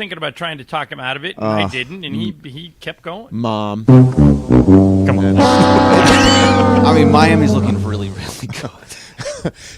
thinking about trying to talk him out of it, and I didn't, and he kept going. Mom. Come on. I mean, Miami's looking really, really good.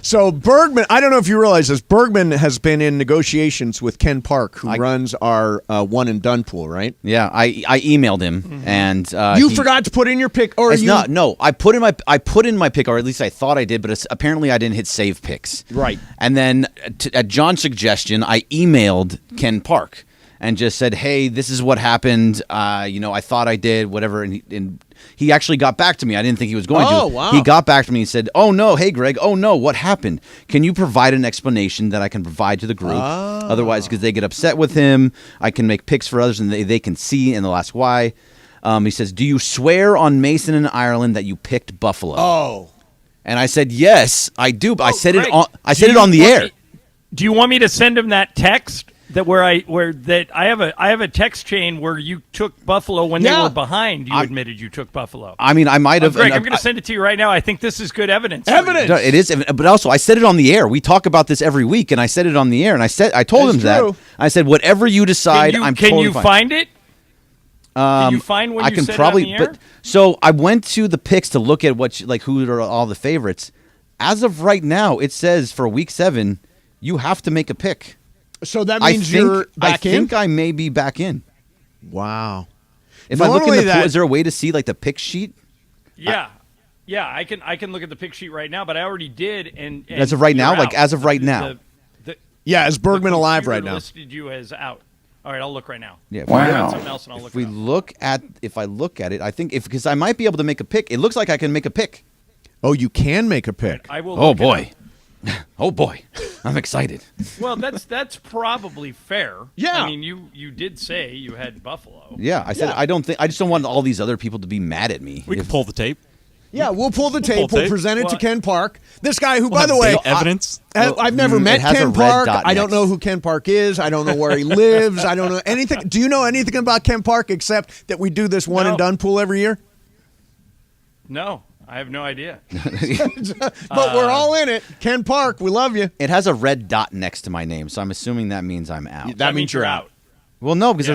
So Bergman, I don't know if you realize this, Bergman has been in negotiations with Ken Park, who runs our one and done pool, right? Yeah, I emailed him, and you forgot to put in your pick, or No, I put in my pick, or at least I thought I did, but apparently I didn't hit save picks. Right. And then at John's suggestion, I emailed Ken Park and just said, "Hey, this is what happened. I thought I did whatever." And he actually got back to me. I didn't think he was going to. Oh, wow. He got back to me and said, "Oh no, hey Greg. Oh no, what happened? Can you provide an explanation that I can provide to the group? Otherwise, because they get upset with him, I can make picks for others and they can see and they'll ask why." He says, "Do you swear on Mason and Ireland that you picked Buffalo?" Oh. And I said, "Yes, I do." But I said Greg, it on. I said it on the air. Do you want me to send him that text? I have a text chain where you took Buffalo when they were behind. You admitted you took Buffalo. I mean, I might have. Greg, I'm going to send it to you right now. I think this is good evidence. It is, but also I said it on the air. We talk about this every week, and I said it on the air, and I told him that. I said, "Whatever you decide, I'm totally fine." Find it? Can you find when I you can said probably. it on the air? But so I went to the picks to look at who are all the favorites. As of right now, it says for Week 7, you have to make a pick. So that means you're back in? I think I may be back in. Wow. If I look in the pool, is there a way to see the pick sheet? Yeah. I can look at the pick sheet right now, but I already did. And as of right now, out. as of right now. Is Bergman alive right now? Listed you as out. All right, I'll look right now. Yeah. Wow. Something else and I'll look If I look at it, I think because I might be able to make a pick. It looks like I can make a pick. Oh, you can make a pick. I will. Oh boy. Oh boy, I'm excited. Well, that's probably fair. Yeah. I mean, you did say you had Buffalo. Yeah, I said I just don't want all these other people to be mad at me. We can pull the tape. Yeah, we'll pull the tape. We'll present it to Ken Park. This guy who, We'll by the way, evidence. I've never met Ken Park. I don't know who Ken Park is. I don't know where he lives. I don't know anything. Do you know anything about Ken Park except that we do this one and done pool every year? No. I have no idea. But we're all in it. Ken Park, we love you. It has a red dot next to my name, so I'm assuming that means I'm out. That means you're out. Well, no, because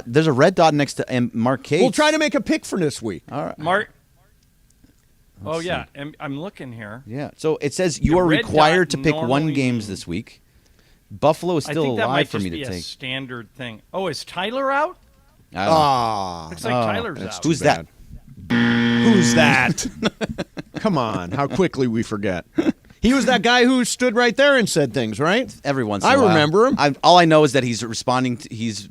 there's a red dot next to Mark Cates. We'll try to make a pick for this week. All right. Mark. I'm looking here. Yeah, so it says you are required to pick one games this week. Buffalo is still alive for me to take. A standard thing. Oh, is Tyler out? Looks like Tyler's out. Who's that? Who's that? Come on, how quickly we forget. He was that guy who stood right there and said things, right? Every once in a while. I remember him. All I know is that he's responding. He's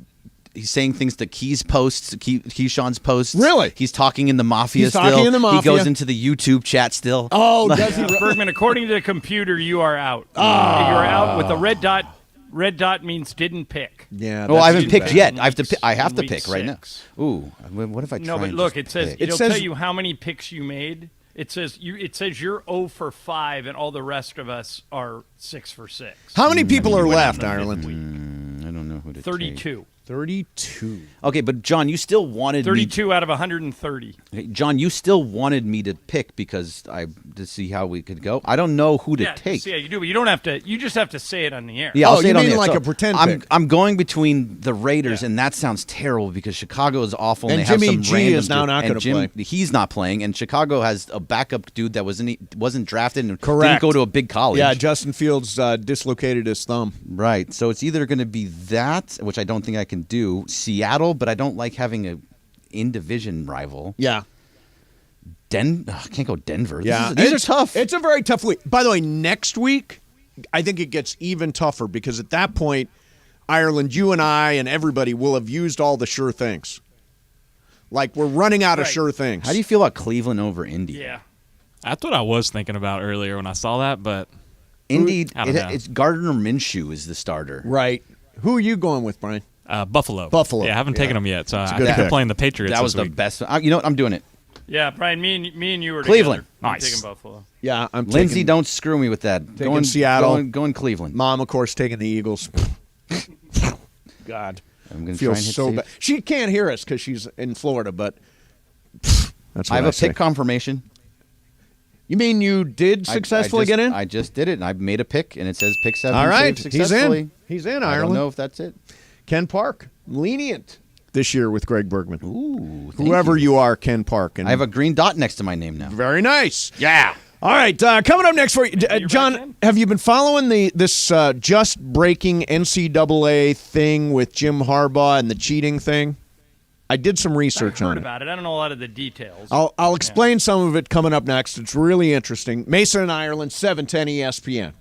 saying things to Key's posts, Keyshawn's posts. Really? He's talking in the Mafia He's still. talking in the Mafia. He goes into the YouTube chat still. Oh, does he? Bergman, according to the computer, you are out. You're out with the red dot. Red dot means didn't pick. Yeah. Well, I haven't picked yet. In I have to. week- I have to in pick week right now. 6. Ooh, what if I try? No, but and look, just it says pick? it'll says- tell you how many picks you made. It says you're 0 for 5, and all the rest of us are 6 for 6. How many people are You went left, in the Ireland? midweek. I don't know who to 32. 32. Okay, but John, you still wanted 32 out of 130. me. John, you still wanted me to pick because to see how we could go. I don't know who to take. Yeah, you do, but you don't have to. You just have to say it on the air. Yeah, I'll Oh, say you it on mean the air. like So a pretend I'm, pick. I'm going between the Raiders, Yeah. and that sounds terrible because Chicago is awful. And And they have Jimmy some G random is now dude- not and gonna Jim- play. He's not playing, and Chicago has a backup dude that wasn't drafted and Correct. didn't go to a big college. Yeah, Justin Fields dislocated his thumb. Right. So it's either going to be that, which I don't think I can do, Seattle, but I don't like having a in-division rival. Yeah. I can't go Denver. Yeah. These are tough. It's a very tough week. By the way, next week, I think it gets even tougher because at that point, Ireland, you and I and everybody will have used all the sure things. Like, we're running out of Right. sure things. How do you feel about Cleveland over Indy? Yeah. That's what I was thinking about earlier when I saw that, but Indy, I don't know. it's Gardner Minshew is the starter. Right. Who are you going with, Brian? Buffalo. Buffalo. Yeah, I haven't taken them yet, so good they're pick. playing the Patriots That was this the week. best. You know what? I'm doing it. Yeah, Brian, me and you were Cleveland. together. I'm Nice. taking Buffalo. Yeah, I'm Lindsay, taking don't screw me with that. Taking Seattle. Going Cleveland. Mom, of course, taking the Eagles. God. I'm going to try Feels and hit so save. bad. She can't hear us because she's in Florida, but that's what I have a say. pick confirmation. You mean you did successfully get in? I just did it, and I made a pick, and it says pick 7. All right, saved he's successfully. in. He's in, I Ireland. don't know if that's it. Ken Park, lenient this year with Greg Bergman. Ooh, Whoever you are, Ken Park. And I have a green dot next to my name now. very nice. Yeah. All right, coming up next for you, John. back in? Have you been following this just breaking NCAA thing with Jim Harbaugh and the cheating thing? I did some research I on heard it. about it. I don't know a lot of the details. I'll explain some of it coming up next. It's really interesting. Mason and Ireland, 710 ESPN.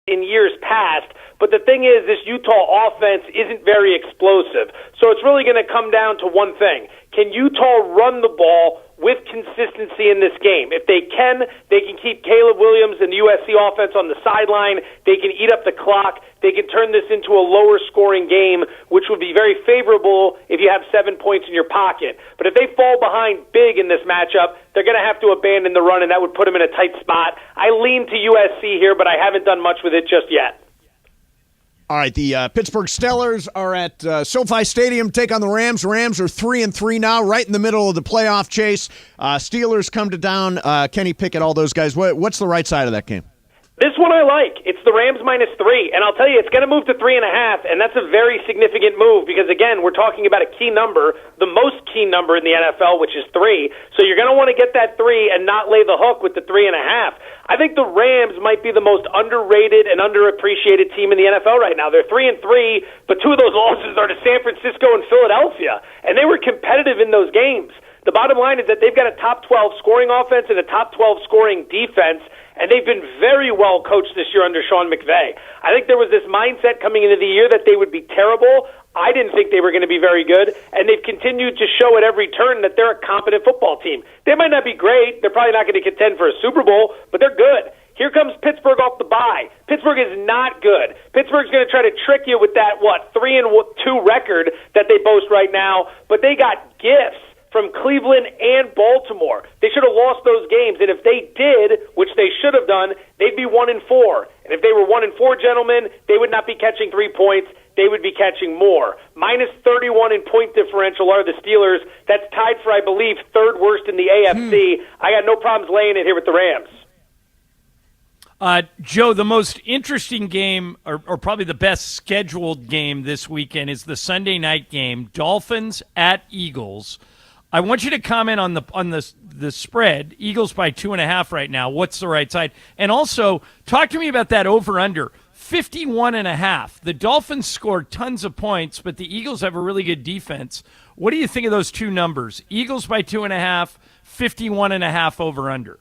in years past. But the thing is, this Utah offense isn't very explosive. So it's really going to come down to one thing. Can Utah run the ball with consistency in this game? If they can keep Caleb Williams and the USC offense on the sideline. They can eat up the clock. They can turn this into a lower-scoring game, which would be very favorable if you have 7 points in your pocket. But if they fall behind big in this matchup, they're going to have to abandon the run, and that would put them in a tight spot. I lean to USC here, but I haven't done much with it just yet. All right, the Pittsburgh Steelers are at SoFi Stadium, take on the Rams. Rams are 3-3 now, right in the middle of the playoff chase. Steelers come to down Kenny Pickett, all those guys. What's the right side of that game? This one I like. It's the Rams -3, and I'll tell you, it's going to move to 3.5, and that's a very significant move because, again, we're talking about a key number, the most key number in the NFL, which is 3. So you're going to want to get that 3 and not lay the hook with the 3.5. I think the Rams might be the most underrated and underappreciated team in the NFL right now. They're 3-3, but 2 of those losses are to San Francisco and Philadelphia, and they were competitive in those games. The bottom line is that they've got a top 12 scoring offense and a top 12 scoring defense, and they've been very well coached this year under Sean McVay. I think there was this mindset coming into the year that they would be terrible. I didn't think they were going to be very good, and they've continued to show at every turn that they're a competent football team. They might not be great. They're probably not going to contend for a Super Bowl, but they're good. Here comes Pittsburgh off the bye. Pittsburgh is not good. Pittsburgh's going to try to trick you with that, 3-2 record that they boast right now, but they got gifts from Cleveland and Baltimore. They should have lost those games, and if they did, which they should have done, they'd be 1-4. And if they were 1-4, gentlemen, they would not be catching 3 points. They would be catching more. -31 in point differential are the Steelers. That's tied for, I believe, 3rd worst in the AFC. I got no problems laying it here with the Rams. Joe, the most interesting game, or probably the best scheduled game this weekend, is the Sunday night game, Dolphins at Eagles. I want you to comment on the spread. Eagles by 2.5 right now. What's the right side? And also, talk to me about that over-under. 51.5. The Dolphins scored tons of points, but the Eagles have a really good defense. What do you think of those two numbers? Eagles by 2.5, 51.5 over-under.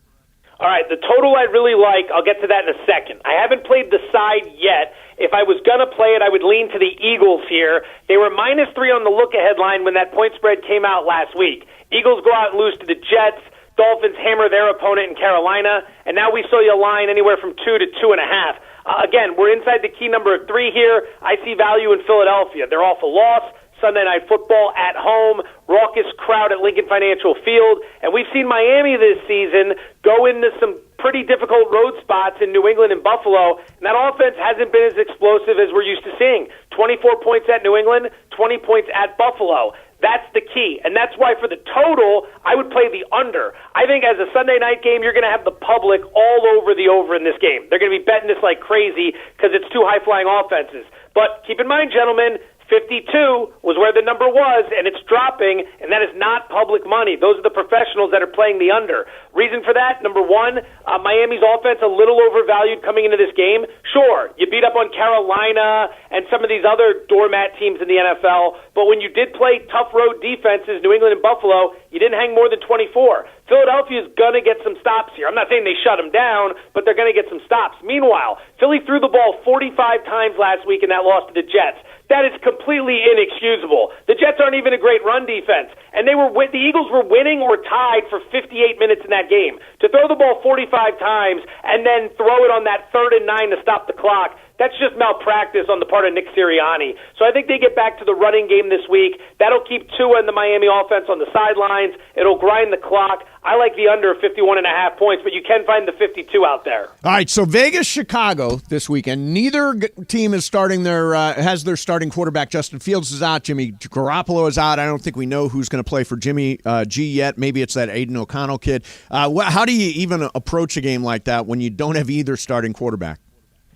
All right, the total I really like, I'll get to that in a second. I haven't played the side yet. If I was going to play it, I would lean to the Eagles here. They were -3 on the look-ahead line when that point spread came out last week. Eagles go out and lose to the Jets. Dolphins hammer their opponent in Carolina. And now we saw you a line anywhere from 2 to 2.5. Again, we're inside the key number of 3 here. I see value in Philadelphia. They're off a loss. Sunday Night Football at home, raucous crowd at Lincoln Financial Field. And we've seen Miami this season go into some pretty difficult road spots in New England and Buffalo, and that offense hasn't been as explosive as we're used to seeing. 24 points at New England, 20 points at Buffalo. That's the key, and that's why for the total, I would play the under. I think as a Sunday night game, you're going to have the public all over the over in this game. They're going to be betting this like crazy because it's 2 high-flying offenses. But keep in mind, gentlemen, 52 was where the number was, and it's dropping, and that is not public money. Those are the professionals that are playing the under. Reason for that, number one, Miami's offense a little overvalued coming into this game. Sure, you beat up on Carolina and some of these other doormat teams in the NFL, but when you did play tough road defenses, New England and Buffalo, you didn't hang more than 24. Philadelphia's going to get some stops here. I'm not saying they shut them down, but they're going to get some stops. Meanwhile, Philly threw the ball 45 times last week in that loss to the Jets. That is completely inexcusable. The Jets aren't even a great run defense, and the Eagles were winning or tied for 58 minutes in that game. To throw the ball 45 times and then throw it on that 3rd and 9 to stop the clock, that's just malpractice on the part of Nick Sirianni. So I think they get back to the running game this week. That'll keep Tua and the Miami offense on the sidelines. It'll grind the clock. I like the under 51.5 points, but you can find the 52 out there. All right, so Vegas, Chicago this weekend. Neither team is starting has their starting quarterback. Justin Fields is out. Jimmy Garoppolo is out. I don't think we know who's going to play for Jimmy G yet. Maybe it's that Aiden O'Connell kid. How do you even approach a game like that when you don't have either starting quarterback?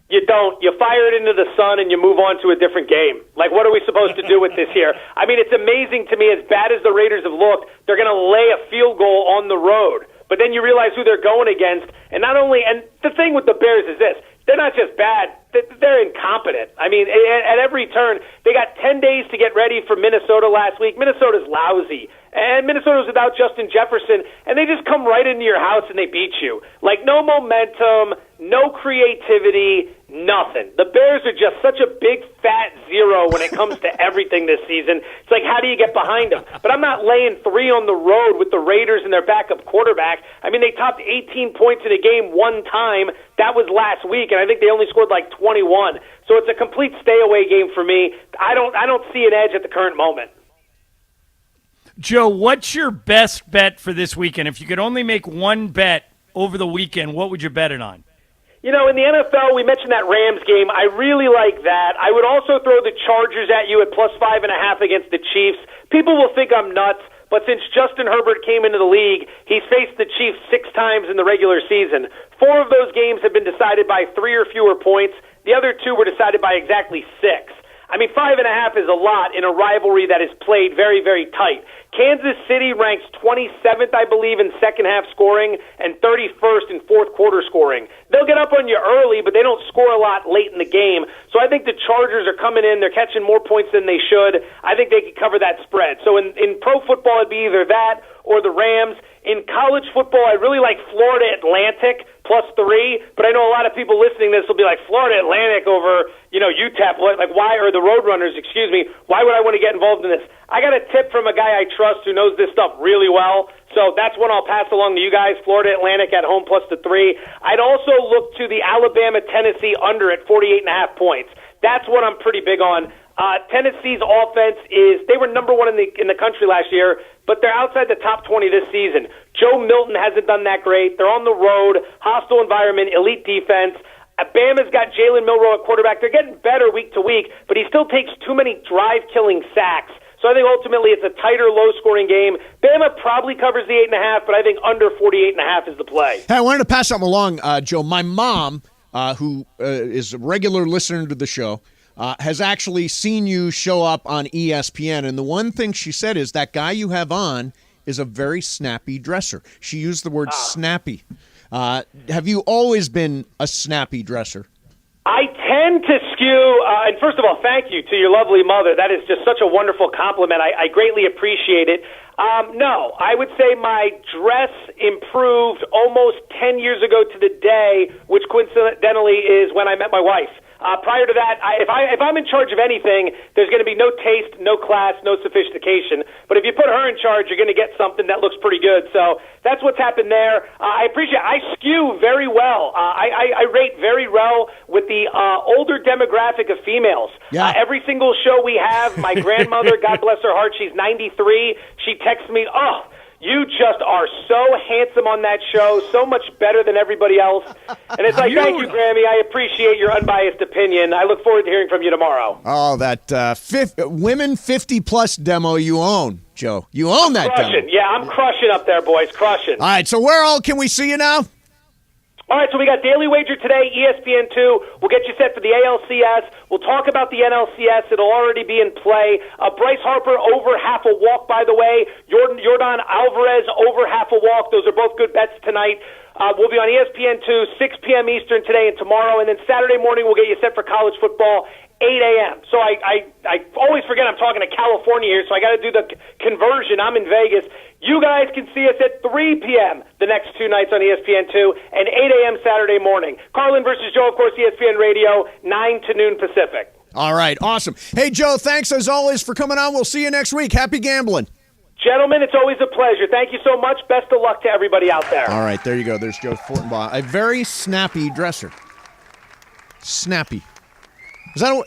You don't. You fire it into the sun and you move on to a different game. Like, what are we supposed to do with this here? I mean, it's amazing to me, as bad as the Raiders have looked, they're going to lay a field goal on the road. But then you realize who they're going against. And the thing with the Bears is this. They're not just bad. They're incompetent. I mean, at every turn, they got 10 days to get ready for Minnesota last week. Minnesota's lousy. And Minnesota was without Justin Jefferson, and they just come right into your house and they beat you. Like, no momentum, no creativity. Nothing. The Bears are just such a big fat zero when it comes to everything this season. It's like, how do you get behind them? But I'm not laying 3 on the road with the Raiders and their backup quarterback. I mean, they topped 18 points in a game one time. That was last week, and I think they only scored like 21. So it's a complete stay-away game for me. I don't see an edge at the current moment. Joe, what's your best bet for this weekend? If you could only make one bet over the weekend, what would you bet it on? You know, in the NFL, we mentioned that Rams game. I really like that. I would also throw the Chargers at you at plus 5.5 against the Chiefs. People will think I'm nuts, but since Justin Herbert came into the league, he's faced the Chiefs 6 times in the regular season. 4 of those games have been decided by 3 or fewer points. The other 2 were decided by exactly 6. I mean, 5.5 is a lot in a rivalry that is played very, very tight. Kansas City ranks 27th, I believe, in second-half scoring and 31st in fourth-quarter scoring. They'll get up on you early, but they don't score a lot late in the game. So I think the Chargers are coming in. They're catching more points than they should. I think they could cover that spread. So in pro football, it'd be either that or the Rams. In college football, I really like Florida Atlantic plus 3, but I know a lot of people listening to this will be like, Florida Atlantic over, UTEP, like why, or the Roadrunners, excuse me, why would I want to get involved in this? I got a tip from a guy I trust who knows this stuff really well, so that's one I'll pass along to you guys, Florida Atlantic at home plus the 3. I'd also look to the Alabama-Tennessee under at 48.5 points. That's what I'm pretty big on. Tennessee's offense they were number 1 in the country last year, but they're outside the top 20 this season. Joe Milton hasn't done that great. They're on the road, hostile environment, elite defense. Bama's got Jalen Milroe at quarterback. They're getting better week to week, but he still takes too many drive-killing sacks. So I think ultimately it's a tighter, low-scoring game. Bama probably covers the 8.5, but I think under 48.5 is the play. Hey, I wanted to pass something along, Joe. My mom, who is a regular listener to the show, has actually seen you show up on ESPN, and the one thing she said is that guy you have on is a very snappy dresser. She used the word snappy. Have you always been a snappy dresser? I tend to skew, and first of all, thank you to your lovely mother. That is just such a wonderful compliment. I greatly appreciate it. No, I would say my dress improved almost 10 years ago to the day, which coincidentally is when I met my wife. Prior to that, if I'm in charge of anything, there's going to be no taste, no class, no sophistication. But if you put her in charge, you're going to get something that looks pretty good. So that's what's happened there. I appreciate it. I skew very well. I rate very well with the older demographic of females. Yeah. Every single show we have, my grandmother, God bless her heart, she's 93. She texts me, you just are so handsome on that show, so much better than everybody else. And it's like, thank you, Grammy. I appreciate your unbiased opinion. I look forward to hearing from you tomorrow. Oh, that women 50-plus demo you own, Joe. You own that crushing. demo. Yeah, I'm crushing up there, boys. Crushing. All right, so where all can we see you now? All right, so we got Daily Wager today, ESPN2. We'll get you set for the ALCS. We'll talk about the NLCS. It'll already be in play. Bryce Harper over half a walk, by the way. Yordan Alvarez over half a walk. Those are both good bets tonight. We'll be on ESPN2, 6 p.m. Eastern today and tomorrow. And then Saturday morning, we'll get you set for college football, 8 a.m. So I always forget I'm talking to California here, so I got to do the conversion. I'm in Vegas. You guys can see us at 3 p.m. the next 2 nights on ESPN2 and 8 a.m. Saturday morning. Carlin versus Joe, of course, ESPN Radio, 9 to noon Pacific. All right, awesome. Hey, Joe, thanks as always for coming on. We'll see you next week. Happy gambling. Gentlemen, it's always a pleasure. Thank you so much. Best of luck to everybody out there. All right, there you go. There's Joe Fortenbaugh, a very snappy dresser. Snappy.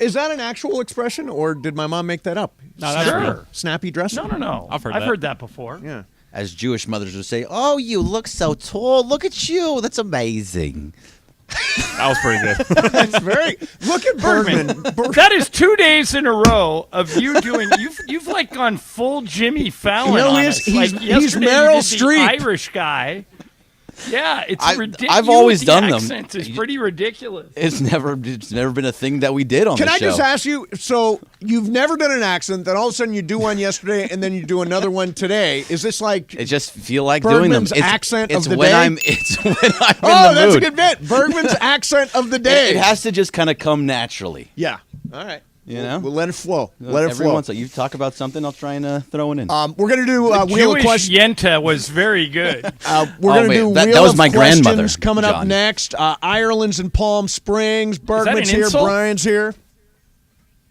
Is that an actual expression, or did my mom make that up? No, that's real. Snappy dresser? No. I've heard that before. Yeah. As Jewish mothers would say, "Oh, you look so tall. Look at you. That's amazing." That was pretty good. That's very. Look at Bergman. That is 2 days in a row of you doing. You've like gone full Jimmy Fallon. You know, on he us. is- he's- Like he's yesterday Meryl you did the Streep. Irish guy. Yeah, it's ridiculous. I've always done them. Accent is pretty ridiculous. It's never been a thing that we did on Can the I show. just ask you, so you've never done an accent, then all of a sudden you do one yesterday, and then you do another one today. Is this like It just feel like doing them. Bergman's accent it's of the when day? It's when I'm Oh, in the that's mood. a good bit. Bergman's accent of the day. It has to just kind of come naturally. Yeah. All right. You know, We'll let it flow. Let it every flow. once you talk about something, I'll try and throw it in. We're gonna do Wheel of Jewish Questions. Yenta was very good. We're going to do that Wheel was of my Questions grandmother, coming up John. next. Ireland's in Palm Springs. Bergman's an here. insult? Brian's here.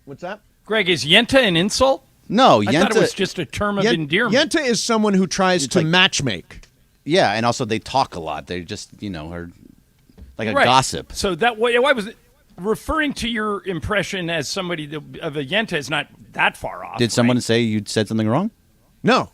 What's that? Greg, is Yenta an insult? No, I thought it was just a term of endearment. Yenta is someone who tries to like- matchmake. Yeah, and also they talk a lot. They just, are like a Right. gossip. So that why was it referring to your impression as somebody of a Yenta is not that far off. Did someone right? say you said something wrong? No.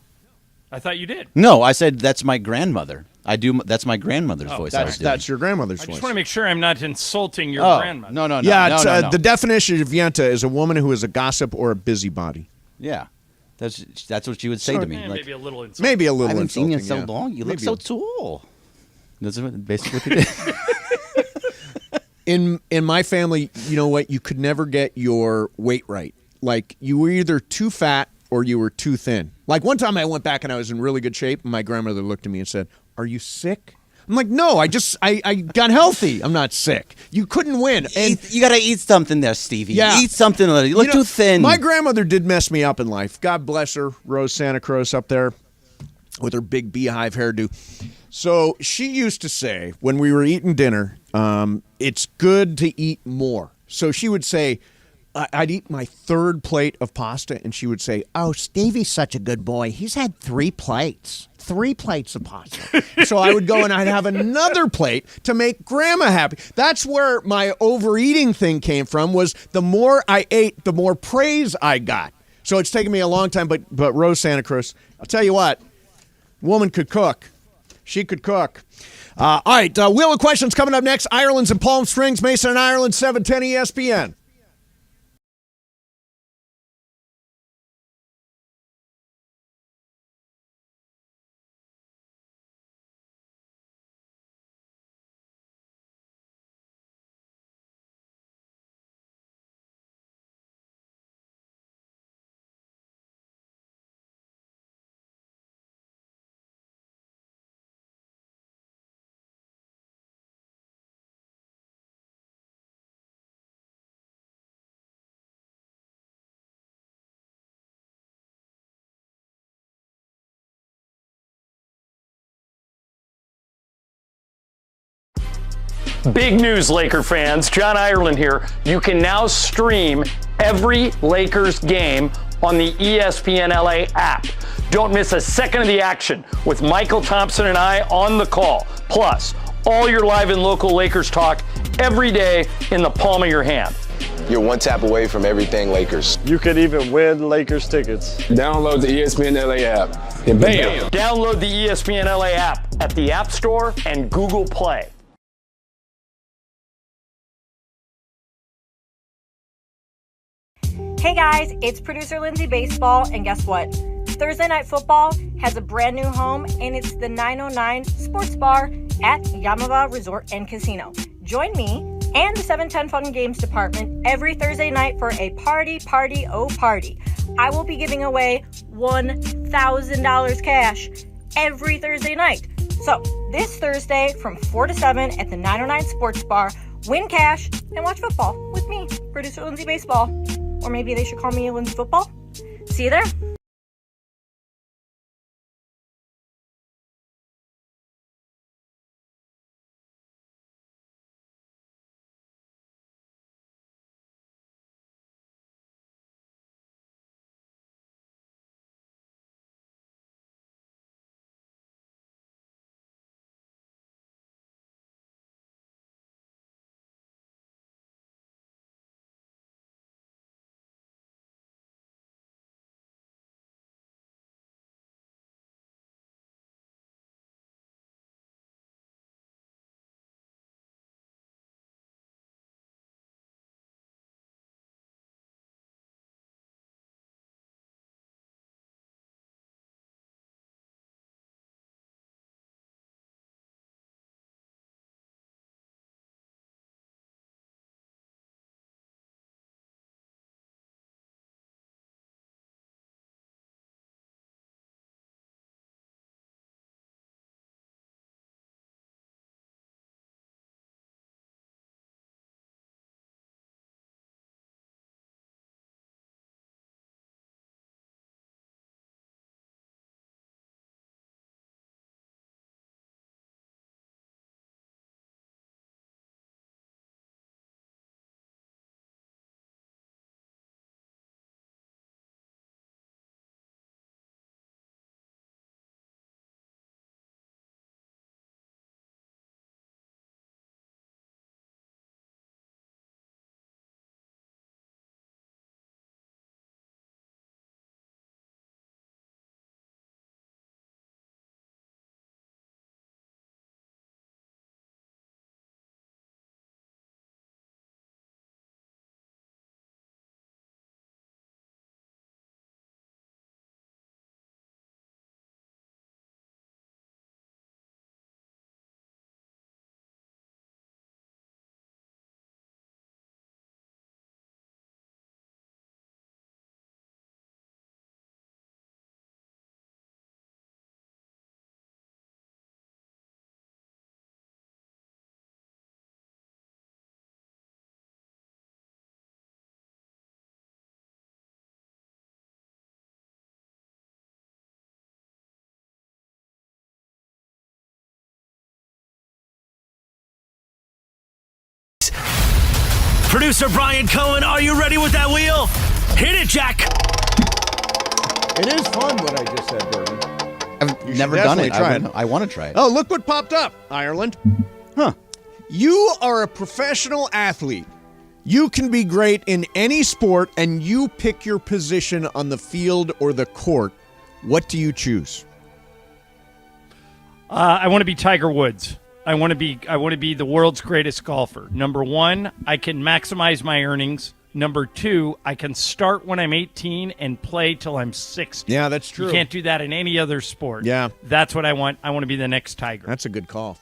I thought you did. No, I said that's my grandmother. That's my grandmother's voice. I was doing. That's your grandmother's I voice. just want to make sure I'm not insulting your Oh, grandmother. no. Yeah, no, it's, no, no. the definition of Yenta is a woman who is a gossip or a busybody. Yeah, that's what she would say So, to me. maybe a little insulting. Maybe a I little haven't seen insulting. you in so yeah. long. You look Maybe so a- tall. That's basically what you did. In my family, you know what? You could never get your weight right. Like, you were either too fat or you were too thin. Like, one time I went back and I was in really good shape, and my grandmother looked at me and said, "Are you sick?" I'm like, "No, I got healthy. I'm not sick." You couldn't win. And You got to eat something there, Stevie. Yeah. Eat something. You look know, too thin. My grandmother did mess me up in life. God bless her, Rose Santa Cruz up there with her big beehive hairdo. So she used to say when we were eating dinner, it's good to eat more. So she would say, I'd eat my third plate of pasta, and she would say, "Oh, Stevie's such a good boy. He's had 3 plates. 3 plates of pasta." So I would go and I'd have another plate to make Grandma happy. That's where my overeating thing came from, was the more I ate, the more praise I got. So it's taken me a long time, but Rose Santa Cruz, I'll tell you what, woman could cook. She could cook. All right, Wheel of Questions coming up next. Ireland's in Palm Springs, Mason and Ireland, 710 ESPN. Big news, Laker fans. John Ireland here. You can now stream every Lakers game on the ESPN LA app. Don't miss a second of the action with Michael Thompson and I on the call. Plus, all your live and local Lakers talk every day in the palm of your hand. You're one tap away from everything Lakers. You could even win Lakers tickets. Download the ESPN LA app. And bam! Download the ESPN LA app at the App Store and Google Play. Hey guys, it's producer Lindsay Baseball, and guess what? Thursday Night Football has a brand new home, and it's the 909 Sports Bar at Yamava Resort and Casino. Join me and the 710 Fun Games Department every Thursday night for a party. I will be giving away $1,000 cash every Thursday night. So, this Thursday from 4 to 7 at the 909 Sports Bar, win cash and watch football with me, producer Lindsay Baseball. Or maybe they should call me Lindsay Football. See you there. Producer Brian Cohen, are you ready with that wheel? Hit it, Jack. It is fun what I just said, Bergen. I've never done it. I want to try it. Oh, look what popped up, Ireland. Huh. You are a professional athlete. You can be great in any sport, and you pick your position on the field or the court. What do you choose? I want to be Tiger Woods. I want to be the world's greatest golfer. Number one, I can maximize my earnings. Number two, I can start when I'm 18 and play till I'm 60. Yeah, that's true. You can't do that in any other sport. Yeah. That's what I want. I want to be the next Tiger. That's a good call.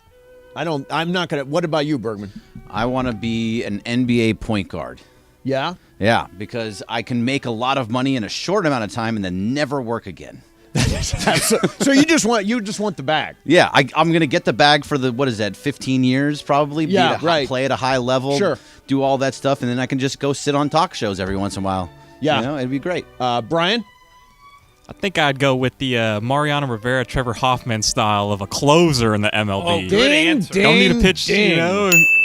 I'm not going to. What about you, Bergman? I want to be an NBA point guard. Yeah? Yeah, because I can make a lot of money in a short amount of time and then never work again. So you just want the bag. Yeah, I'm going to get the bag for 15 years probably. Yeah, right. Play at a high level. Sure. Do all that stuff, and then I can just go sit on talk shows every once in a while. Yeah. It'd be great. Brian? I think I'd go with the Mariano Rivera, Trevor Hoffman style of a closer in the MLB. Oh, good answer. Don't need to pitch,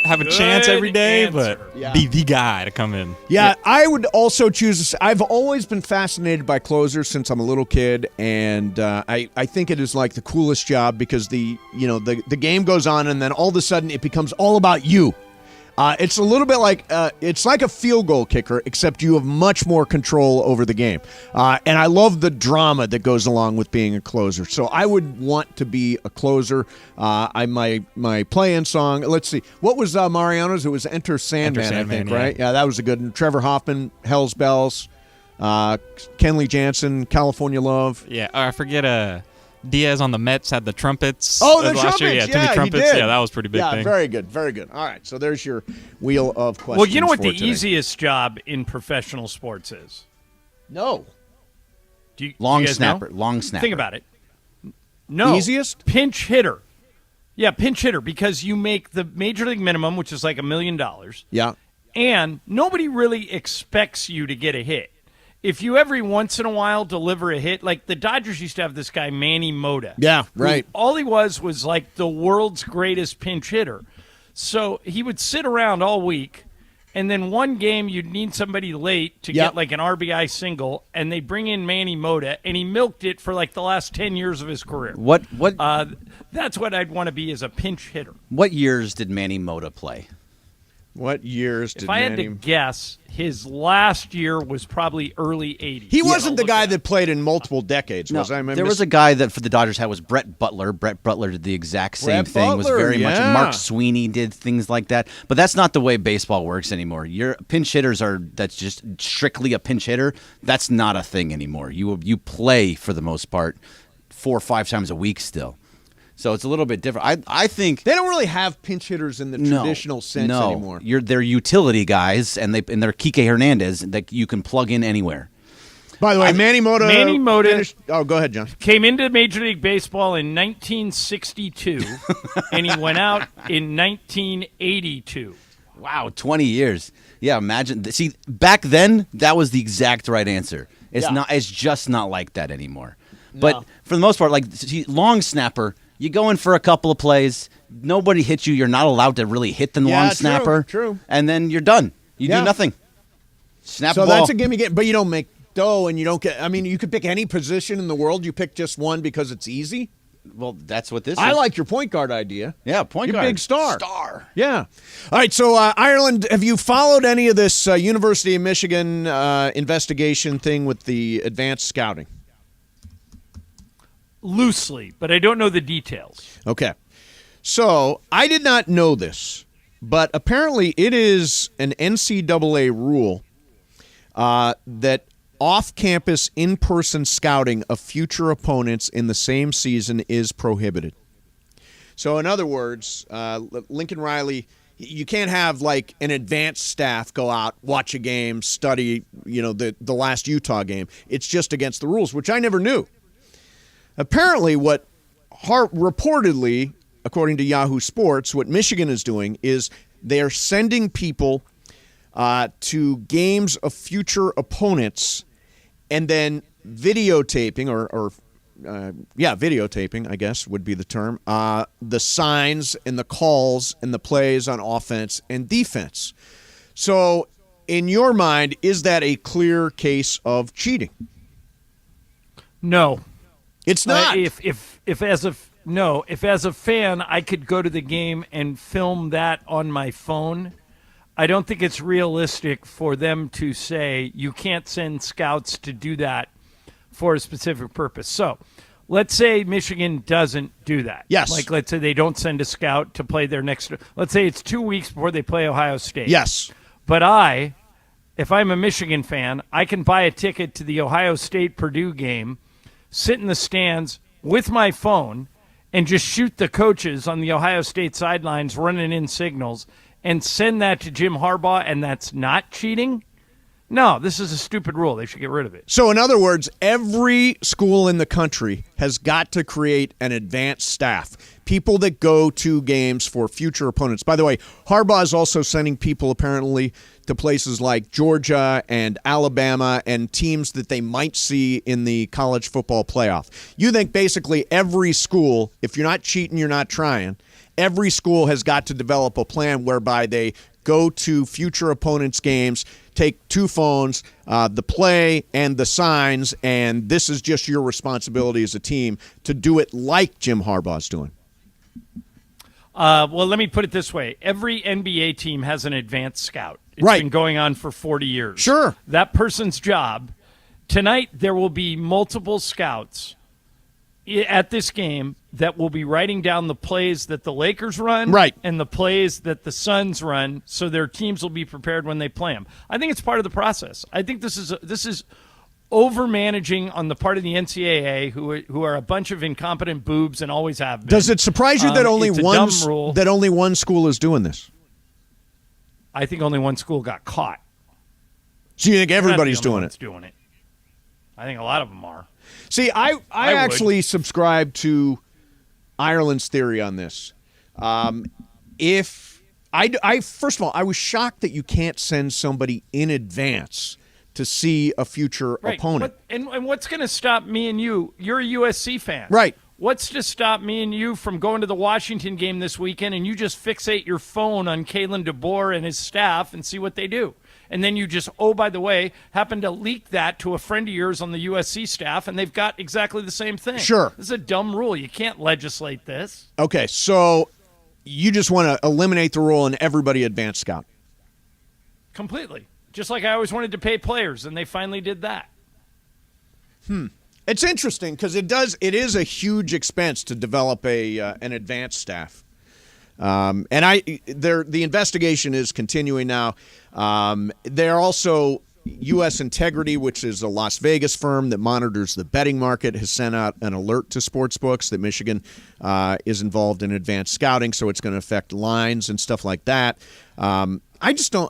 have a chance every day, answer. but be the guy to come in. Yeah, I would also choose. I've always been fascinated by closers since I'm a little kid, and I think it is like the coolest job because the game goes on, and then all of a sudden it becomes all about you. It's a little bit like it's like a field goal kicker, except you have much more control over the game. And I love the drama that goes along with being a closer. So I would want to be a closer. My play-in song. Let's see, what was Mariano's? It was Enter Sandman, I think, right? Yeah, that was a good one. Trevor Hoffman, Hell's Bells, Kenley Jansen, California Love. Yeah, I forget. Diaz on the Mets had the trumpets. Oh, the last trumpets! year. Yeah, Timmy trumpets. He did. Yeah, that was pretty big thing. Very good, very good. All right, so there's your wheel of questions. Well, you know what for the today. easiest job in professional sports is? No. Do you Long guys snapper. know? Long snapper. Think about it. No. Easiest? Pinch hitter. Yeah, pinch hitter, because you make the major league minimum, which is like $1 million. Yeah. And nobody really expects you to get a hit. If you every once in a while deliver a hit, like the Dodgers used to have this guy, Manny Mota. Yeah, right. All he was like the world's greatest pinch hitter. So he would sit around all week, and then one game you'd need somebody late to get like an RBI single, and they bring in Manny Mota, and he milked it for like the last 10 years of his career. What? That's what I'd want to be as a pinch hitter. What years did Manny Mota play? What years did If I had to guess, his last year was probably early 80s. He wasn't the guy that played in multiple decades, was I? There was a guy that for the Dodgers had was Brett Butler. Brett Butler did the exact same thing. Was very much Mark Sweeney did things like that. But that's not the way baseball works anymore. Your pinch hitters that's just strictly a pinch hitter. That's not a thing anymore. You play for the most part 4 or 5 times a week still. So it's a little bit different. I think they don't really have pinch hitters in the traditional sense anymore. They're utility guys, and they're Kike Hernandez that you can plug in anywhere. By the way, Manny Mota finished, go ahead, John. Came into Major League Baseball in 1962, and he went out in 1982. Wow, 20 years. Yeah, imagine. See, back then, that was the exact right answer. It's just not like that anymore. No. But for the most part, like long snapper, you go in for a couple of plays, nobody hits you, you're not allowed to really hit the long snapper. True. And then you're done. You do nothing. Snap the ball. So that's a gimme game, but you don't make dough and you don't get, you could pick any position in the world, you pick just one because it's easy. Well, that's what this is. I like your point guard idea. Yeah, point guard. You're a big star. Yeah. All right, so Ireland, have you followed any of this University of Michigan investigation thing with the advanced scouting? Loosely, but I don't know the details. Okay. So I did not know this, but apparently it is an NCAA rule that off-campus, in-person scouting of future opponents in the same season is prohibited. So in other words, Lincoln Riley, you can't have like an advanced staff go out, watch a game, study, the last Utah game. It's just against the rules, which I never knew. Apparently, what reportedly, according to Yahoo Sports, what Michigan is doing is they're sending people to games of future opponents and then videotaping, videotaping, I guess would be the term, the signs and the calls and the plays on offense and defense. So, in your mind, is that a clear case of cheating? No. It's not. If as a fan I could go to the game and film that on my phone, I don't think it's realistic for them to say you can't send scouts to do that for a specific purpose. So, let's say Michigan doesn't do that. Yes. Like, let's say they don't send a scout to play their next – let's say it's 2 weeks before they play Ohio State. Yes. But if I'm a Michigan fan, I can buy a ticket to the Ohio State-Purdue game, sit in the stands with my phone, and just shoot the coaches on the Ohio State sidelines running in signals and send that to Jim Harbaugh, and that's not cheating? No, this is a stupid rule. They should get rid of it. So, in other words, every school in the country has got to create an advanced staff, people that go to games for future opponents. By the way, Harbaugh is also sending people apparently to places like Georgia and Alabama and teams that they might see in the college football playoff. You think basically every school, if you're not cheating, you're not trying, every school has got to develop a plan whereby they go to future opponents' games, take two phones, the play and the signs, and this is just your responsibility as a team to do it like Jim Harbaugh's doing. Well, let me put it this way. Every NBA team has an advanced scout. It's Right. been going on for 40 years. Sure. That person's job. Tonight, there will be multiple scouts at this game that will be writing down the plays that the Lakers run Right. and the plays that the Suns run so their teams will be prepared when they play them. I think it's part of the process. I think this is over-managing on the part of the NCAA, who are a bunch of incompetent boobs and always have been. Does it surprise you that only it's a one dumb rule. that only one school is doing this? I think only one school got caught. So you think everybody's They're not doing the only it? ones doing it. I think a lot of them are. See, I would. actually subscribe to Ireland's theory on this. If I first of all, I was shocked that you can't send somebody in advance to see a future opponent. And what's going to stop me and you? You're a USC fan. Right. What's to stop me and you from going to the Washington game this weekend and you just fixate your phone on Kalen DeBoer and his staff and see what they do? And then you just, oh, by the way, happen to leak that to a friend of yours on the USC staff, and they've got exactly the same thing. Sure. This is a dumb rule. You can't legislate this. Okay, so you just want to eliminate the rule and everybody advance scout. Completely. Just like I always wanted to pay players, and they finally did that. It's interesting because it is a huge expense to develop an advanced staff. And the investigation is continuing now. They're also U.S. Integrity, which is a Las Vegas firm that monitors the betting market, has sent out an alert to sportsbooks that Michigan is involved in advanced scouting, so it's going to affect lines and stuff like that. I just don't.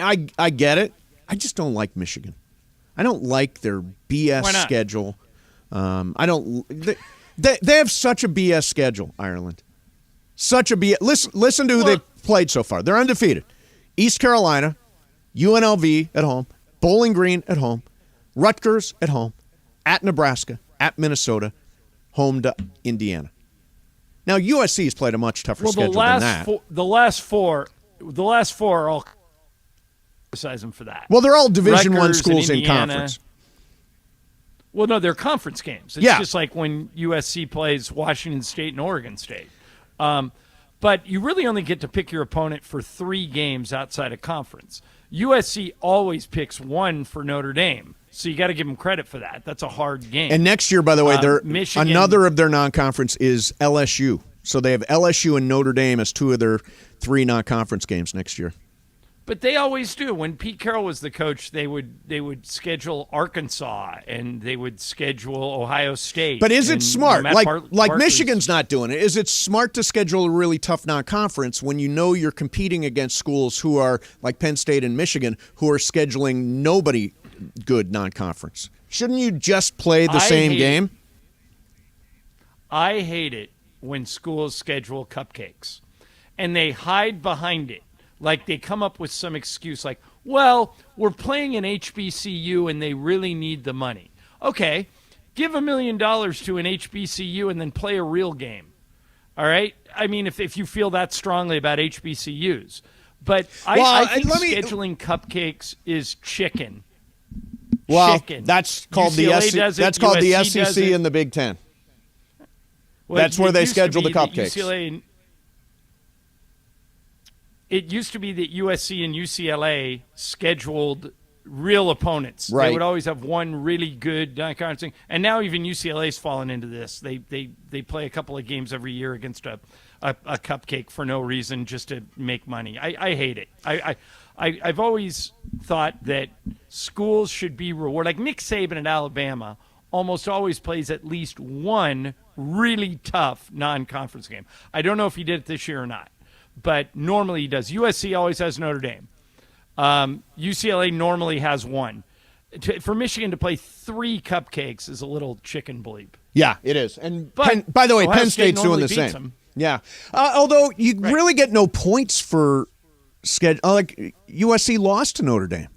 I get it. I just don't like Michigan. I don't like their BS schedule. I don't. They have such a BS schedule, Ireland. Such a BS. Listen to who they've played so far. They're undefeated. East Carolina, UNLV at home, Bowling Green at home, Rutgers at home, at Nebraska, at Minnesota, home to Indiana. Now USC has played a much tougher schedule than that. The last four are all criticize them for that. Well, they're all Division I Rutgers schools and in conference. Well, no, they're conference games. It's just like when USC plays Washington State and Oregon State. But you really only get to pick your opponent for 3 games outside of conference. USC always picks 1 for Notre Dame, so you got to give them credit for that. That's a hard game. And next year, by the way, Michigan, another of their non-conference is LSU. So they have LSU and Notre Dame as 2 of their 3 non-conference games next year. But they always do. When Pete Carroll was the coach, they would schedule Arkansas and they would schedule Ohio State. But is it smart? Like Barkley's, Michigan's not doing it. Is it smart to schedule a really tough non-conference when you know you're competing against schools who are like Penn State and Michigan who are scheduling nobody good non-conference? Shouldn't you just play the same game? I hate it when schools schedule cupcakes and they hide behind it. Like they come up with some excuse like, well, we're playing an HBCU and they really need the money. Okay, give $1 million to an HBCU and then play a real game. All right? I mean, if you feel that strongly about HBCUs. But I think scheduling cupcakes is chicken. Well, chicken. that's called UCLA that's called the USC SEC and the Big Ten. Well, that's where they schedule the cupcakes. It used to be that USC and UCLA scheduled real opponents. Right. They would always have one really good conference thing. And now even UCLA's fallen into this. They play a couple of games every year against a cupcake for no reason just to make money. I hate it. I've always thought that schools should be rewarded. Like Nick Saban at Alabama almost always plays at least one really tough non-conference game. I don't know if he did it this year or not, but normally he does. USC always has Notre Dame. UCLA normally has one. For Michigan to play 3 cupcakes is a little chicken bleep. Yeah, it is. And by the way, Penn State's doing the same. Them. Yeah. Although you really get no points for schedule. Like USC lost to Notre Dame.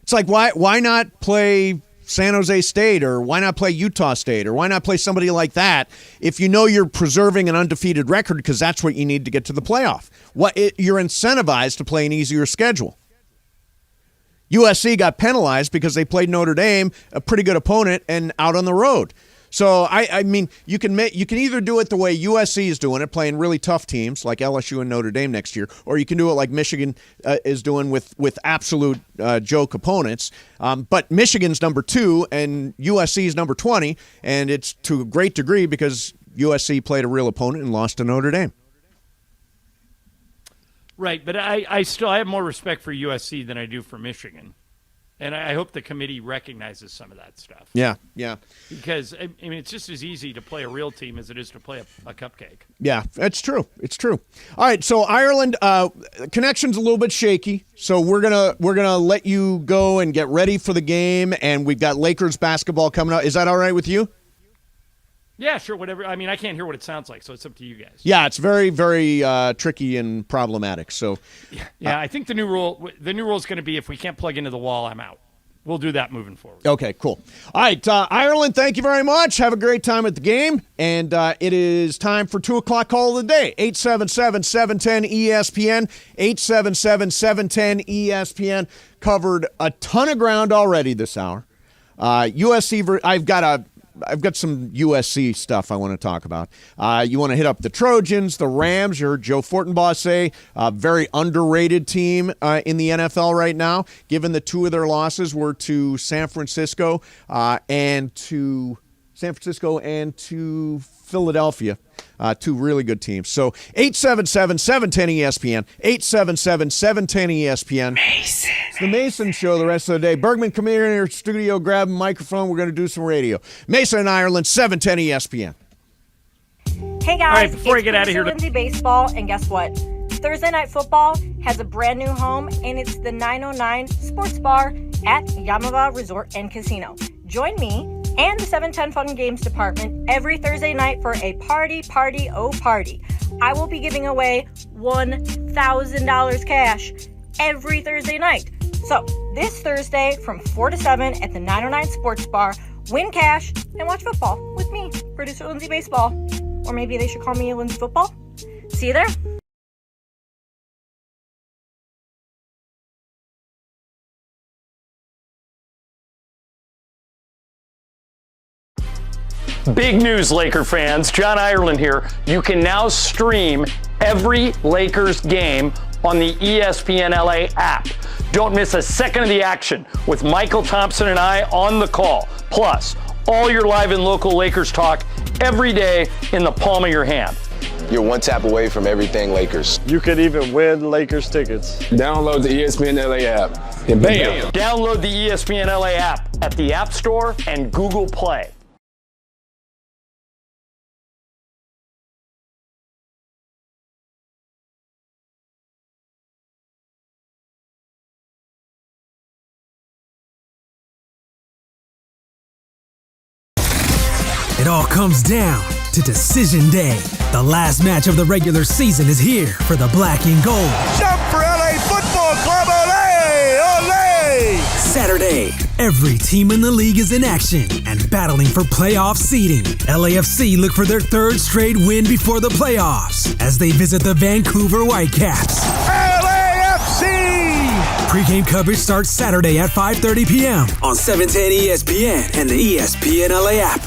It's like why not play San Jose State, or why not play Utah State, or why not play somebody like that if you know you're preserving an undefeated record, because that's what you need to get to the playoff. You're incentivized to play an easier schedule. USC got penalized because they played Notre Dame, a pretty good opponent, and out on the road. So I mean, you can either do it the way USC is doing it, playing really tough teams like LSU and Notre Dame next year, or you can do it like Michigan is doing with absolute joke opponents. But Michigan's number 2 and USC's number 20, and it's to a great degree because USC played a real opponent and lost to Notre Dame. Right, but I have more respect for USC than I do for Michigan. And I hope the committee recognizes some of that stuff. Yeah. Because, I mean, it's just as easy to play a real team as it is to play a cupcake. Yeah, it's true. It's true. All right, so Ireland, connection's a little bit shaky, so we're gonna let you go and get ready for the game, and we've got Lakers basketball coming up. Is that all right with you? Yeah, sure, whatever. I mean, I can't hear what it sounds like, so it's up to you guys. Yeah, it's very, very tricky and problematic. So, yeah, I think the new rule is going to be if we can't plug into the wall, I'm out. We'll do that moving forward. Okay, cool. All right, Ireland, thank you very much. Have a great time at the game. And it is time for 2 o'clock call of the day. 877-710-ESPN. 877-710-ESPN. Covered a ton of ground already this hour. USC, I've got some USC stuff I want to talk about. You want to hit up the Trojans, the Rams. You heard Joe Fortenbaugh say a very underrated team in the NFL right now, given the 2 of their losses were to San Francisco and to Philadelphia. 2 really good teams. So 877-710-ESPN, 877-710-ESPN. Mason. It's the Mason Show the rest of the day. Bergman, come here in your studio, grab a microphone. We're going to do some radio. Mason in Ireland, 710 ESPN. Hey guys, all right, before I get out of here, Lindsay Baseball, and guess what? Thursday Night Football has a brand new home, and it's the 909 Sports Bar at Yamava Resort and Casino. Join me and the 710 Fun Games Department every Thursday night for a party. I will be giving away $1,000 cash every Thursday night. So this Thursday from 4 to 7 at the 909 Sports Bar, win cash and watch football with me, producer Lindsay Baseball. Or maybe they should call me Lindsay Football. See you there. Big news, Laker fans. John Ireland here. You can now stream every Lakers game on the ESPN LA app. Don't miss a second of the action with Michael Thompson and I on the call. Plus, all your live and local Lakers talk every day in the palm of your hand. You're one tap away from everything Lakers. You could even win Lakers tickets. Download the ESPN LA app and bam! Download the ESPN LA app at the App Store and Google Play. It all comes down to Decision Day. The last match of the regular season is here for the black and gold. Jump for LA Football Club, ole! Ole! Saturday, every team in the league is in action and battling for playoff seeding. LAFC look for their 3rd straight win before the playoffs as they visit the Vancouver Whitecaps. LAFC! Pre-game coverage starts Saturday at 5:30 p.m. on 710 ESPN and the ESPN LA app.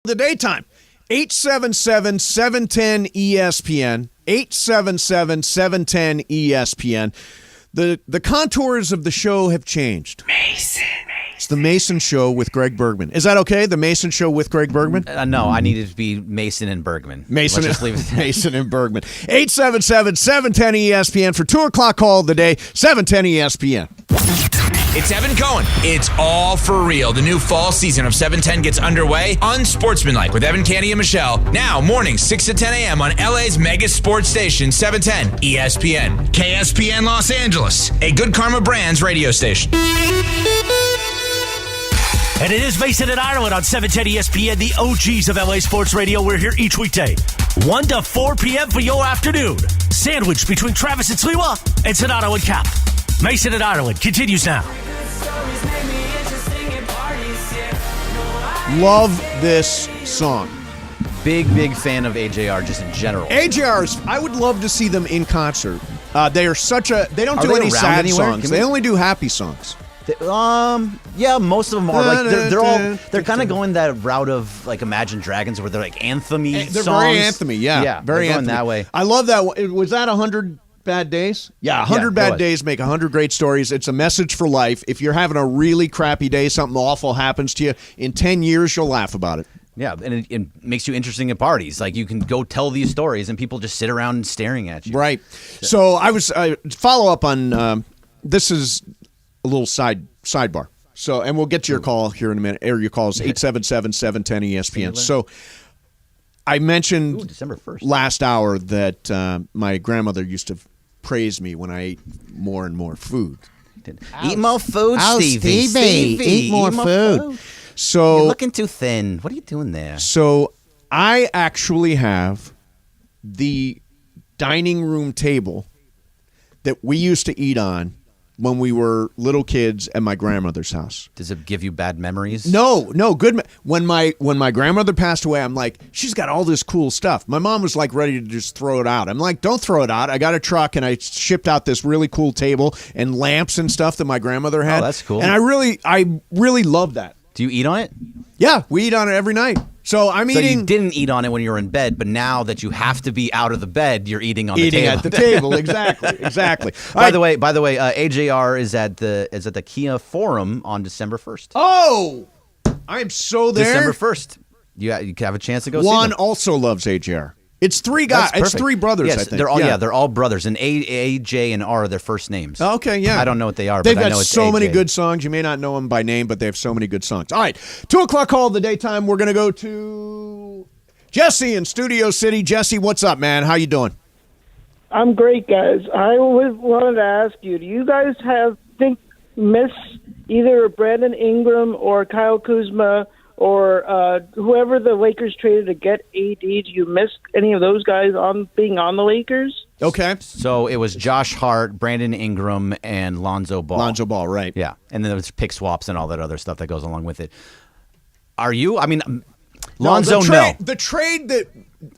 The daytime, 877-710-ESPN, 877-710-ESPN. The contours of the show have changed. Mason. It's the Mason Show with Greg Bergman. Is that okay? The Mason Show with Greg Bergman? No, I need it to be Mason and Bergman. Mason, Let's just leave it there. Mason and Bergman. 877-710-ESPN for 2 o'clock call of the day, 710 ESPN. It's Evan Cohen. It's all for real. The new fall season of 710 gets underway. Unsportsmanlike with Evan, Candy, and Michelle. Now, mornings 6 to 10 a.m. on LA's mega sports station, 710 ESPN. KSPN Los Angeles, a Good Karma Brands radio station. And it is Mason and Ireland on 710 ESPN, the OGs of LA Sports Radio. We're here each weekday, 1 to 4 p.m. for your afternoon. Sandwiched between Travis and Sliwa and Sedano and Cap. Mason and Ireland continues now. Love this song. Big fan of AJR just in general. AJR's, I would love to see them in concert. They are they don't do they any sad anywhere? songs. They only do happy songs. Yeah, most of them are like they're kind of going that route of like Imagine Dragons, where they're like anthem-y They're songs. very anthem-y, yeah, very going anthem-y. that way. I love that. Was that 100 Bad Days? Yeah, 100 Bad Days make 100 great stories. It's a message for life. If you're having a really crappy day, something awful happens to you, in 10 years you'll laugh about it. Yeah, and it makes you interesting at parties. Like you can go tell these stories, and people just sit around staring at you. Right. So I follow up on this is a little sidebar. So, and we'll get to your call here in a minute. Area calls 877-710-ESPN. So I mentioned December 1st. last hour that my grandmother used to praise me when I ate more and more food. Eat more food, Stevie. Eat more food. So you're looking too thin. What are you doing there? So I actually have the dining room table that we used to eat on when we were little kids at my grandmother's house. Does it give you bad memories? No, good. When my grandmother passed away, I'm like, she's got all this cool stuff. My mom was like ready to just throw it out. I'm like, don't throw it out. I got a truck and I shipped out this really cool table and lamps and stuff that my grandmother had. Oh, that's cool. And I really love that. Do you eat on it? Yeah, we eat on it every night. So I'm So eating. you didn't eat on it when you were in bed, but now that you have to be out of the bed, you're eating on the Eating table. at the table, exactly. By the way, AJR is at the Kia Forum on December 1st. Oh, I'm so there. December 1st. You have a chance to go see Juan them. also loves AJR. It's three guys. That's It's three brothers, Yes, I think. they're all brothers, and A, J, and R are their first names. Okay, yeah. I don't know what they are, They've but I got know it's so many AJ. good songs. You may not know them by name, but they have so many good songs. All right, 2 o'clock call of the daytime. We're going to go to Jesse in Studio City. Jesse, what's up, man? How you doing? I'm great, guys. I wanted to ask you, do you guys miss either Brandon Ingram or Kyle Kuzma or whoever the Lakers traded to get AD? Do you miss any of those guys being on the Lakers? Okay. So it was Josh Hart, Brandon Ingram, and Lonzo Ball. Lonzo Ball, right. Yeah, and then there was pick swaps and all that other stuff that goes along with it. Are you? I mean, Lonzo, no. The trade that,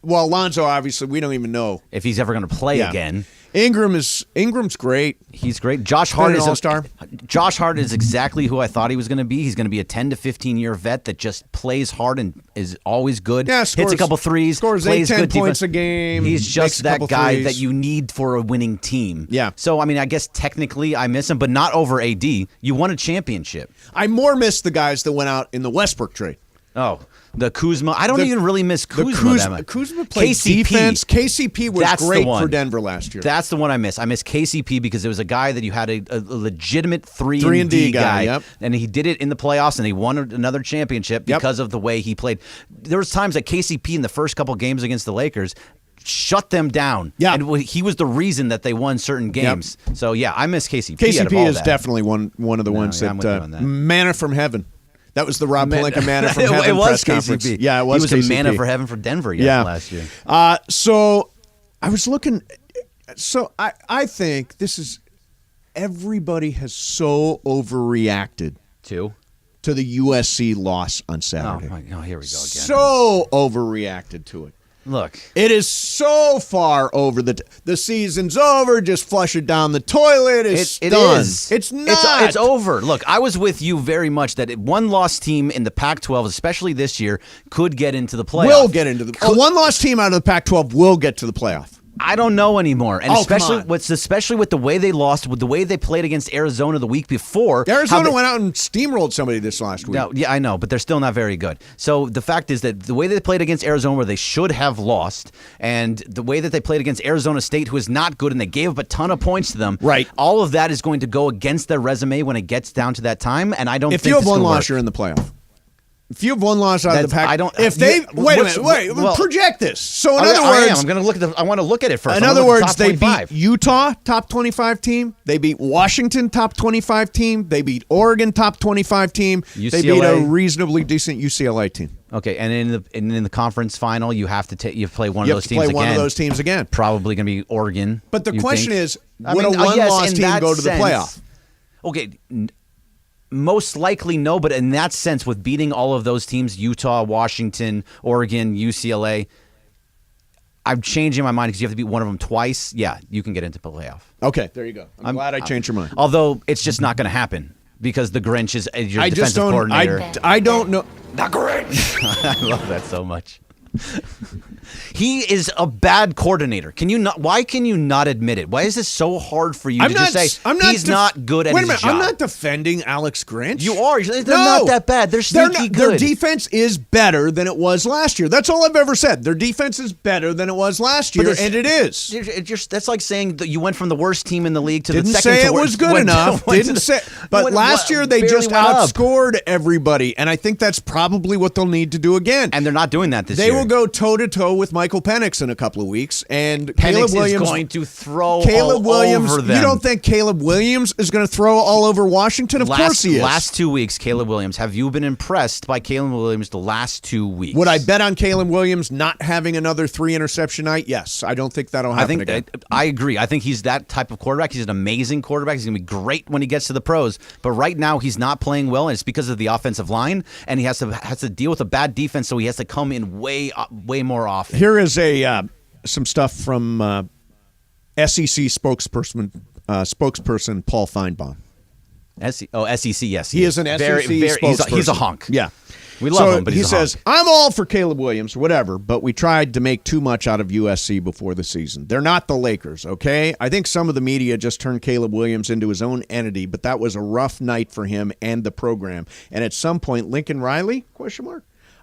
well, Lonzo, obviously, we don't even know If he's ever going to play again. Ingram's great. He's great. Josh Hart Been is an all-star. Josh Hart is exactly who I thought he was going to be. He's going to be a 10 to 15 year vet that just plays hard and is always good. Yeah, hits a couple threes, scores plays 8-10 good points defense. a game. He's makes just a that couple guy threes. that you need for a winning team. Yeah. So I mean, I guess technically I miss him, but not over AD. You won a championship. I more miss the guys that went out in the Westbrook trade. Oh, the Kuzma. I don't even really miss Kuzma. that much. Kuzma played KCP. defense. KCP was That's the great one. for Denver last year. That's the one I miss. I miss KCP because it was a guy that you had a legitimate 3 3 and D guy, yep. and he did it in the playoffs, and he won another championship because of the way he played. There was times that KCP in the first couple games against the Lakers shut them down. Yeah. And he was the reason that they won certain games. So, yeah, I miss KCP. out of KCP all is that. definitely one of the ones I'm with you that, on that. manna from heaven. That was the Rob Pelinka manna from heaven It was press conference. KCP. Yeah, it was He was KCP. a manna for heaven for Denver last year. So I was looking. So I think this is everybody has so overreacted to the USC loss on Saturday. Oh, here we go again. So overreacted to it. Look, it is so far over. The season's over. Just flush it down the toilet. It's It done. is. It's not. It's over. Look, I was with you very much that one loss team in the Pac-12, especially this year, could get into the playoff. Will get into the one loss team out of the Pac-12 will get to the playoff. I don't know anymore, and Oh, especially come on. especially with the way they lost, with the way they played against Arizona the week before. Arizona went out and steamrolled somebody this last week. No, yeah, I know, but they're still not very good. So the fact is that the way they played against Arizona, where they should have lost, and the way that they played against Arizona State, who is not good, and they gave up a ton of points to them. Right. All of that is going to go against their resume when it gets down to that time, and I don't. If think you have this one will loss, work. you're in the playoff. If you have one loss out of the Pac, I don't. If they wait a what's- minute, well, project this. So in I other am. words, I'm going to look at. I want to look at it first. in I'm other gonna look at words, the they top 25. beat Utah, top 25 team. They beat Washington, top 25 team. They beat Oregon, top 25 team. They beat a UCLA. reasonably decent UCLA team. Okay, and in the conference final, you have to you play one You of have those to teams play again. one of those teams again. Probably going to be Oregon. But the you question think? is, I would mean, a one-loss yes, in team that go to the sense. playoff? Okay, most likely no, but in that sense, with beating all of those teams, Utah, Washington, Oregon, UCLA, I'm changing my mind because you have to beat one of them twice. Yeah, you can get into the playoff. Okay, there you go. I'm glad I changed your mind. Although it's just not going to happen because the Grinch is your I defensive just don't. coordinator. I don't know. The Grinch. I love that so much. He is a bad coordinator. Can you not? Why can you not admit it? Why is this so hard for you to just say he's not good at Wait a his minute, job? I'm not defending Alex Grinch. You are. They're No. not that bad. They're sneaky good. Their defense is better than it was last year. That's all I've ever said. Their defense is better than it was last year, and it is. That's like saying that you went from the worst team in the league to Didn't the second. say to it worst- was good went to- enough. went to Didn't the- say. But went- last year they barely just went up. outscored everybody, and I think that's probably what they'll need to do again. And they're not doing that this They year. will go toe to toe with Michael Penix in a couple of weeks, and Penix Caleb Williams is going to throw Caleb all Williams. over them. You don't think Caleb Williams is going to throw all over Washington? Of course he is. Last 2 weeks, Caleb Williams. Have you been impressed by Caleb Williams the last 2 weeks? Would I bet on Caleb Williams not having another 3-interception night? Yes. I don't think that'll happen I think again. I agree. I think he's that type of quarterback. He's an amazing quarterback. He's going to be great when he gets to the pros. But right now, he's not playing well, and it's because of the offensive line, and he has to deal with a bad defense, so he has to come in way more often. Here is some stuff from SEC spokesperson Paul Feinbaum. SEC, yes. He is an SEC spokesperson. He's a hunk. Yeah. We love so him, but he he's a says, hunk. I'm all for Caleb Williams, whatever, but we tried to make too much out of USC before the season. They're not the Lakers, okay? I think some of the media just turned Caleb Williams into his own entity, but that was a rough night for him and the program. And at some point, Lincoln Riley, ?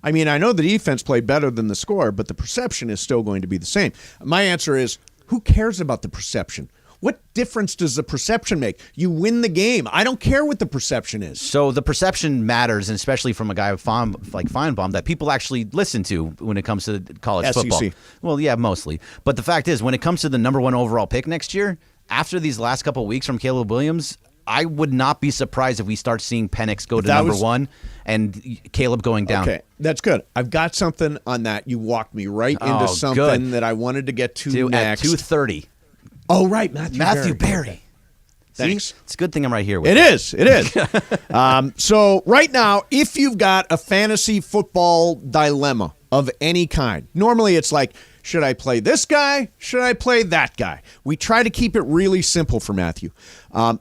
I mean, I know the defense played better than the score, but the perception is still going to be the same. My answer is, who cares about the perception? What difference does the perception make? You win the game. I don't care what the perception is. So the perception matters, and especially from a guy like Feinbaum, that people actually listen to when it comes to college SEC. football. Well, yeah, mostly. But the fact is, when it comes to the number 1 overall pick next year, after these last couple of weeks from Caleb Williams, I would not be surprised if we start seeing Penix go to number 1 and Caleb going down. Okay, that's good. I've got something on that. You walked me right into something good. that I wanted to get to next. At 2:30. Oh, right, Matthew Berry. Thanks. See? It's a good thing I'm right here with It you. is. So right now, if you've got a fantasy football dilemma of any kind, normally it's like, should I play this guy? Should I play that guy? We try to keep it really simple for Matthew.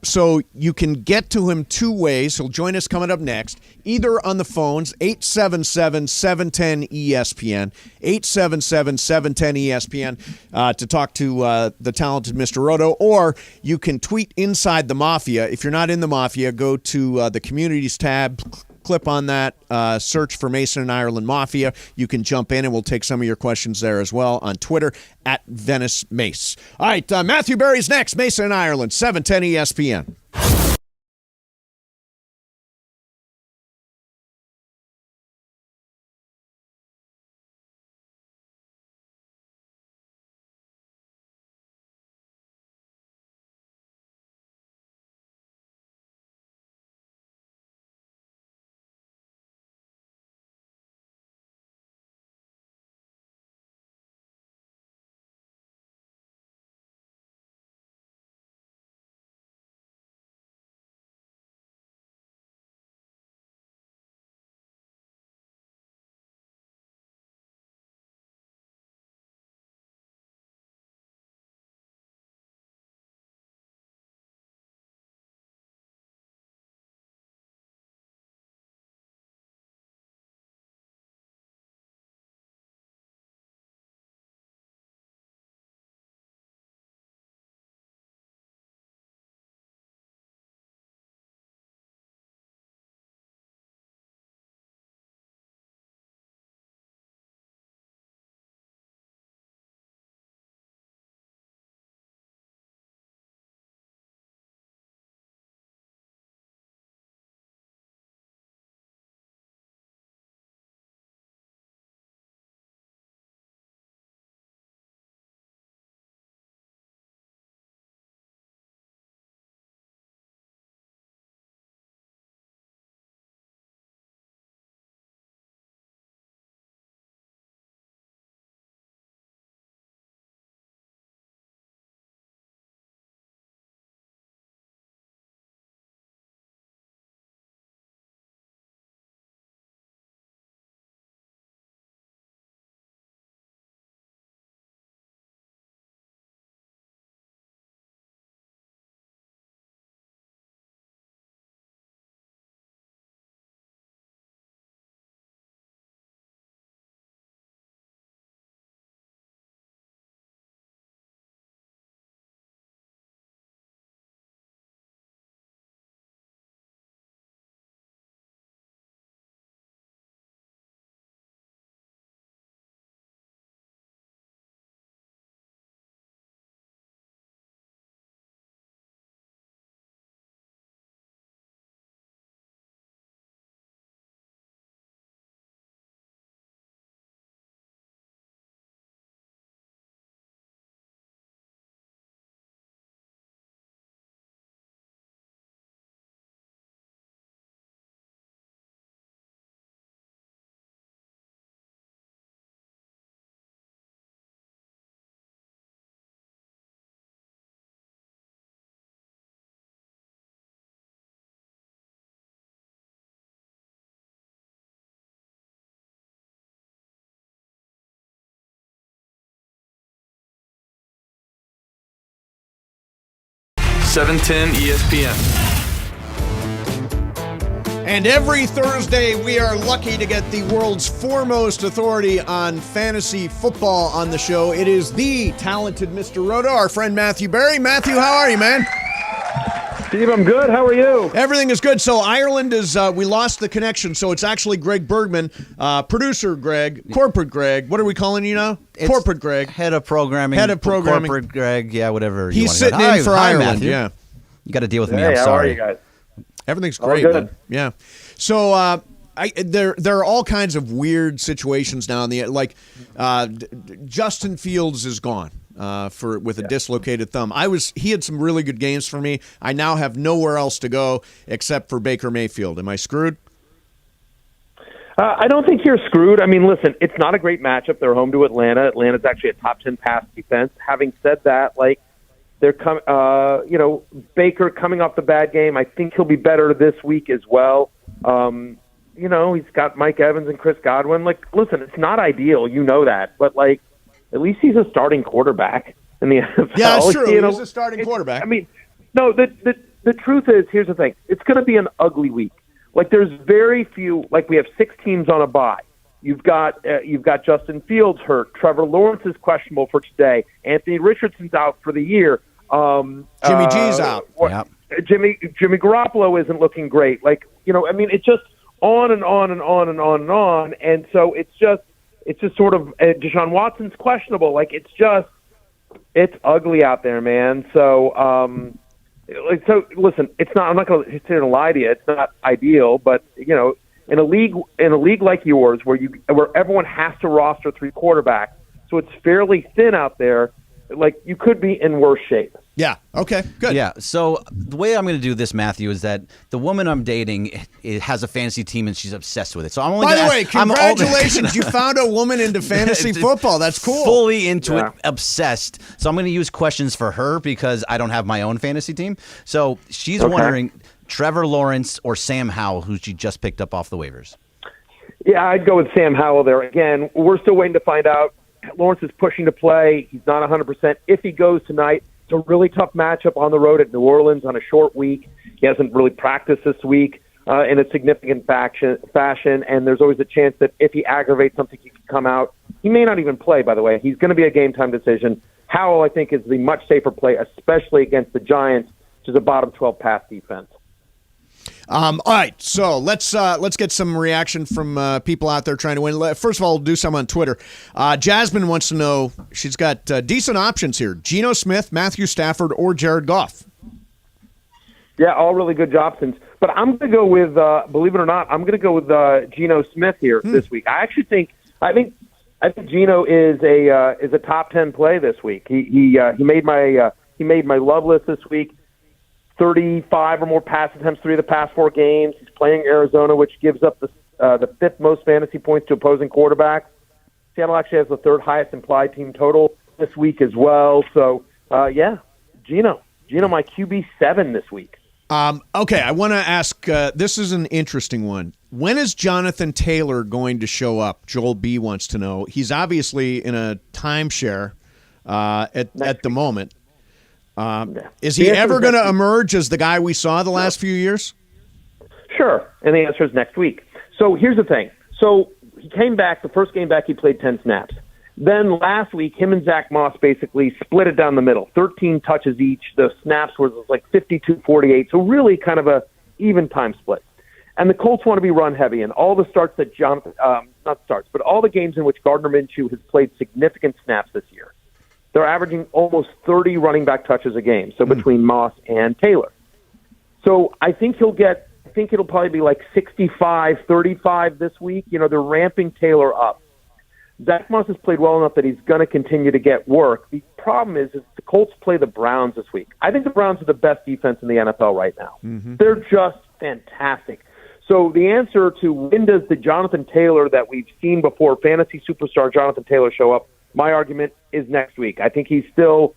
So you can get to him two ways. He'll join us coming up next, either on the phones, 877-710-ESPN, 877-710-ESPN, to talk to the talented Mr. Roto, or you can tweet Inside the Mafia. If you're not in the Mafia, go to the Communities tab, clip on that, search for Mason and Ireland Mafia. You can jump in, and we'll take some of your questions there as well on Twitter at Venice Mace. All right, Matthew Berry's next. Mason and Ireland, 710 ESPN. And every Thursday, we are lucky to get the world's foremost authority on fantasy football on the show. It is the talented Mr. Roto, our friend Matthew Berry. Matthew, how are you, man? Steve, I'm good. How are you? Everything is good. So Ireland is, we lost the connection, so it's actually Greg Bergman, producer Greg, corporate Greg. What are we calling you now? Corporate Greg. Head of programming. Corporate Greg, yeah, whatever. He's sitting in for Ireland, Matthew. yeah. You got to deal with me. Hey, I'm how sorry. are you guys? Everything's great, man. Yeah. So there are all kinds of weird situations now. Justin Fields is gone with a dislocated thumb. He had some really good games for me. I now have nowhere else to go except for Baker Mayfield. Am I screwed? I don't think you're screwed. I mean, listen, it's not a great matchup. They're home to Atlanta. Atlanta's actually a top 10 pass defense. Having said that, they're Baker coming off the bad game. I think he'll be better this week as well. He's got Mike Evans and Chris Godwin. Listen, it's not ideal, you know that, but at least he's a starting quarterback in the NFL. Yeah, that's true. He's a starting quarterback. I mean, no, the truth is, here's the thing. It's going to be an ugly week. There's very few. We have 6 teams on a bye. You've got Justin Fields hurt. Trevor Lawrence is questionable for today. Anthony Richardson's out for the year. Jimmy G's out. Yep. Jimmy Garoppolo isn't looking great. It's just on and on and on and on and on. And so it's just sort of Deshaun Watson's questionable. It's ugly out there, man. So listen, it's not. I'm not going to sit here and lie to you. It's not ideal, but in a league like yours where everyone has to roster 3 quarterbacks, so it's fairly thin out there. You could be in worse shape. Yeah. Okay. Good. Yeah. So the way I'm going to do this, Matthew, is that the woman I'm dating has a fantasy team and she's obsessed with it. So I'm only. By the way, congratulations! You found a woman into fantasy football. That's cool. Fully into it, obsessed. So I'm going to use questions for her because I don't have my own fantasy team. So she's wondering Trevor Lawrence or Sam Howell, who she just picked up off the waivers. Yeah, I'd go with Sam Howell there. Again, we're still waiting to find out. Lawrence is pushing to play. He's not 100%. If he goes tonight, it's a really tough matchup on the road at New Orleans on a short week. He hasn't really practiced this week in a significant fashion, and there's always a chance that if he aggravates something, he can come out. He may not even play, by the way. He's going to be a game-time decision. Howell, I think, is the much safer play, especially against the Giants, which is a bottom 12 pass defense. All right, so let's get some reaction from people out there trying to win. First of all, we'll do some on Twitter. Jasmine wants to know, she's got decent options here: Geno Smith, Matthew Stafford, or Jared Goff. Yeah, all really good options. But I'm going to go with, believe it or not, I'm going to go with Geno Smith here this week. I think Geno is a top 10 play this week. He made my love list this week. 35 or more pass attempts 3 of the past 4 games. He's playing Arizona, which gives up the 5th most fantasy points to opposing quarterbacks. Seattle actually has the 3rd highest implied team total this week as well. So, Geno, my QB7 this week. Okay, I want to ask, this is an interesting one. When is Jonathan Taylor going to show up? Joel B. wants to know. He's obviously in a timeshare at the moment. Is he ever going to emerge as the guy we saw the last few years? Sure, and the answer is next week. So here's the thing. So he came back, the first game back he played 10 snaps. Then last week, him and Zach Moss basically split it down the middle, 13 touches each. The snaps were 52-48, so really kind of a even time split. And the Colts want to be run heavy, and all the starts that all the games in which Gardner Minshew has played significant snaps this year, they're averaging almost 30 running back touches a game, so between Moss and Taylor. So I think it'll probably be 65-35 this week. They're ramping Taylor up. Zach Moss has played well enough that he's going to continue to get work. The problem is the Colts play the Browns this week. I think the Browns are the best defense in the NFL right now. Mm-hmm. They're just fantastic. So the answer to when does the Jonathan Taylor that we've seen before, fantasy superstar Jonathan Taylor, show up, my argument is next week. I think he's still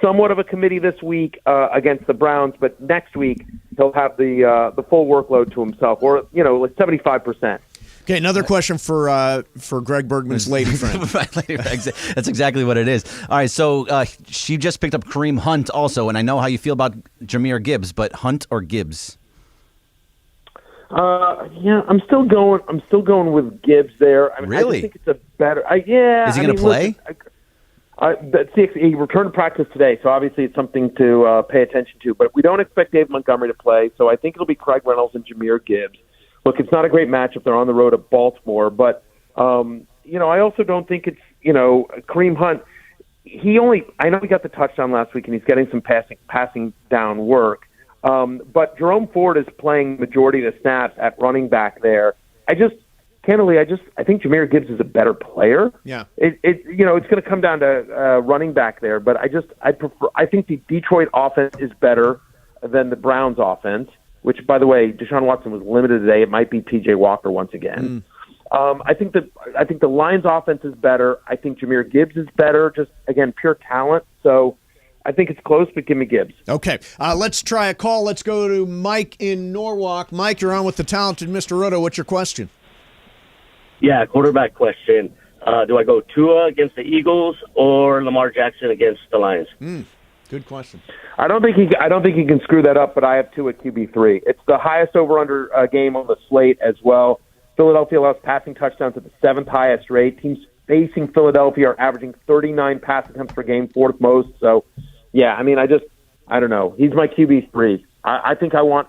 somewhat of a committee this week against the Browns, but next week he'll have the full workload to himself, or 75%. Okay, another question for Greg Bergman's lady friend. That's exactly what it is. All right, so she just picked up Kareem Hunt also, and I know how you feel about Jahmyr Gibbs, but Hunt or Gibbs? Yeah, I'm still going with Gibbs there. I mean, Really? I just think it's a better. Yeah. Is he going to play? He returned to practice today, so obviously it's something to pay attention to. But we don't expect Dave Montgomery to play, so I think it'll be Craig Reynolds and Jahmyr Gibbs. Look, it's not a great matchup. They're on the road at Baltimore, but I also don't think it's Kareem Hunt. I know he got the touchdown last week, and he's getting some passing down work. But Jerome Ford is playing majority of the snaps at running back there. I think Jahmyr Gibbs is a better player. Yeah. It's going to come down to running back there, but I think the Detroit offense is better than the Browns offense, which, by the way, Deshaun Watson was limited today. It might be P.J. Walker once again. I think the Lions offense is better. I think Jahmyr Gibbs is better, just, again, pure talent. So I think it's close, but give me Gibbs. Okay, let's try a call. Let's go to Mike in Norwalk. Mike, you're on with the talented Mr. Roto. What's your question? Yeah, quarterback question. Do I go Tua against the Eagles or Lamar Jackson against the Lions? Good question. I don't think he can screw that up, but I have Tua at QB3. It's the highest over-under game on the slate as well. Philadelphia allows passing touchdowns at the 7th highest rate. Teams facing Philadelphia are averaging 39 pass attempts per game, 4th most. So, yeah, I mean, I don't know. He's my QB3. I think I want.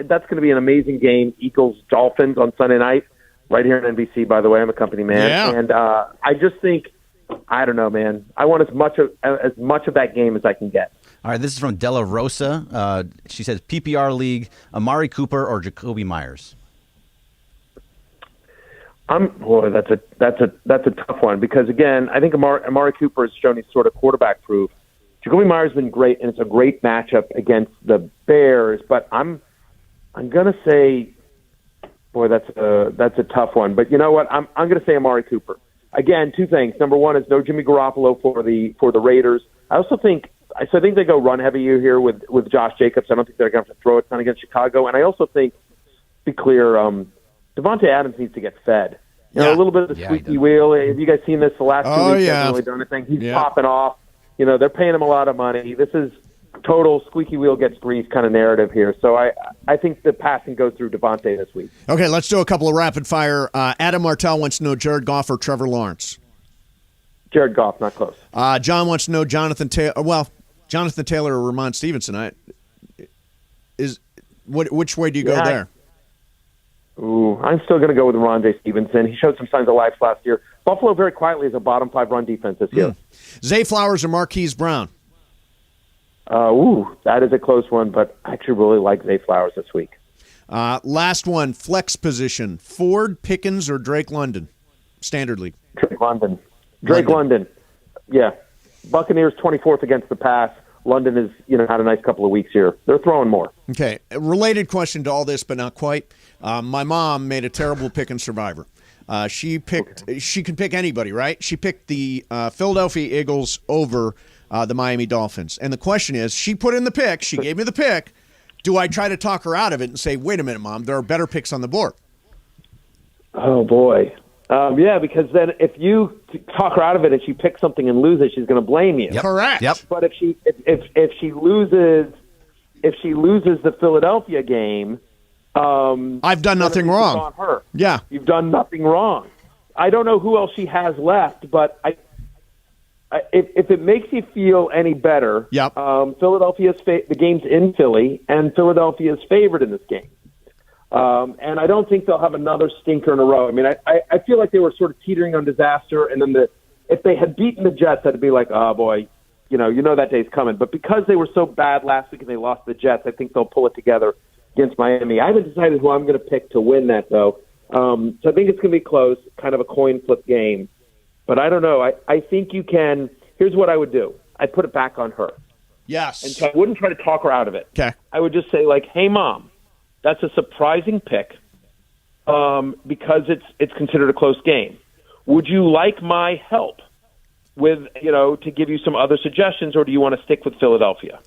That's going to be an amazing game. Eagles Dolphins on Sunday night, right here on NBC. By the way, I'm a company man, and I just think, I don't know, man. I want as much of that game as I can get. All right, this is from Della Rosa. She says PPR league: Amari Cooper or Jacoby Myers. That's a tough one because, again, I think Amari Cooper has shown he's sort of quarterback proof. Jacoby Myers has been great, and it's a great matchup against the Bears. But I'm gonna say, that's a tough one. But you know what? I'm gonna say Amari Cooper. Again, two things. Number one is no Jimmy Garoppolo for the Raiders. I think they go run heavy here with Josh Jacobs. I don't think they're going to have to throw a ton against Chicago. And I also think, to be clear, Devontae Adams needs to get fed. A little bit of the squeaky wheel. Have you guys seen this the last 2 weeks? He hasn't really done anything. He's popping off. They're paying him a lot of money. This is total squeaky wheel gets greased kind of narrative here. So I think the passing goes through Devontae this week. Okay, let's do a couple of rapid fire. Adam Martell wants to know Jared Goff or Trevor Lawrence. Jared Goff, not close. John wants to know Jonathan Taylor. Well, Jonathan Taylor or Ramon Stevenson. Which way do you go there? I'm still going to go with Ramondre Stevenson. He showed some signs of life last year. Buffalo very quietly is a bottom 5 run defense this year. Zay Flowers or Marquise Brown? That is a close one, but I actually really like Zay Flowers this week. Last one, flex position. Ford, Pickens, or Drake London? Standard League. Drake London. Yeah. Buccaneers 24th against the pass. London has had a nice couple of weeks here. They're throwing more. Okay. A related question to all this, but not quite. My mom made a terrible pick in Survivor. She can pick anybody, right? She picked the Philadelphia Eagles over the Miami Dolphins. And the question is, she put in the pick. She gave me the pick. Do I try to talk her out of it and say, wait a minute, Mom, there are better picks on the board? Oh, boy. Yeah, because then if you talk her out of it and she picks something and loses, she's going to blame you. Yep. Correct. Yep. But if she loses the Philadelphia game, I've done nothing wrong. On her. Yeah, you've done nothing wrong. I don't know who else she has left, but if it makes you feel any better, Philadelphia's the game's in Philly, and Philadelphia's favored in this game. And I don't think they'll have another stinker in a row. I mean, I feel like they were sort of teetering on disaster, and then if they had beaten the Jets, I'd be like, oh, boy, you know that day's coming. But because they were so bad last week and they lost the Jets, I think they'll pull it together against Miami. I haven't decided who I'm going to pick to win that, though. So I think it's going to be close, kind of a coin flip game. But I don't know. I think you can – here's what I would do. I'd put it back on her. Yes. And so I wouldn't try to talk her out of it. Okay. I would just say, like, hey, Mom, that's a surprising pick because it's considered a close game. Would you like my help with, to give you some other suggestions, or do you want to stick with Philadelphia?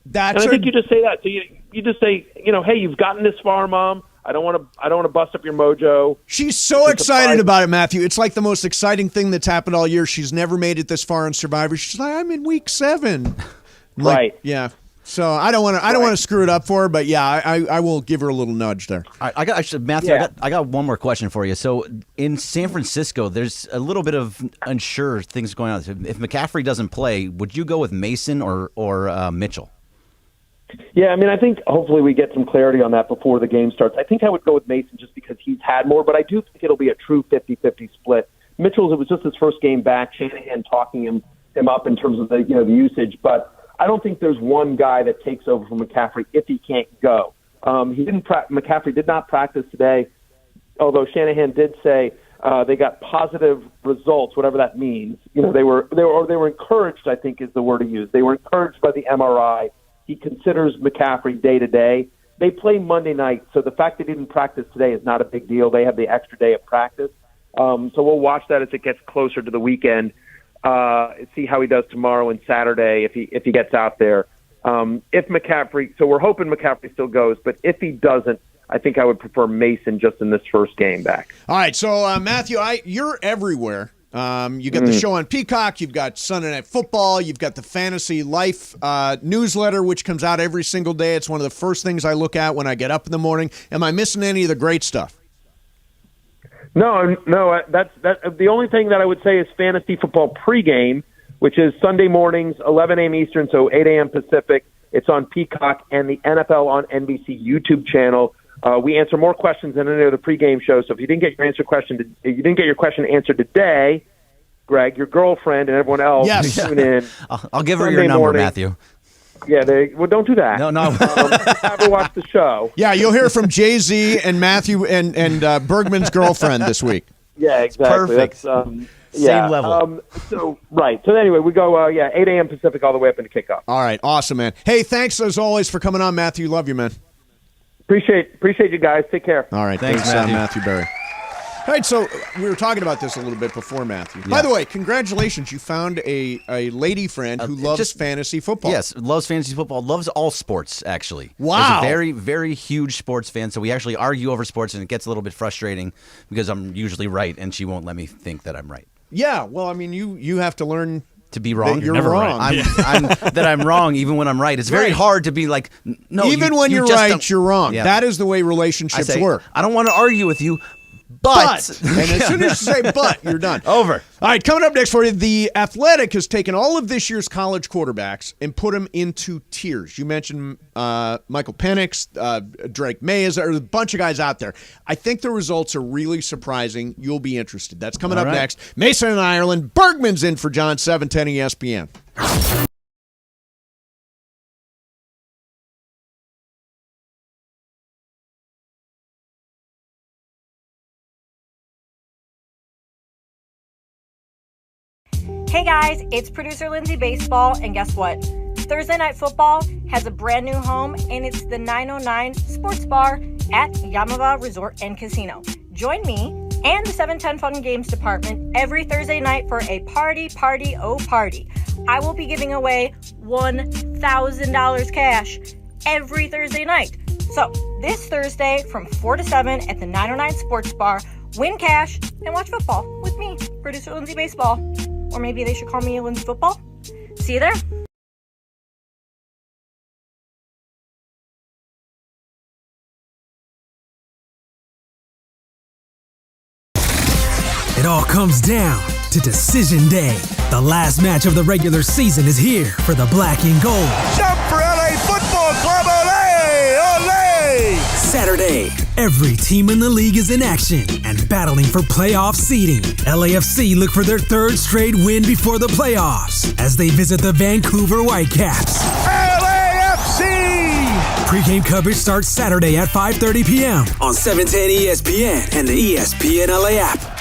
And I think you just say that. So you just say, hey, you've gotten this far, Mom. I don't want to bust up your mojo. She's so excited about it, Matthew. It's like the most exciting thing that's happened all year. She's never made it this far in Survivor. She's like, I'm in week 7. Right. Yeah. So I don't want to screw it up for her, but yeah, I will give her a little nudge there. All right, Matthew, Yeah. I got one more question for you. So in San Francisco, there's a little bit of unsure things going on. If McCaffrey doesn't play, would you go with Mason or Mitchell? Yeah, I mean, I think hopefully we get some clarity on that before the game starts. I think I would go with Mason just because he's had more, but I do think it'll be a true 50-50 split. Mitchell's, it was just his first game back. Shanahan talking him up in terms of the usage, but I don't think there's one guy that takes over from McCaffrey if he can't go. McCaffrey did not practice today, although Shanahan did say they got positive results, whatever that means. They were encouraged, I think is the word to use. They were encouraged by the MRI. He considers McCaffrey day to day. They play Monday night, so the fact that he didn't practice today is not a big deal. They have the extra day of practice. So we'll watch that as it gets closer to the weekend. See how he does tomorrow and Saturday if he gets out there. If McCaffrey, so we're hoping McCaffrey still goes, but if he doesn't, I think I would prefer Mason just in this first game back. All right, so Matthew, you're everywhere. You got the show on Peacock, you've got Sunday Night Football, you've got the Fantasy Life newsletter, which comes out every single day. It's one of the first things I look at when I get up in the morning. Am I missing any of the great stuff? No. That's the only thing that I would say is fantasy football pregame, which is Sunday mornings, 11 a.m. Eastern, so 8 a.m. Pacific. It's on Peacock and the NFL on NBC YouTube channel. We answer more questions than any other pregame show. So if you didn't get your question answered today, Greg, your girlfriend and everyone else, tune in. I'll give her Sunday your number, morning. Matthew. Yeah, don't do that. No. Just have her watch the show. Yeah, you'll hear from Jay-Z and Matthew and Bergman's girlfriend this week. Yeah, exactly. Perfect. That's, Same level. So anyway, we go 8 a.m. Pacific all the way up into kickoff. All right, awesome, man. Hey, thanks as always for coming on, Matthew. Love you, man. Appreciate you guys. Take care. All right, thanks Matthew Berry. All right, so we were talking about this a little bit before, Matthew. Yeah. By the way, congratulations. You found a lady friend who loves fantasy football. Yes, loves fantasy football, loves all sports, actually. Wow. She's a very, very huge sports fan, so we actually argue over sports, and it gets a little bit frustrating because I'm usually right, and she won't let me think that I'm right. Yeah, well, I mean, you have to learn to be wrong. You're wrong. I'm wrong even when I'm right. It's very hard to be like, no. Even when you're right, you're wrong. Yeah. That is the way relationships work. I don't want to argue with you, but. And as soon as you say but, you're done. Over. All right, coming up next for you, The Athletic has taken all of this year's college quarterbacks and put them into tiers. You mentioned Michael Penix, Drake May, there's a bunch of guys out there. I think the results are really surprising. You'll be interested. That's coming up next. Mason in Ireland. Bergman's in for John, 710 ESPN. Hey guys, it's producer Lindsay Baseball, and guess what? Thursday Night Football has a brand new home, and it's the 909 Sports Bar at Yamava Resort and Casino. Join me and the 710 Fun Games Department every Thursday night for a party. I will be giving away $1,000 cash every Thursday night. So this Thursday from 4 to 7 at the 909 Sports Bar, win cash and watch football with me, producer Lindsay Baseball. Or maybe they should call me Lindsay Football. See you there. It all comes down to Decision Day. The last match of the regular season is here for the black and gold. Jump for LA Football Club, Olay! Olay! Saturday, every team in the league is in action and battling for playoff seeding. LAFC look for their third straight win before the playoffs as they visit the Vancouver Whitecaps. LAFC! Pre-game coverage starts Saturday at 5:30 p.m. on 710 ESPN and the ESPN LA app.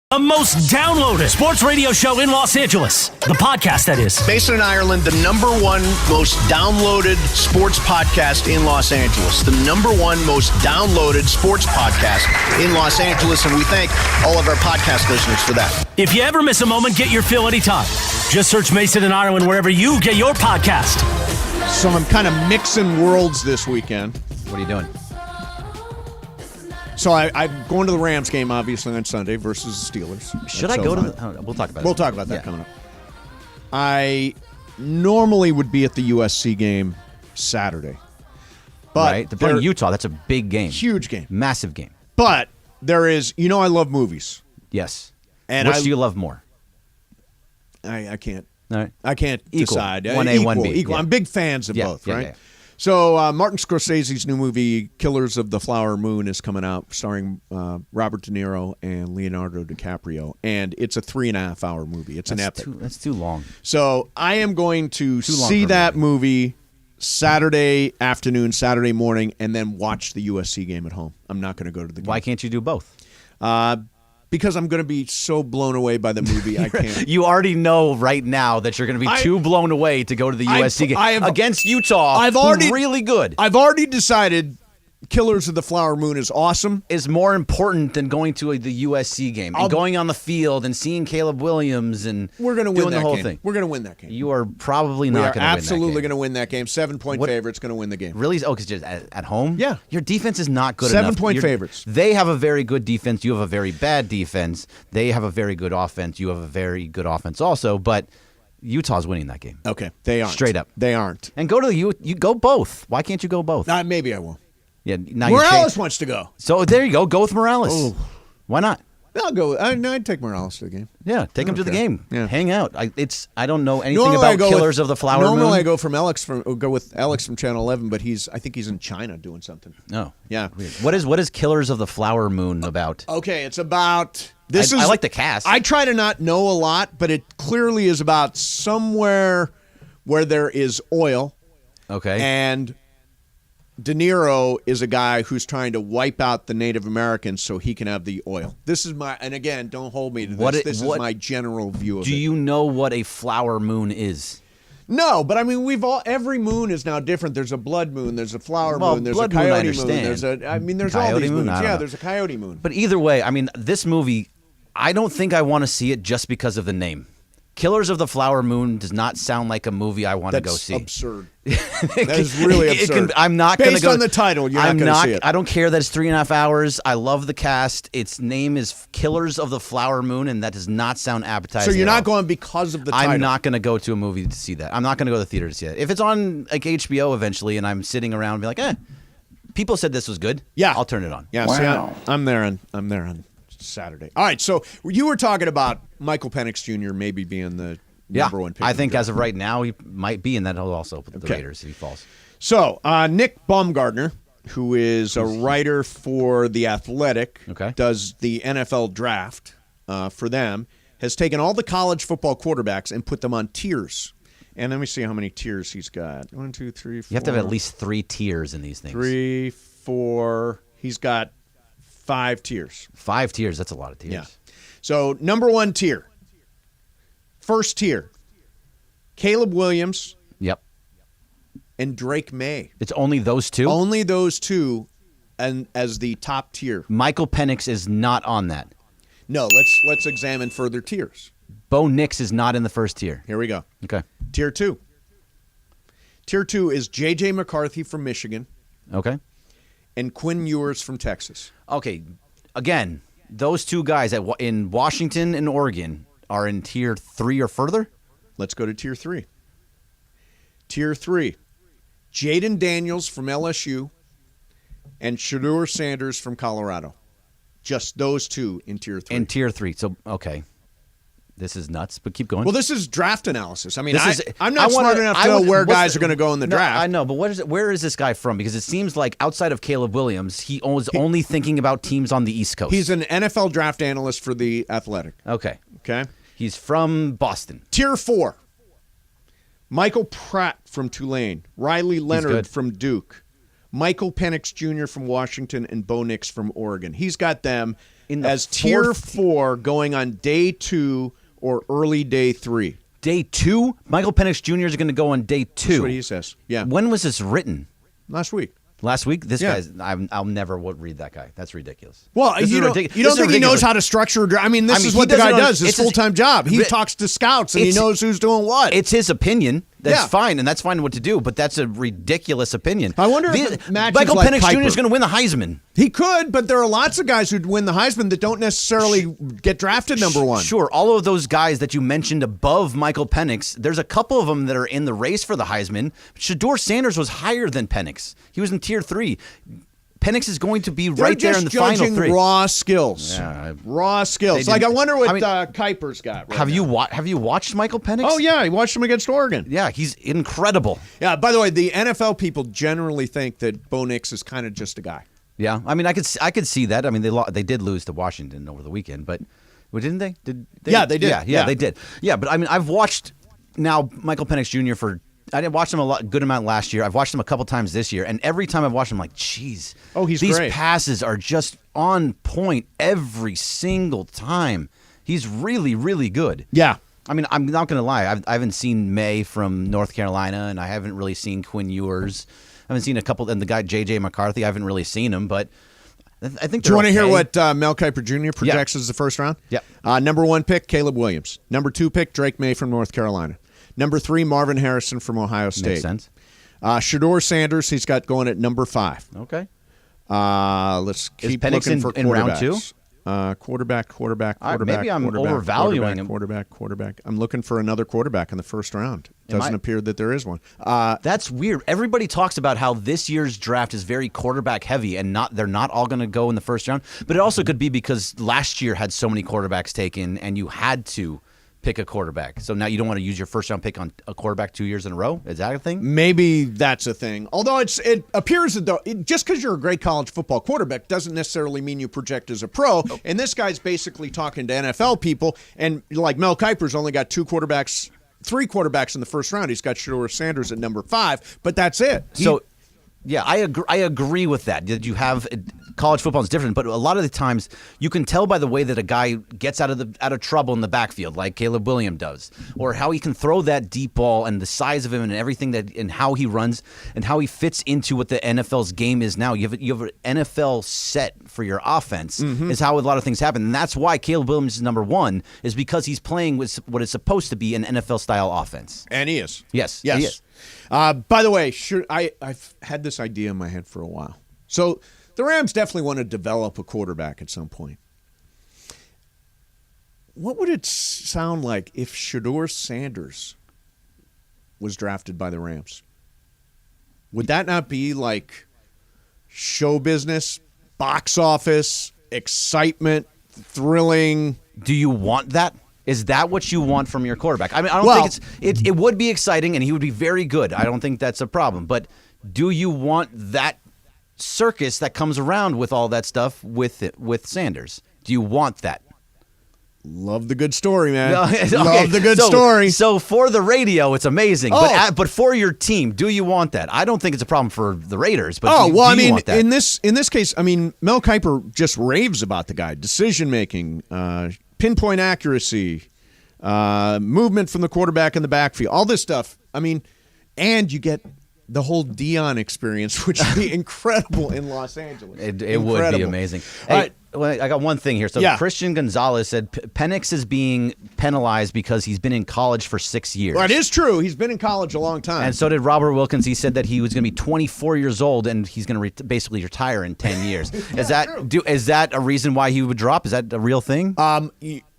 The most downloaded sports radio show in Los Angeles. The podcast, that is. Based in Ireland, the number one most downloaded sports podcast in Los Angeles. The number one most downloaded sports podcast in Los Angeles, and we thank all of our podcast listeners for that. If you ever miss a moment, get your fill anytime. Just search Mason and Ireland wherever you get your podcast. So I'm kind of mixing worlds this weekend. What are you doing? So I'm going to the Rams game, obviously, on Sunday versus the Steelers. Should I go to the... We'll talk about it. We'll talk about that coming up. I normally would be at the USC game Saturday. But right. They're playing Utah. That's a big game. Huge game. Massive game. But there is... You know I love movies. Yes. And which do you love more? I can't. All right. I can't decide. 1A, 1B. Equal. Yeah. I'm big fans of both, right? Yeah. So Martin Scorsese's new movie, Killers of the Flower Moon, is coming out, starring Robert De Niro and Leonardo DiCaprio. And it's a 3.5-hour movie. It's an epic. That's too long. So I am going to see that movie Saturday afternoon, Saturday morning, and then watch the USC game at home. I'm not going to go to the game. Why can't you do both? Because I'm going to be so blown away by the movie, I can't. You already know right now that you're going to be too blown away to go to the USC game against Utah. Who's really good. I've already decided Killers of the Flower Moon is awesome. Is more important than going to the USC game and going on the field and seeing Caleb Williams and we're going to win the whole game. thing. We're going to win that game. You are probably not going to win that game. Absolutely going to win that game. 7-point favorites going to win the game. Really? Oh, because just at home? Yeah. Your defense is not good enough. 7-point favorites. They have a very good defense. You have a very bad defense. They have a very good offense. You have a very good offense also, but Utah's winning that game. Okay. They aren't. Straight up. They aren't. And go to you go both. Why can't you go both? Maybe I will. Yeah, now Morales wants to go. So there you go. Go with Morales. Oh. Why not? I'll go. I'd take Morales to the game. Yeah, take him to the game. Yeah. Hang out. I don't know anything about Killers of the Flower Moon. Normally I go with Alex from Channel 11, but I think he's in China doing something. Oh, yeah. Weird. What is Killers of the Flower Moon about? Okay, it's about I like the cast. I try to not know a lot, but it clearly is about somewhere where there is oil. Okay, and De Niro is a guy who's trying to wipe out the Native Americans so he can have the oil. This is and again, don't hold me to this. This is my general view of it. Do you know what a flower moon is? No, but I mean, every moon is now different. There's a blood moon, there's a flower moon, there's a coyote moon. There's all these moons. Yeah, there's a coyote moon. But either way, I mean, this movie, I don't think I want to see it just because of the name. Killers of the Flower Moon does not sound like a movie I want to go see. That's absurd. That is really absurd. I'm not going to go. Based on the title, you're not going to see it. I don't care that it's 3.5 hours. I love the cast. Its name is Killers of the Flower Moon, and that does not sound appetizing. So you're not going because of the title? I'm not going to go to a movie to see that. I'm not going to go to the theater to see that. If it's on like HBO eventually, and I'm sitting around and be like, people said this was good. Yeah, I'll turn it on. Yeah, wow. See, I'm there on Saturday. All right, so you were talking about Michael Penix Jr. maybe being the number one pick. I think as of right now, he might be, and then he'll also put the Raiders if he falls. So Nick Baumgardner, who is a writer for The Athletic, does the NFL draft for them, has taken all the college football quarterbacks and put them on tiers. And let me see how many tiers he's got. 1, 2, 3, 4. You have to have at least 3 tiers in these things. 3, 4. He's got 5 tiers. 5 tiers. That's a lot of tiers. Yeah. So number 1 tier. First tier. Caleb Williams. Yep. And Drake May. It's only those 2? Only those 2 and as the top tier. Michael Penix is not on that. No, let's examine further tiers. Bo Nix is not in the first tier. Here we go. Okay. Tier 2. Tier 2 is J.J. McCarthy from Michigan. Okay. And Quinn Ewers from Texas. Okay. Again, those 2 guys in Washington and Oregon are in tier 3 or further? Let's go to tier 3. Tier 3. Jaden Daniels from LSU and Shedeur Sanders from Colorado. Just those 2 in tier 3. In tier 3. So, okay. This is nuts, but keep going. Well, this is draft analysis. I mean, I'm not smart enough to know where guys are going to go in the draft. I know, but where is this guy from? Because it seems like outside of Caleb Williams, he was only thinking about teams on the East Coast. He's an NFL draft analyst for The Athletic. Okay. Okay. He's from Boston. Tier 4. Michael Pratt from Tulane. Riley Leonard from Duke. Michael Penix Jr. from Washington, and Bo Nix from Oregon. He's got them as tier tier 4 going on day 2 or early day 3. Day 2? Michael Penix Jr. is going to go on day 2. That's what he says. Yeah. When was this written? Last week. Last week? This guy's. I'll never read that guy. That's ridiculous. Well, you don't think he knows how to structure? This is what the guy does. His full-time job. He talks to scouts and he knows who's doing what. It's his opinion. That's fine, and that's fine what to do. But that's a ridiculous opinion. I wonder if Michael Penix Jr. is going to win the Heisman. He could, but there are lots of guys who'd win the Heisman that don't necessarily get drafted number 1. Sure, all of those guys that you mentioned above Michael Penix, there's a couple of them that are in the race for the Heisman. Shedeur Sanders was higher than Penix. He was in tier 3. Penix is going to be right there in the final 3. They're raw skills. Yeah, raw skills. I wonder what Kuiper's got. Have you watched Michael Penix? Oh, yeah. I watched him against Oregon. Yeah, he's incredible. Yeah, by the way, the NFL people generally think that Bo Nix is kind of just a guy. Yeah, I mean, I could see that. I mean, they did lose to Washington over the weekend, but didn't they? Yeah, they did. Yeah, they did. Yeah, but I mean, I've watched now Michael Penix Jr. I didn't watch him good amount last year. I've watched him a couple times this year, and every time I've watched him, I'm like, geez. Oh, these great. Passes are just on point every single time. He's really, really good. Yeah. I mean, I'm not going to lie. I haven't seen May from North Carolina, and I haven't really seen Quinn Ewers. I haven't seen a couple, and the guy J.J. McCarthy, I haven't really seen him, but I think Do you want to okay. hear what Mel Kiper Jr. projects as the first round? Yeah. Number 1 pick, Caleb Williams. Number 2 pick, Drake May from North Carolina. Number 3, Marvin Harrison from Ohio State. Makes sense. Shedeur Sanders, he's got going at number 5. Okay. Let's keep looking for quarterbacks. In round 2? Quarterback. Maybe I'm overvaluing him. Quarterback. I'm looking for another quarterback in the first round. Doesn't appear that there is one. That's weird. Everybody talks about how this year's draft is very quarterback heavy, and they're not all going to go in the first round. But it also could be because last year had so many quarterbacks taken, and you had to pick a quarterback. So now you don't want to use your first round pick on a quarterback 2 years in a row? Is that a thing? Maybe that's a thing. Although it appears that just because you're a great college football quarterback doesn't necessarily mean you project as a pro. Oh. And this guy's basically talking to NFL people. And like Mel Kiper's only got 3 quarterbacks in the first round. He's got Shedeur Sanders at number 5, but that's it. Yeah, I agree with that. You have college football is different, but a lot of the times you can tell by the way that a guy gets out of trouble in the backfield, like Caleb Williams does, or how he can throw that deep ball and the size of him and everything and how he runs and how he fits into what the NFL's game is now. You have an NFL set for your offense is how a lot of things happen, and that's why Caleb Williams is number 1 is because he's playing with what is supposed to be an NFL style offense, and he is. Yes. He is. By the way, I've had this idea in my head for a while. So the Rams definitely want to develop a quarterback at some point. What would it sound like if Shedeur Sanders was drafted by the Rams? Would that not be like show business, box office, excitement, thrilling? Do you want that? Is that what you want from your quarterback? I mean, I don't think it would be exciting, and he would be very good. I don't think that's a problem. But do you want that circus that comes around with all that stuff with Sanders? Do you want that? Love the good story, man. Love the good story. So for the radio, it's amazing. But for your team, do you want that? I don't think it's a problem for the Raiders. But do you want that? in this case, I mean, Mel Kiper just raves about the guy. Decision making, pinpoint accuracy, movement from the quarterback in the backfield, all this stuff. I mean, and you get the whole Dion experience, which would be incredible in Los Angeles. It would be amazing. Hey, I got one thing here. So Christian Gonzalez said Penix is being penalized because he's been in college for 6 years. Well, it is true. He's been in college a long time. And so did Robert Wilkins. He said that he was going to be 24 years old and he's going to basically retire in 10 years. Is that a reason why he would drop? Is that a real thing?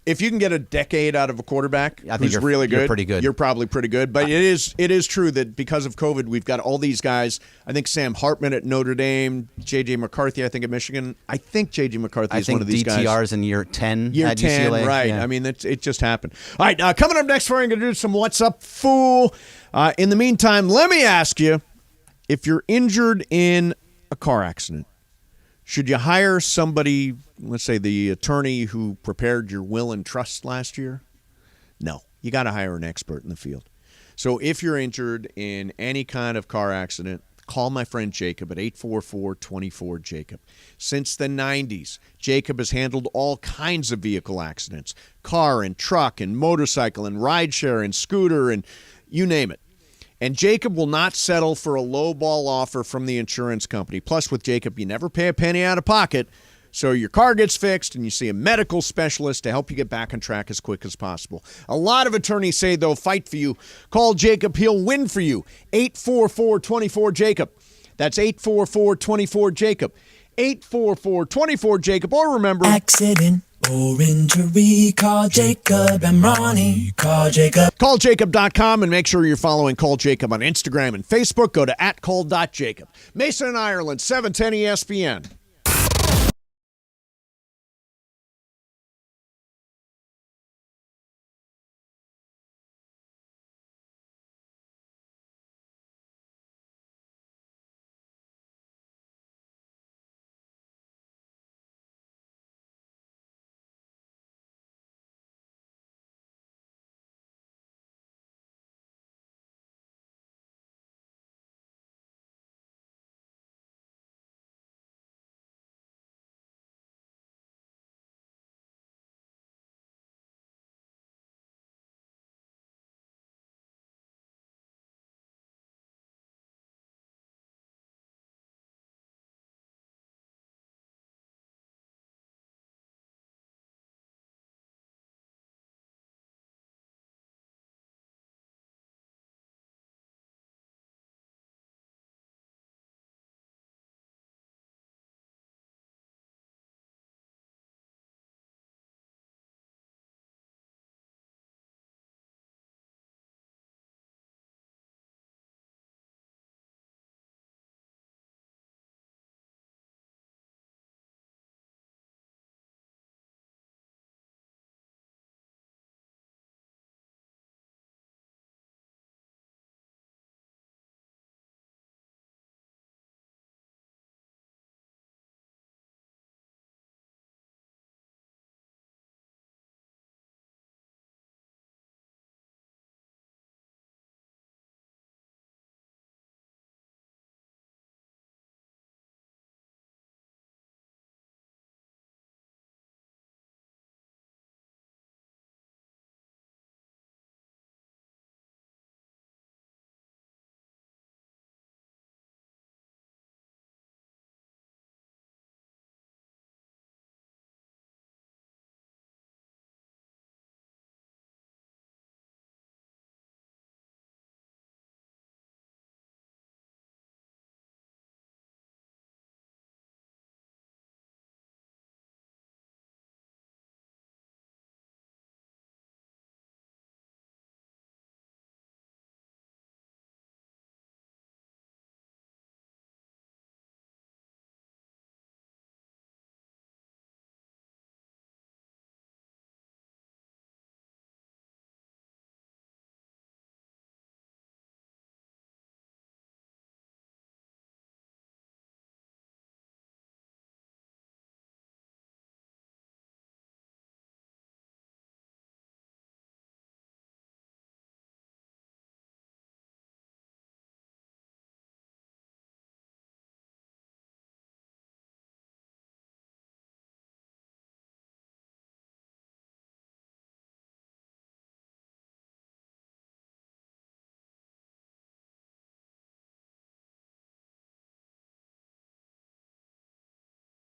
If you can get a decade out of a quarterback who's really good, you're pretty good. You're probably pretty good. But it is true that because of COVID, we've got all these guys. I think Sam Hartman at Notre Dame, J.J. McCarthy, I think, at Michigan. I think J.J. McCarthy is one of these guys. I think DTR's in year 10 Year at 10, UCLA. right. Yeah. I mean, it just happened. All right, coming up next, we're going to do some What's Up, Fool. In the meantime, let me ask you, if you're injured in a car accident, should you hire somebody, let's say the attorney who prepared your will and trust last year? No. You got to hire an expert in the field. So if you're injured in any kind of car accident, call my friend Jacob at 844-24-JACOB. Since the 90s, Jacob has handled all kinds of vehicle accidents, car and truck and motorcycle and rideshare and scooter and you name it. And Jacob will not settle for a low-ball offer from the insurance company. Plus, with Jacob, you never pay a penny out of pocket. So your car gets fixed and you see a medical specialist to help you get back on track as quick as possible. A lot of attorneys say they'll fight for you. Call Jacob. He'll win for you. 844-24-JACOB. That's 844-24-JACOB. 844-24-JACOB. Or remember... Accident or injury, call Jacob and Ronnie. Call Jacob. CallJacob.com and make sure you're following Call Jacob on Instagram and Facebook. Go to @call.jacob. Mason and Ireland, 710 ESPN.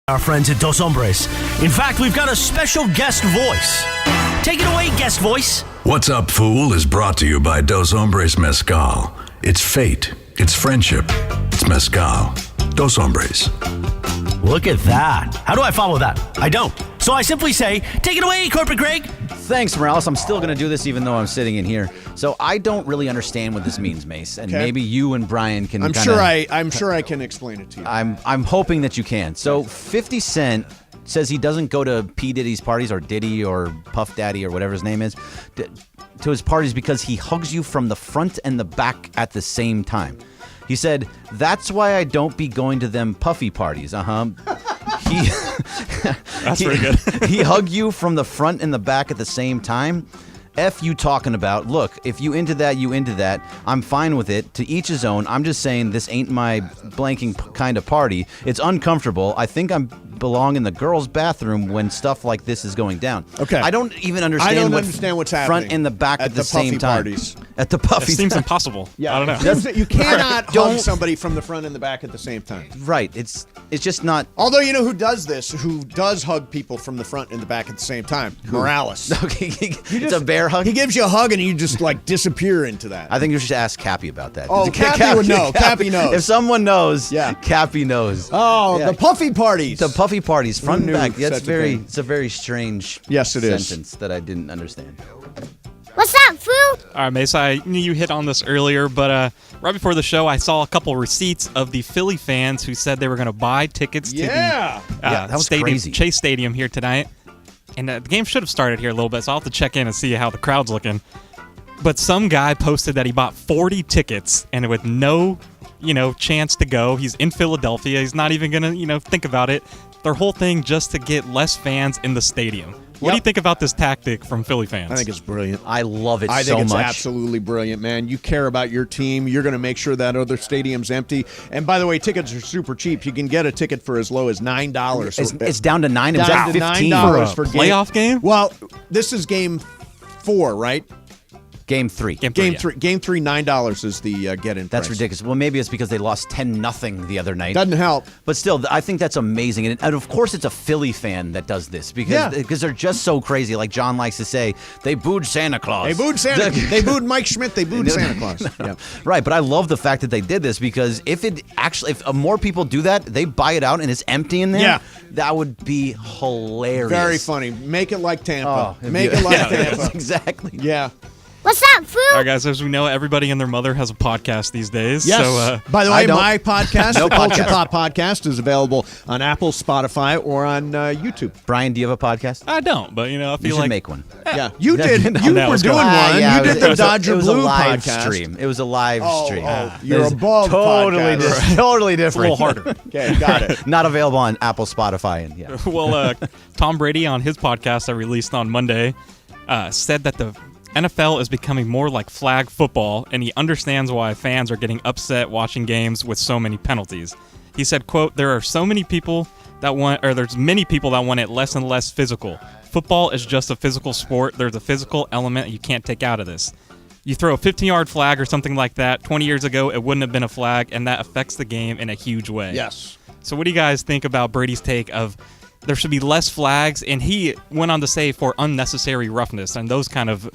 Our friends at Dos Hombres. In fact, we've got a special guest voice. Take it away, guest voice. What's Up, Fool is brought to you by Dos Hombres Mezcal. It's fate. It's friendship. It's mezcal. Dos Hombres. Look at that. How do I follow that? I don't. So I simply say, take it away, Corporate Greg. Thanks, Morales. I'm still going to do this even though I'm sitting in here. So I don't really understand what this means, Mace, and maybe you and Brian can. I'm sure I can explain it to you. I'm hoping that you can. So 50 Cent says he doesn't go to P. Diddy's parties or Diddy or Puff Daddy or whatever his name is to his parties because he hugs you from the front and the back at the same time. He said, "That's why I don't be going to them puffy parties." That's pretty good. He hugged you from the front and the back at the same time. F you talking about, look, if you into that, you into that. I'm fine with it. To each his own. I'm just saying this ain't my blanking kind of party. It's uncomfortable. I think I belong in the girls' bathroom when stuff like this is going down. Okay. I don't even understand, what's happening front and the back at the same time. Parties. At the puffy It seems impossible. Yeah, I don't know. it seems that you cannot hug somebody from the front and the back at the same time. Right. It's just not. Although, you know who does this, who does hug people from the front and the back at the same time? Morales. Okay. It's a bear hug? He gives you a hug and you just disappear into that. I think you should ask Cappy about that. Oh, Cappy would know. Cappy knows. If someone knows, Cappy knows. Oh, the puffy parties. The puffy parties, front and back. That's thing. it's a very strange sentence that I didn't understand. What's up, Foo? All right, Mesa, you hit on this earlier, but right before the show, I saw a couple receipts of the Philly fans who said they were going to buy tickets to the that was crazy. Chase Stadium here tonight. And the game should have started here a little bit, so I'll have to check in and see how the crowd's looking. But some guy posted that he bought 40 tickets, and with no, chance to go. He's in Philadelphia. He's not even going to, think about it. Their whole thing just to get less fans in the stadium. What do you think about this tactic from Philly fans? I think it's brilliant. I love it so much. I think it's absolutely brilliant, man. You care about your team. You're going to make sure that other stadium's empty. And by the way, tickets are super cheap. You can get a ticket for as low as $9. It's down to $9. It was down at to $15 $9 for a playoff game? Well, this is game 4, right? Game 3. Game 3, $9 is the get-in That's price. ridiculous. Well, maybe it's because they lost 10-0 the other night. Doesn't help. But still, I think that's amazing. And of course, it's a Philly fan that does this because they're just so crazy. Like John likes to say, they booed Santa Claus. They booed Santa. They booed Mike Schmidt. They booed Santa Claus. Yeah. Right, but I love the fact that they did this because if more people do that, they buy it out and it's empty in there. That would be hilarious. Very funny. Make it like Tampa. Make it like Tampa. Exactly. Yeah. What's up, Foo? All right, guys, as we know, everybody and their mother has a podcast these days. Yes. So, by the way, my podcast, the Culture Pop Podcast, is available on Apple, Spotify, or on YouTube. Brian, do you have a podcast? I don't, but, I feel you should like... make one. Yeah, you did. You were doing one. Yeah, you did the Dodger Blue podcast. It was a live podcast. stream. It was a live stream. You're above totally totally different. It's a little harder. Okay, got it. Not available on Apple, Spotify, and Well, Tom Brady on his podcast that released on Monday said that the NFL is becoming more like flag football, and he understands why fans are getting upset watching games with so many penalties. He said, quote, there's many people that want it less and less physical. Football is just a physical sport. There's a physical element you can't take out of this. You throw a 15-yard flag or something like that, 20 years ago, it wouldn't have been a flag, and that affects the game in a huge way. Yes. So what do you guys think about Brady's take of there should be less flags, and he went on to say for unnecessary roughness and those kind of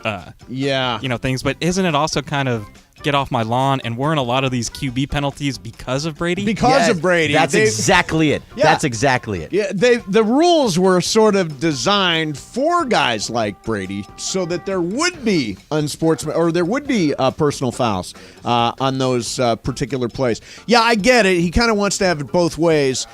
things. But isn't it also kind of get off my lawn, and weren't a lot of these QB penalties because of Brady? Because of Brady. That's exactly it. Yeah. That's exactly it. Yeah, the rules were sort of designed for guys like Brady so that there would be personal fouls on those particular plays. Yeah, I get it. He kind of wants to have it both ways.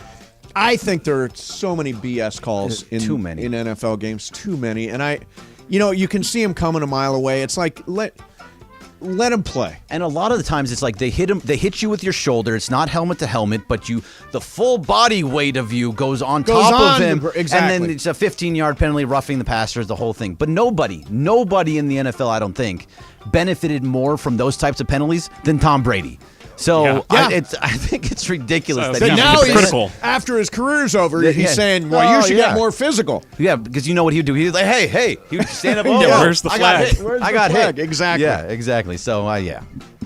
I think there are so many BS calls in NFL games. Too many. And you can see him coming a mile away. It's like, let him play. And a lot of the times it's like they hit you with your shoulder. It's not helmet to helmet, but the full body weight of you goes on top of him. Exactly. And then it's a 15-yard penalty, roughing the passer, the whole thing. But nobody in the NFL, I don't think, benefited more from those types of penalties than Tom Brady. So I think it's ridiculous that now he's critical. After his career's over, he's saying, you should get more physical. Yeah, because you know what he'd do? He'd like, hey, he would stand up. Where's the flag? I got hit. Exactly. Yeah, exactly. So,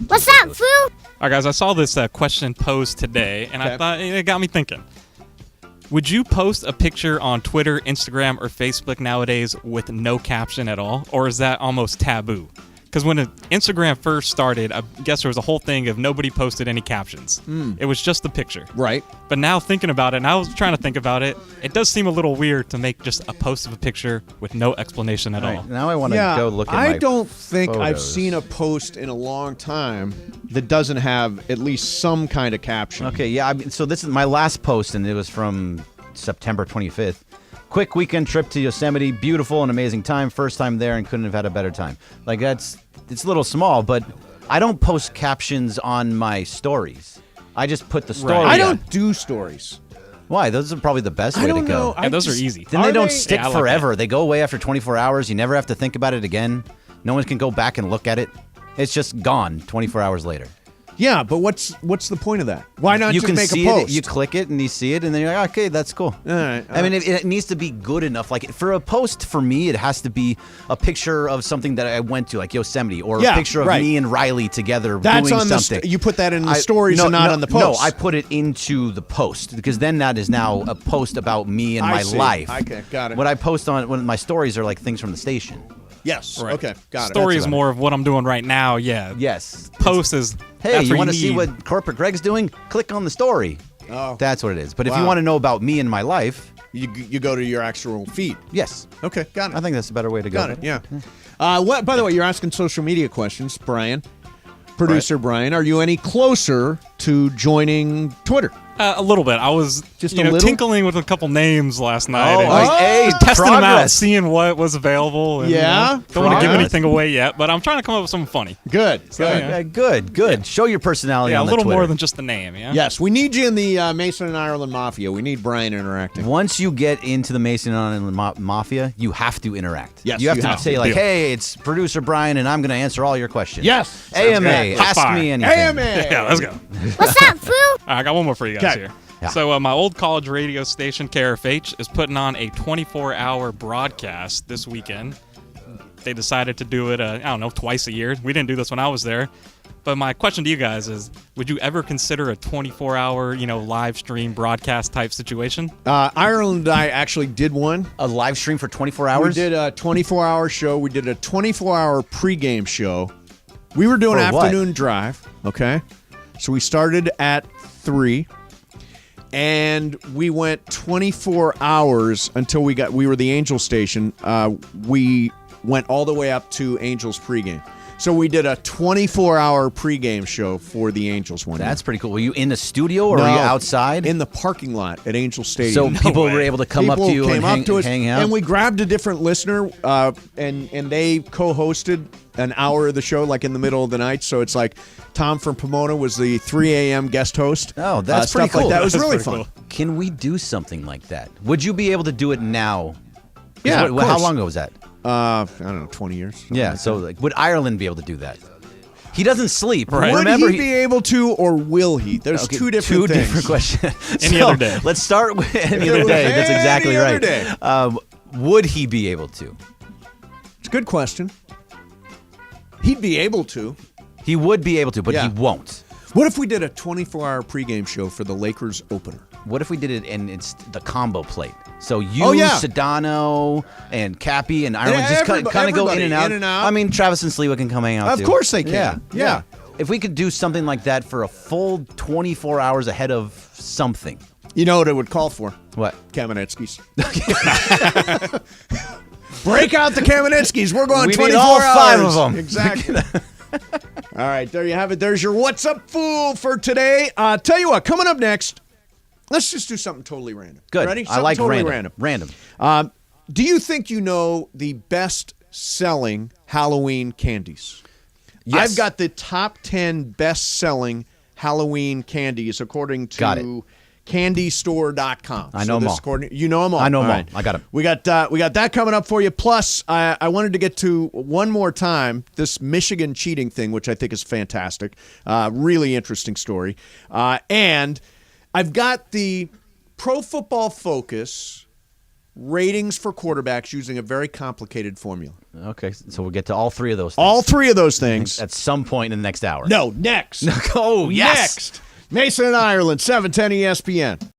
What's up, Foo? All right, guys, I saw this question posed today, and I thought it got me thinking. Would you post a picture on Twitter, Instagram, or Facebook nowadays with no caption at all, or is that almost taboo? Because when Instagram first started, I guess there was a whole thing of nobody posted any captions. It was just the picture. Right. But now thinking about it, and I was trying to think about it, it does seem a little weird to make just a post of a picture with no explanation at all. Now I want to go look at my I don't think photos. I've seen a post in a long time that doesn't have at least some kind of caption. Okay, yeah. So this is my last post, and it was from September 25th. Quick weekend trip to Yosemite. Beautiful and amazing time. First time there and couldn't have had a better time. Like, it's a little small, but I don't post captions on my stories. I just put the story. I don't do stories. Why? Those are probably the best way to go. Yeah, those are easy. Then they don't stick forever. They go away after 24 hours. You never have to think about it again. No one can go back and look at it. It's just gone 24 hours later. Yeah, but what's the point of that? Why not you just can make see a post? It, you click it and you see it, and then you're like, okay, that's cool. All right. I mean, it needs to be good enough. Like for a post, for me, it has to be a picture of something that I went to, like Yosemite, or a picture of me and Riley together that's doing on something. You put that in the stories and not on the post. No, I put it into the post because then that is now a post about me and my life. Okay, got it. What I post when my stories are like things from the station. Yes. Right. Okay. Got it. Story is more of what I'm doing right now. Yeah. Yes. Post is. Hey, you want to see what Corporate Greg's doing? Click on the story. Oh. That's what it is. But if you want to know about me and my life, you go to your actual feed. Yes. Okay. Got it. I think that's a better way to go. Got it. Yeah. By the way, you're asking social media questions, Brian. Producer Brian, are you any closer to joining Twitter? A little bit. I was just tinkling with a couple names last night. Hey, testing them out, progress. seeing what was available. And, Yeah, don't want to give anything away yet, but I'm trying to come up with something funny. Good. So, yeah. Good. Show your personality. Yeah, on a little Twitter. more than just the name. Yeah. Yes, we need you in the Mason and Ireland Mafia. We need Brian interacting. Once you get into the Mason and Ireland Mafia, you have to interact. Yes, you have you to have say to. like, "Hey, it's producer Brian, and I'm going to answer all your questions." Yes. AMA, ask me anything. AMA. Yeah, let's go. What's up, fool? I got one more for you guys Okay. here. Yeah. So my old college radio station, KRFH, is putting on a 24-hour broadcast this weekend. They decided to do it, twice a year. We didn't do this when I was there. But my question to you guys is, would you ever consider a 24-hour, live stream broadcast type situation? Ireland and I actually did one. A live stream for 24 hours? We did a 24-hour show. We did a 24-hour pregame show. We were doing afternoon drive, okay? So we started at 3, and we went 24 hours until we were the Angels station. We went all the way up to Angels pregame. So we did a 24-hour pregame show for the Angels one That's year. pretty cool. Were you in the studio or were you outside? In the parking lot at Angel Stadium. So people were able to come up to you and hang out? And we grabbed a different listener, and they co-hosted an hour of the show, like in the middle of the night. So it's like Tom from Pomona was the 3 a.m. guest host. Oh, that's pretty stuff cool. Like that. It was That's really pretty fun. cool. Can we do something like that? Would you be able to do it now? Yeah, of How course. long ago was that? I don't know, 20 years. Yeah, so would Ireland be able to do that? He doesn't sleep. Right. Would Remember, he be able to, or will he? There's Okay, two different things. different questions. Any other day. Let's start with any other day. That's exactly Any other right. day. Would he be able to? It's a good question. He'd be able to. He would be able to, but Yeah. he won't. What if we did a 24-hour pregame show for the Lakers opener? What if we did it and it's the combo plate? So you, Sedano, and Cappy, and Ireland just kind of go in and out. I mean, Travis and Sliwa can come hang out Of too. course they can. Yeah. If we could do something like that for a full 24 hours ahead of something. You know what it would call for? What? Kamenetskis. Break out the Kamenetskis. We're going We 24 need all hours. 5 of them. Exactly. All right, there you have it. There's your What's Up Fool for today. Tell you what, coming up next, let's just do something totally random. Good. Ready? I Something like totally random. Random. Do you think you know the best-selling Halloween candies? Yes. I've got the top 10 best-selling Halloween candies according Got to it. candystore.com. I know them all. You know them all. I know them all. right. I got them. We got that coming up for you. Plus, I wanted to get to one more time this Michigan cheating thing, which I think is fantastic. Really interesting story. And I've got the Pro Football Focus ratings for quarterbacks using a very complicated formula. Okay, so we'll get to all 3 of those things. All 3 of those things. At some point in the next hour. No, next. Oh, yes. Next. Mason and Ireland, 710 ESPN.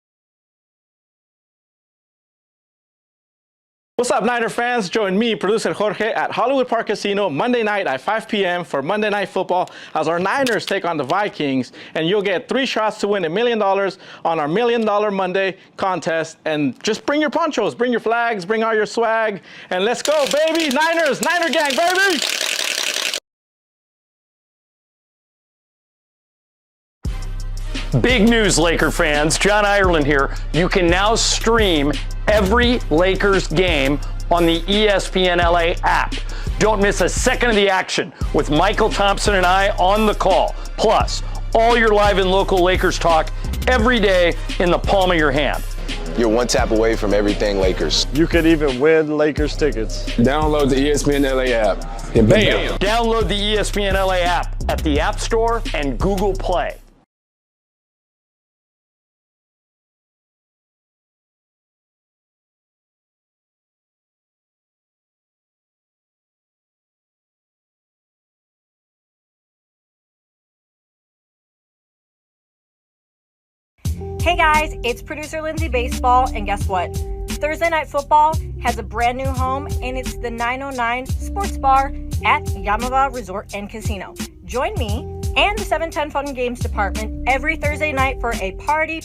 What's up, Niner fans? Join me, producer Jorge, at Hollywood Park Casino Monday night at 5 p.m. for Monday Night Football as our Niners take on the Vikings, and you'll get 3 shots to win $1 million on our $1 Million Monday contest. And just bring your ponchos, bring your flags, bring all your swag, and let's go, baby! Niners, Niner gang, baby! Big news, Laker fans. John Ireland here. You can now stream every Lakers game on the ESPN LA app. Don't miss a second of the action with Michael Thompson and I on the call. Plus, all your live and local Lakers talk every day in the palm of your hand. You're one tap away from everything Lakers. You could even win Lakers tickets. Download the ESPN LA app and bam! Download the ESPN LA app at the App Store and Google Play. Hey guys, it's producer Lindsay Baseball, and guess what? Thursday Night Football has a brand new home, and it's the 909 Sports Bar at Yamava Resort and Casino. Join me and the 710 Fun and Games Department every Thursday night for a party.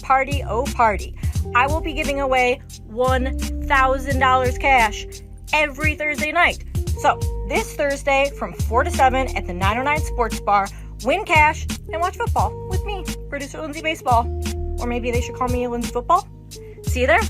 I will be giving away $1,000 cash every Thursday night. So, this Thursday from 4 to 7 at the 909 Sports Bar, win cash and watch football with me, producer Lindsay Baseball. Or maybe they should call me Lindsay Football. See you there.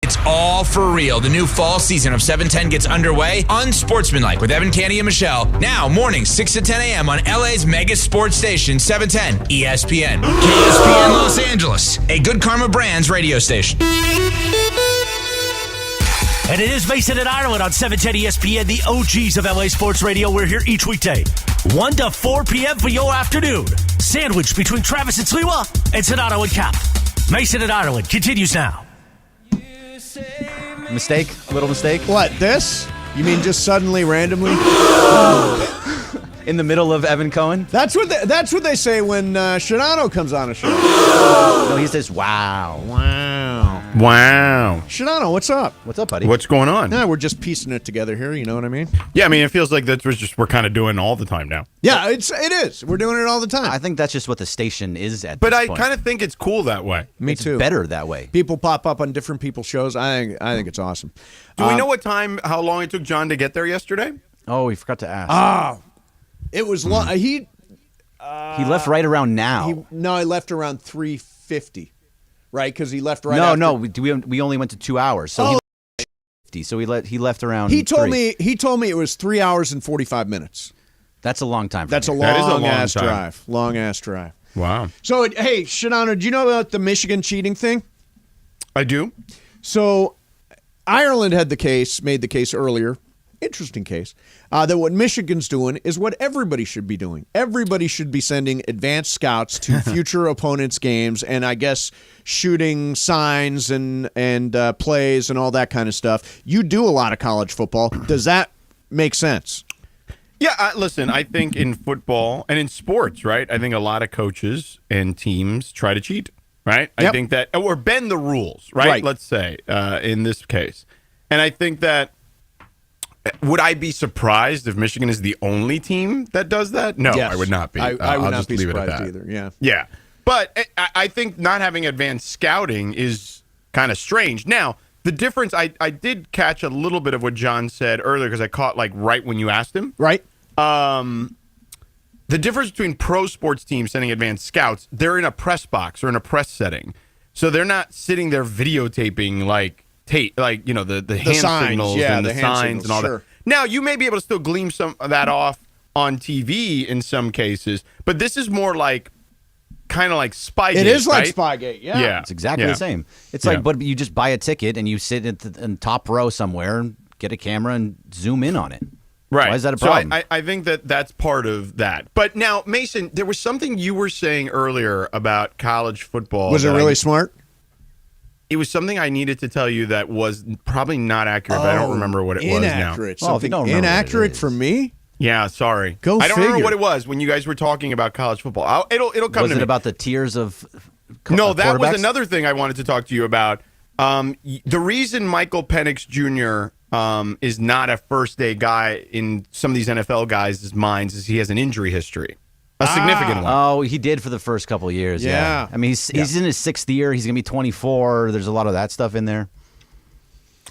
It's all for real. The new fall season of 710 gets underway. Unsportsmanlike with Evan Canty and Michelle. Now, mornings 6 to 10 a.m. on LA's mega sports station, 710 ESPN. KSPN Los Angeles, a Good Karma Brands radio station. And it is Mason and Ireland on 710 ESPN, the OGs of LA Sports Radio. We're here each weekday, 1 to 4 p.m. for your afternoon. Sandwich between Travis and Sliwa and Sedano and Cap. Mason and Ireland continues now. Mistake? A little mistake? What, this? You mean just suddenly, randomly? In the middle of Evan Cohen? That's what they say when Sedano comes on a show. No, he says, wow. Wow. Sedano, what's up? What's up, buddy? What's going on? Yeah, we're just piecing it together here, you know what I mean? Yeah, I mean, it feels like that's just we're kind of doing all the time now. Yeah, it is. We're doing it all the time. I think that's just what the station is at But this I point. kind of think it's cool that way. Me It's too. better that way. People pop up on different people's shows. I think it's awesome. Do we know how long it took John to get there yesterday? Oh, we forgot to ask. It was long. He left right around now. he left around 3:50. Right, because he left right after. No, we only went to 2 hours. So he left around. He told 3. me it was 3 hours and 45 minutes. That's a long time. That's a That is a long long ass time. drive. Long ass drive. Wow. So hey, Sedano, do you know about the Michigan cheating thing? I do. So Ireland made the case earlier. Interesting case. That what Michigan's doing is what everybody should be doing. Everybody should be sending advanced scouts to future opponents' games, and I guess shooting signs and plays and all that kind of stuff. You do a lot of college football. Does that make sense? Yeah, listen, I think in football and in sports, right, I think a lot of coaches and teams try to cheat, right? Yep. I think that, or bend the rules, right? Let's say, in this case. And I think that, would I be surprised if Michigan is the only team that does that? No, Yes. I would not be. I would I'll not just be leave it at surprised that. either, yeah. Yeah. But I think not having advanced scouting is kind of strange. Now, the difference, I did catch a little bit of what John said earlier because I caught right when you asked him. Right. The difference between pro sports teams sending advanced scouts, they're in a press box or in a press setting. So they're not sitting there videotaping the hand signs, signals yeah, and the hand signs signals, and all sure. that. Now, you may be able to still glean some of that off on TV in some cases, but this is more kind of like Spygate. It is like right? Spygate, yeah. It's exactly the same. It's like, but you just buy a ticket and you sit in the top row somewhere and get a camera and zoom in on it. Right. Why is that a problem? So I think that's part of that. But now, Mason, there was something you were saying earlier about college football. Was it really smart? it was something I needed to tell you that was probably not accurate, but I don't remember what it was now. Inaccurate. Something inaccurate for me? Yeah, sorry. I don't remember what it was when you guys were talking about college football. It'll come to me. Was it about the tiers of No, that was quarterbacks? another thing I wanted to talk to you about. The reason Michael Penix Jr. Is not a first-day guy in some of these NFL guys' minds is he has an injury history. A significant one. Oh, he did for the first couple of years. Yeah. I mean, he's in his 6th year. He's going to be 24. There's a lot of that stuff in there.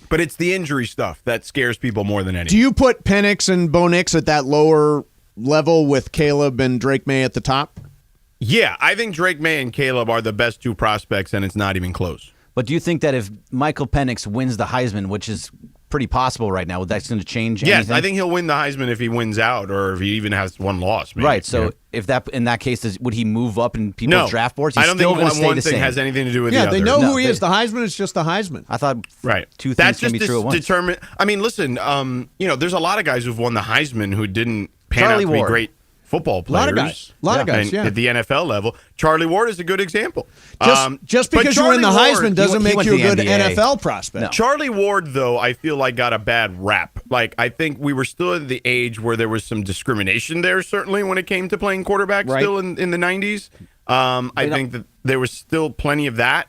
But it's the injury stuff that scares people more than anything. Do you put Penix and Bo Nix at that lower level with Caleb and Drake May at the top? Yeah, I think Drake May and Caleb are the best 2 prospects, and it's not even close. But do you think that if Michael Penix wins the Heisman, which is pretty possible right now, that's going to change anything? Yes, I think he'll win the Heisman if he wins out or if he even has one loss. Maybe. Right, so if that in that case, would he move up in people's draft boards? He's I don't still think one the thing same. has anything to do with the other. They know who he is. The Heisman is just the Heisman. I thought two That's things can just be true at once. determined. I mean, listen, there's a lot of guys who've won the Heisman who didn't pan Charlie out to be Ward. great football players. A lot of guys, At the NFL level. Charlie Ward is a good example. Just but because you win the Charlie Heisman Ward, doesn't he make went you a to the good NBA. NFL prospect. No. Charlie Ward, though, I feel like got a bad rap. Like, I think we were still at the age where there was some discrimination there, certainly, when it came to playing quarterback still in the 90s. I think that there was still plenty of that.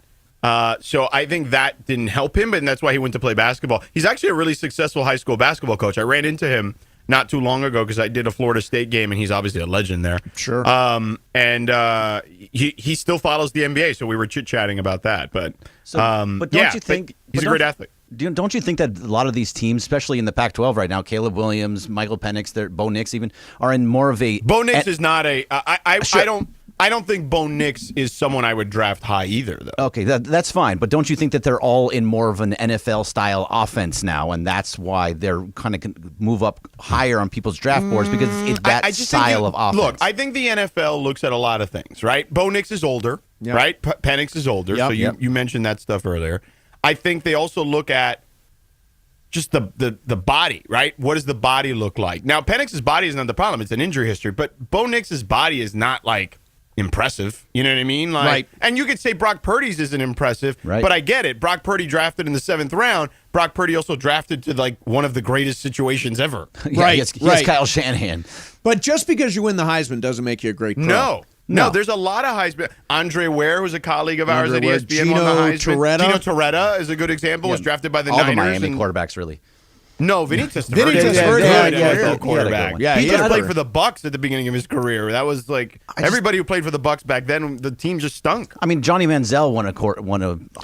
So I think that didn't help him, and that's why he went to play basketball. He's actually a really successful high school basketball coach. I ran into him not too long ago because I did a Florida State game, and he's obviously a legend there. Sure. He still follows the NBA, so we were chit-chatting about that. But but don't you think he's a great athlete? Don't you think that a lot of these teams, especially in the Pac-12 right now, Caleb Williams, Michael Penix, Bo Nix even, are in more of a... Bo Nix is not a... I don't think Bo Nix is someone I would draft high either, though. Okay, that's fine. But don't you think that they're all in more of an NFL-style offense now, and that's why they're kind of move up higher on people's draft boards because it's that style of offense? Look, I think the NFL looks at a lot of things, right? Bo Nix is older, right? Penix is older, so you mentioned that stuff earlier. I think they also look at just the body, right? What does the body look like? Now, Penix's body is not the problem. It's an injury history. But Bo Nix's body is not, like, impressive. You know what I mean? Like, right. And you could say Brock Purdy's isn't impressive, right. But I get it. Brock Purdy drafted in the 7th round. Brock Purdy also drafted to, like, one of the greatest situations ever. He has Kyle Shanahan. But just because you win the Heisman doesn't make you a great pro. No, there's a lot of Heisman. Andre Ware, who's a colleague of ours at ESPN, won the Heisman. Gino Torretta is a good example. Was drafted by the all Niners. the Miami quarterbacks, really. No, Vinny Testaverde. Vinny Testaverde, quarterback. Yeah, he he just had played a- for the Bucks at the beginning of his career. That was like everybody who played for the Bucks back then. The team just stunk. I mean, Johnny Manziel won a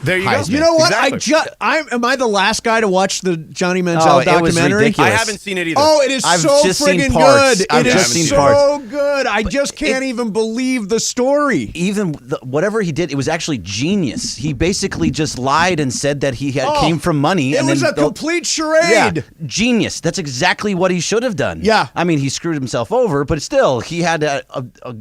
There you go. Heisman. You know what? Exactly. Am I the last guy to watch the Johnny Manziel it was documentary? ridiculous. I haven't seen it either. Oh, it is I've so just seen friggin' parts. good. I've It just is seen so parts. good. I just can't even believe the story. Even whatever he did, it was actually genius. He basically just lied and said that he came from money. It and was then a complete charade. Yeah, genius. That's exactly what he should have done. Yeah. I mean, he screwed himself over, but still, he had a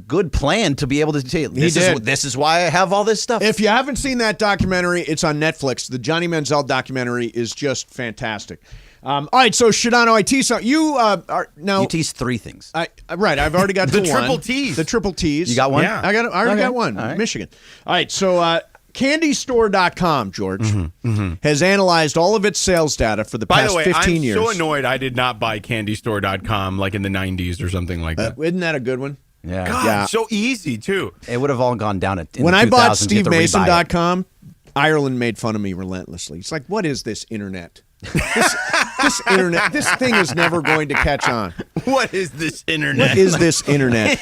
good plan to be able to say, this is why I have all this stuff. If you haven't seen that documentary, it's on Netflix. The Johnny Manziel documentary is just fantastic. All right, so Sedano, I tease you are now. You tease 3 things. Right, I've already got The to triple one. T's. The triple T's. You got one? Yeah. I already got one. All right. Michigan. All right, so CandyStore.com, George, has analyzed all of its sales data for the By past the way, 15 years. I'm so annoyed I did not buy CandyStore.com like in the 90s or something like that. Isn't that a good one? Yeah. God, so easy, too. It would have all gone down at When I bought SteveMason.com, Ireland made fun of me relentlessly. It's like, what is this internet? This internet, this thing is never going to catch on. What is this internet? What is this internet?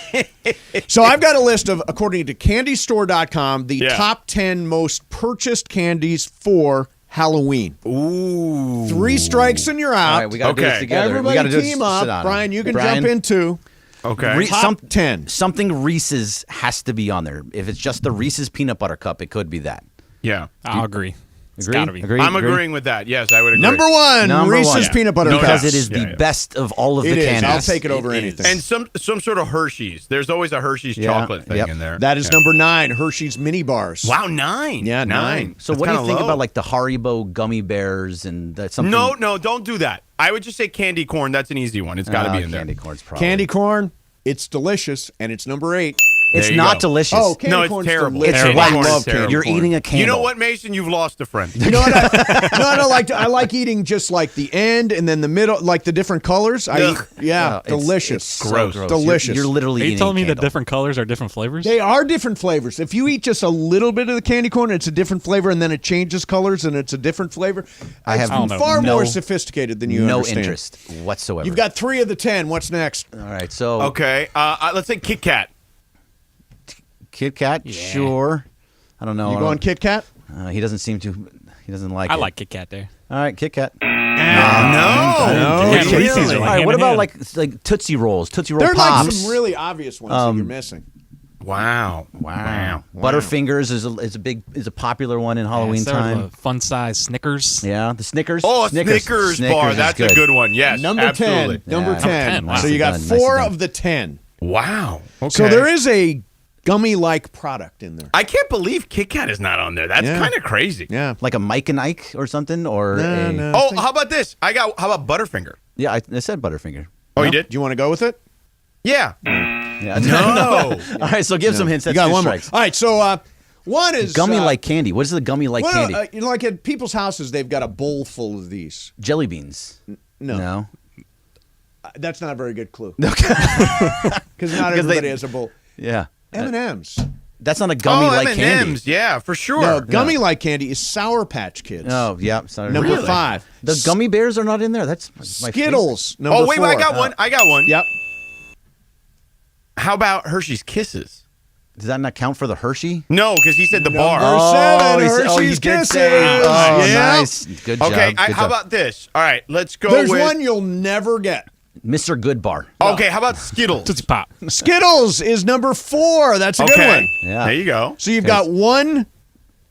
So I've got a list of, according to CandyStore.com, the top 10 most purchased candies for Halloween. Ooh. 3 strikes and you're out. All right, we got to do this together. Everybody team up. Brian, you can jump in too. Okay. Top 10. Something Reese's has to be on there. If it's just the Reese's Peanut Butter Cup, it could be that. Yeah. I'll agree. It's Agree? got to be. Agree? I'm agreeing with that. Yes, I would agree. Number one, Reese's Peanut Butter Cup. Because it is the best of all of the candies. I'll take it over anything. And some sort of Hershey's. There's always a Hershey's chocolate thing in there. That is number 9, Hershey's mini bars. Wow, 9. Yeah, 9. So what do you think about like the Haribo gummy bears and that something? No, don't do that. I would just say candy corn. That's an easy one. It's got to be in there. Candy corn's probably. Candy corn, it's delicious, and it's number 8. It's There you not go. delicious. Oh, candy No, it's corn's terrible. delicious. It's Candy white. corn is terrible. You're eating a candle. You know what, Mason? You've lost a friend. You know what? I like. I like eating just like the end and then the middle, like the different colors. Delicious. It's Gross. So gross. Delicious. You're literally Are you eating telling me candle. that different colors are different flavors? They are different flavors. If you eat just a little bit of the candy corn, it's a different flavor, and then it changes colors and it's a different flavor. I have It's far more sophisticated than you no understand. interest whatsoever. You've got 3 of the 10. What's next? All right, so Okay, let's say Kit Kat. Kit Kat, sure. I don't know. You going Kit Kat? He doesn't seem to. He doesn't like. I it. like Kit Kat there. All right, Kit Kat. No. Yeah, Really? preseason, All like right, hand what in about hand. like Tootsie Rolls, Tootsie Roll There are Pops? like some really obvious ones that you're missing. Wow. Butterfingers is a popular one in Halloween time. Fun size Snickers. Yeah, the Snickers. Oh, Snickers bar. is That's a good one. Yes, Number absolutely. 10. Number 10. Wow. So you got Nicely done, 4 nicely of the 10. Wow. Okay. So there is a gummy-like product in there. I can't believe Kit Kat is not on there. That's Yeah. kind of crazy. Yeah. Like a Mike and Ike or something, or No. Oh, how about this? How about Butterfinger? yeah, I said Butterfinger. Oh, you did? Do you want to go with it? Yeah. Yeah. No. All right, so give some hints. You That's got 2 one more. strikes. All right, so one is Gummy like candy. What is the gummy like candy? You know, like at people's houses, they've got a bowl full of these. Jelly beans. No. That's not a very good clue. Okay. Because not everybody has a bowl. Yeah. M&M's. That's not a gummy like M&Ms. candy. Yeah, for sure. No, gummy like candy is Sour Patch Kids. Oh, yeah. Sorry. Number Really? 5. The gummy bears are not in there. That's my Skittles. Number Oh, wait, 4. I got one. I got one. Yep. How about Hershey's Kisses? Does that not count for the Hershey? No, because he said the bar. Number 7, he said- Hershey's he did Kisses. say. Oh, Yeah. nice. Good job. Okay, Good how job. about this? All right, let's go There's with... one you'll never get. Mr. Goodbar? Okay, how about Skittles? Tootsie Pop. Skittles is number 4. That's a good Okay, one. Yeah. there you go. So you've got 1,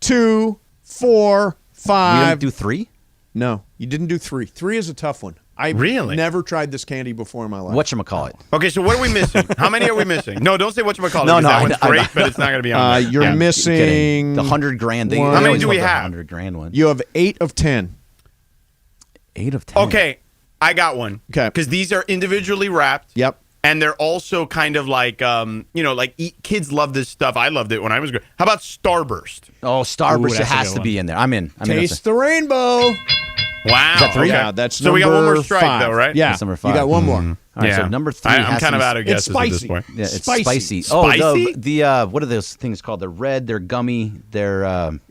2, 4, We 5. didn't do 3? No, you didn't do 3. 3 is a tough one. I Really? never tried this candy before in my life. Whatchamacallit? Okay, so what are we missing? How many are we missing? No, don't say whatchamacallit. No, because no, that I- one's I- great, but it's not going to be on there. You're Yeah. missing The 100 grand. They How many always do we love the have? 100 grand one. You have 8 of 10. 8 of 10. Okay, I got one. Okay. Because these are individually wrapped. Yep. And they're also kind of like, kids love this stuff. I loved it when I was growing. How about Starburst? Oh, Starburst. It that's a has good to one. be in there. I'm in. Taste the rainbow. Wow. Is that 3? Yeah, that's so we got one more number strike, 5. though, right? Yeah, That's number you 5. got one more. All right, so number 3 I'm has kind to of be- out of guesses at this spicy. point. Yeah, it's Spicy. spicy. Spicy? Oh, the what are those things called? They're red. They're gummy. They're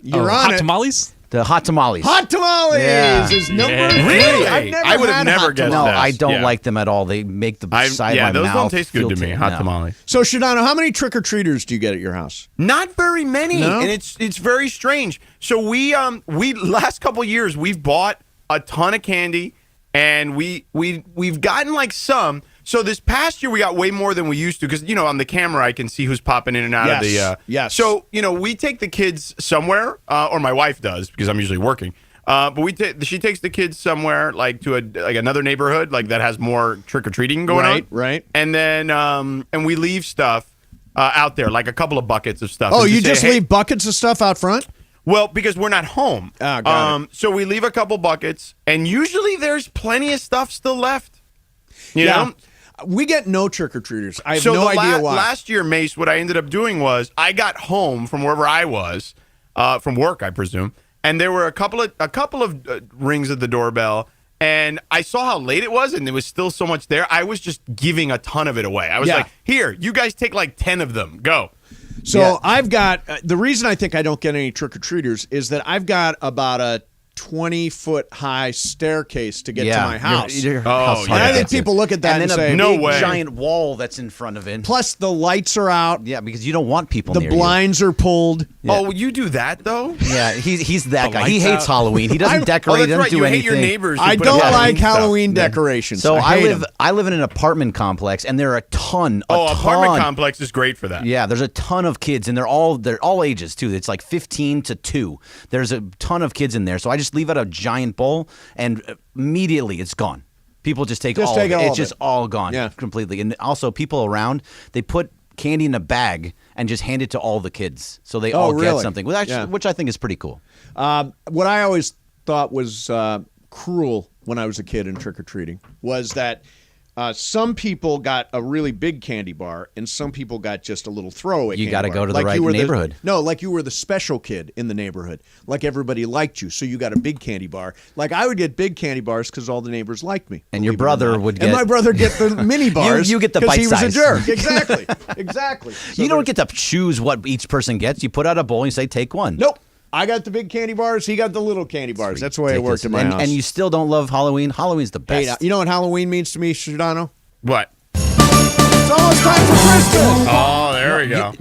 You're on Hot it. tamales? the hot tamales. Hot tamales Yeah. is number Yeah. 3. Really? I've never I would have had never hot guessed No, tamales. that. I don't Yeah. like them at all. They make the side yeah, of my those mouth don't taste good feel to me. Hot tamales. So, Sedano, how many trick-or-treaters do you get at your house? Not very many, No? and it's very strange. So we last couple years we've bought a ton of candy, and we've gotten like some. So this past year we got way more than we used to because on the camera I can see who's popping in and out of the. Yes. So we take the kids somewhere, or my wife does because I'm usually working. But she takes the kids somewhere like to another neighborhood like that has more trick or treating going on. Right. And then and we leave stuff out there like a couple of buckets of stuff. Oh, and you say, just "Hey." leave buckets of stuff out front? Well, because we're not home. Got it. So we leave a couple buckets, and usually there's plenty of stuff still left. You know? We get no trick-or-treaters. I have So no idea why. Last year, Mace, what I ended up doing was I got home from wherever I was, from work, I presume, and there were a couple of rings at the doorbell, and I saw how late it was, and there was still so much there. I was just giving a ton of it away. I was like, "Here, you guys take like 10 of them. Go." So I've got the reason I think I don't get any trick-or-treaters is that I've got about a 20-foot high staircase to get to my house. Your house And I think people look at that and and then say, a "No big way." giant wall that's in front of it. Plus the lights are out. Yeah, because you don't want people The near blinds are pulled. Oh, you do that though? you. Yeah, he's that The guy. He lights hates out. Halloween. He doesn't decorate. that's Doesn't right. do You anything. hate your neighbors. who I put up don't like Halloween stuff. Halloween decorations. So I hate live 'em. I live in an apartment complex, and there are a ton. Apartment complex is great for that. Yeah, there's a ton of kids, and they're all ages too. It's like 15 to 2. There's a ton of kids in there, so I just leave out a giant bowl, and immediately it's gone. People just take all of it. It's just all gone completely. And also, people around, they put candy in a bag and just hand it to all the kids, so they all get something, which I think is pretty cool. What I always thought was cruel when I was a kid in trick-or-treating was that some people got a really big candy bar, and some people got just a little throwaway. You got to go to the right neighborhood. Like you were the special kid in the neighborhood. Like everybody liked you, so you got a big candy bar. Like I would get big candy bars because all the neighbors liked me. And your brother would get. And my brother get the mini bars. You get the bite size. He was a jerk. Exactly. Exactly. So you don't get to choose what each person gets. You put out a bowl and you say, take one. Nope. I got the big candy bars. He got the little candy bars. That's the way it worked in my house. And you still don't love Halloween? Halloween's the best. Hey, you know what Halloween means to me, Sedano? What? It's almost time for Christmas. Oh, there we go.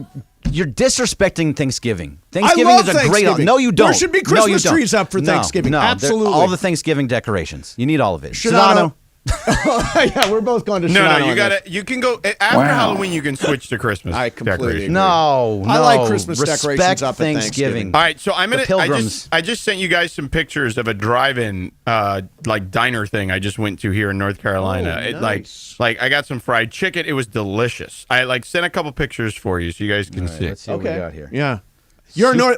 You're disrespecting Thanksgiving. Thanksgiving I love is a great. Thanksgiving. No, you don't. There should be Christmas trees up for Thanksgiving. No, absolutely. All the Thanksgiving decorations. You need all of it. Sedano. Yeah, we're both going to Sedano. No, you got to. You can go after Halloween. You can switch to Christmas. I completely agree. No, I like Christmas Respect decorations up at Thanksgiving. All right, so I'm gonna. Pilgrims. I just sent you guys some pictures of a drive-in, like diner thing I just went to here in North Carolina. Oh, It nice. like I got some fried chicken. It was delicious. I sent a couple pictures for you so you guys can see. Let's see what we got here. Yeah.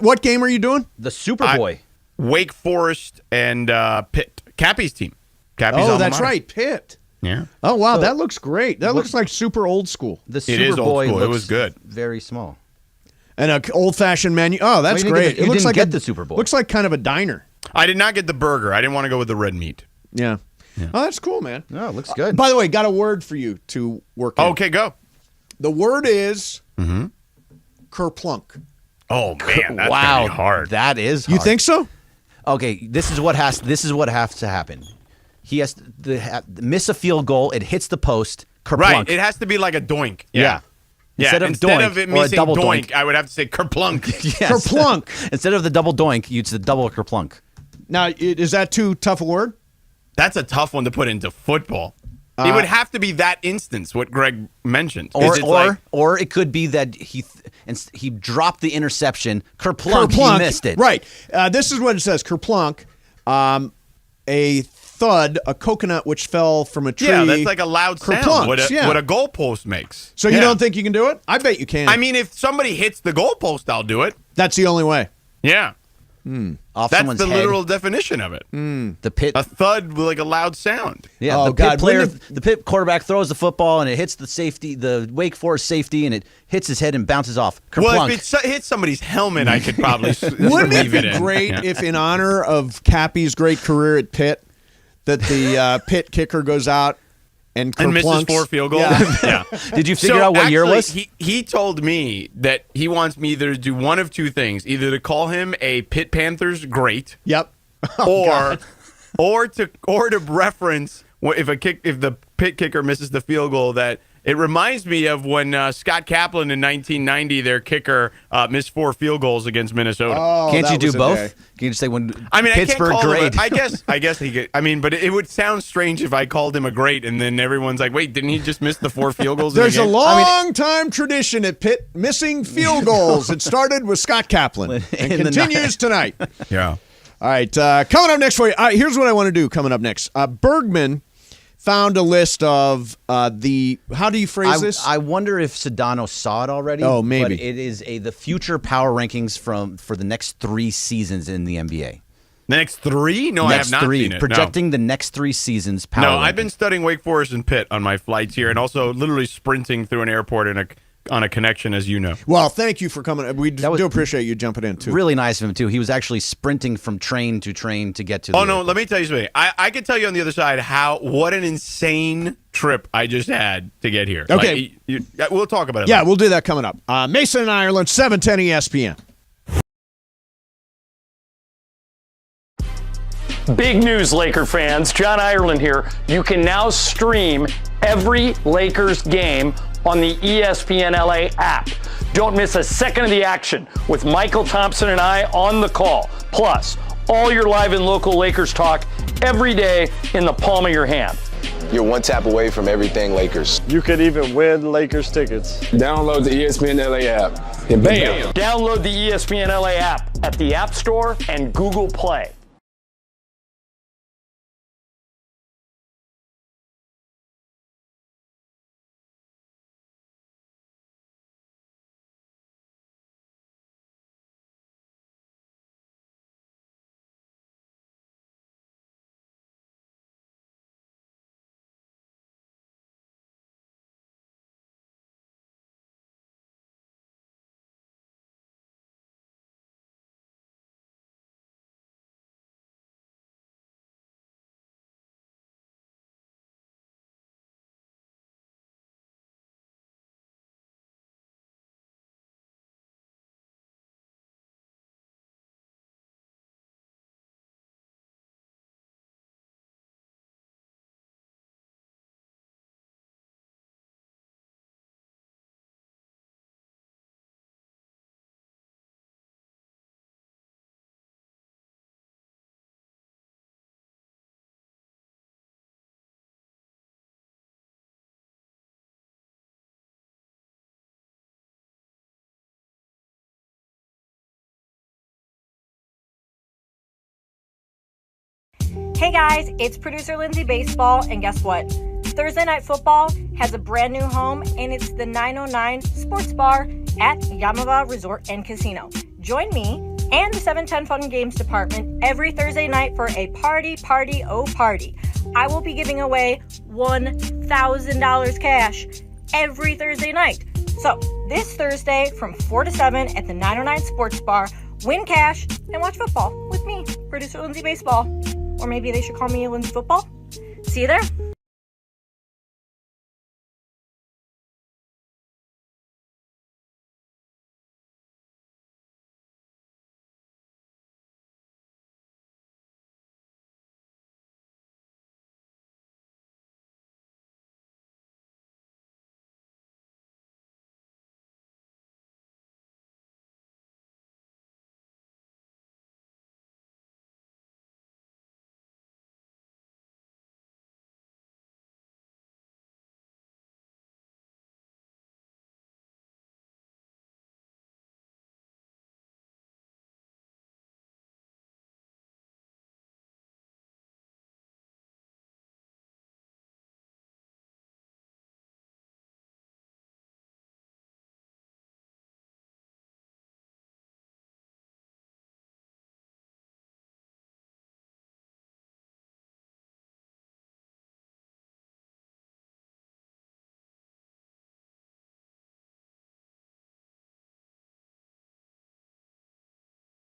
What game are you doing? The Superboy. Wake Forest and Pitt. Cappy's team. Cappy's alma that's mater. right, Pitt. Yeah. Oh wow, that looks great. That looks like super old school. The It is old Superboy school. It looks was good. very small. And an old-fashioned menu. Oh, that's Well, you great. didn't get It looks didn't like get the Superboy. Looks like kind of a diner. I did not get the burger. I didn't want to go with the red meat. Yeah. Oh, that's cool, man. No, it looks good. By the way, got a word for you to work in. Okay, go. The word is kerplunk. Oh man, that's wow, gonna be hard. That is. You hard. think so? Okay, this is what has to happen. He has to miss a field goal. It hits the post. Kerplunk. Right. It has to be like a doink. Yeah. Instead of doink it or a missing double doink, doink. I would have to say kerplunk. Yes. Kerplunk. Instead of the double doink, you'd say double kerplunk. Now, is that too tough a word? That's a tough one to put into football. It would have to be that instance, what Greg mentioned. Or it could be that he dropped the interception. Kerplunk. He missed it. Right. This is what it says. Kerplunk. A thud, a coconut which fell from a tree. Yeah, that's like a loud sound. What yeah. a goalpost makes. So you don't think you can do it? I bet you can. I mean, if somebody hits the goalpost, I'll do it. That's the only way. Yeah. Off That's someone's the head. literal definition of it. The Pitt. A thud with like a loud sound. Yeah, Oh, the Pitt God, player, when the Pitt quarterback throws the football and it hits the safety, the Wake Forest safety, and it hits his head and bounces off. Kerplunk. Well, if it hits somebody's helmet, I could probably Wouldn't it leave be it in. great Yeah. if, in honor of Cappy's great career at Pitt, that the Pitt kicker goes out and misses 4 field goals? Yeah. Did you figure out what year it was? He told me that he wants me either to do one of two things: either to call him a Pitt Panthers great, Yep. or to reference if the Pitt kicker misses the field goal, that it reminds me of when Scott Kaplan in 1990, their kicker missed 4 field goals against Minnesota. Oh, Can't you that do was a both? day. Can you just say when I mean, Pittsburgh I can't call great? him I guess he could. I mean, but it would sound strange if I called him a great, and then everyone's like, "Wait, didn't he just miss the 4 field goals?" There's in a game? long time tradition at Pitt missing field goals. It started with Scott Kaplan and In the continues tonight. Yeah. All right, coming up next for you. Here's what I want to do coming up next. Bergman found a list of how do you phrase this? I wonder if Sedano saw it already. Oh, maybe. But it is the future power rankings for the next 3 seasons in the NBA. The next 3? No, I have not seen it. Projecting the next 3 seasons power. No, I've rankings. been studying Wake Forest and Pitt on my flights here, and also literally sprinting through an airport on a connection, as you know. Well, thank you for coming. We do appreciate you jumping in, too. Really nice of him, too. He was actually sprinting from train to get to the Let me tell you something. I can tell you on the other side what an insane trip I just had to get here. Okay. We'll talk about it Yeah, later. we'll do that coming up. Mason and Ireland, 710 ESPN. Big news, Laker fans. John Ireland here. You can now stream every Lakers game on the ESPN LA app. Don't miss a second of the action with Michael Thompson and I on the call. Plus, all your live and local Lakers talk every day in the palm of your hand. You're one tap away from everything Lakers. You could even win Lakers tickets. Download the ESPN LA app and bam! Download the ESPN LA app at the App Store and Google Play. Hey guys, it's producer Lindsay Baseball, and guess what? Thursday Night Football has a brand new home, and it's the 909 Sports Bar at Yamava Resort and Casino. Join me and the 710 Fun Games Department every Thursday night for a party. I will be giving away $1,000 cash every Thursday night. So, this Thursday from 4 to 7 at the 909 Sports Bar, win cash and watch football with me, producer Lindsay Baseball. Or maybe they should call me Lindsay Football. See you there.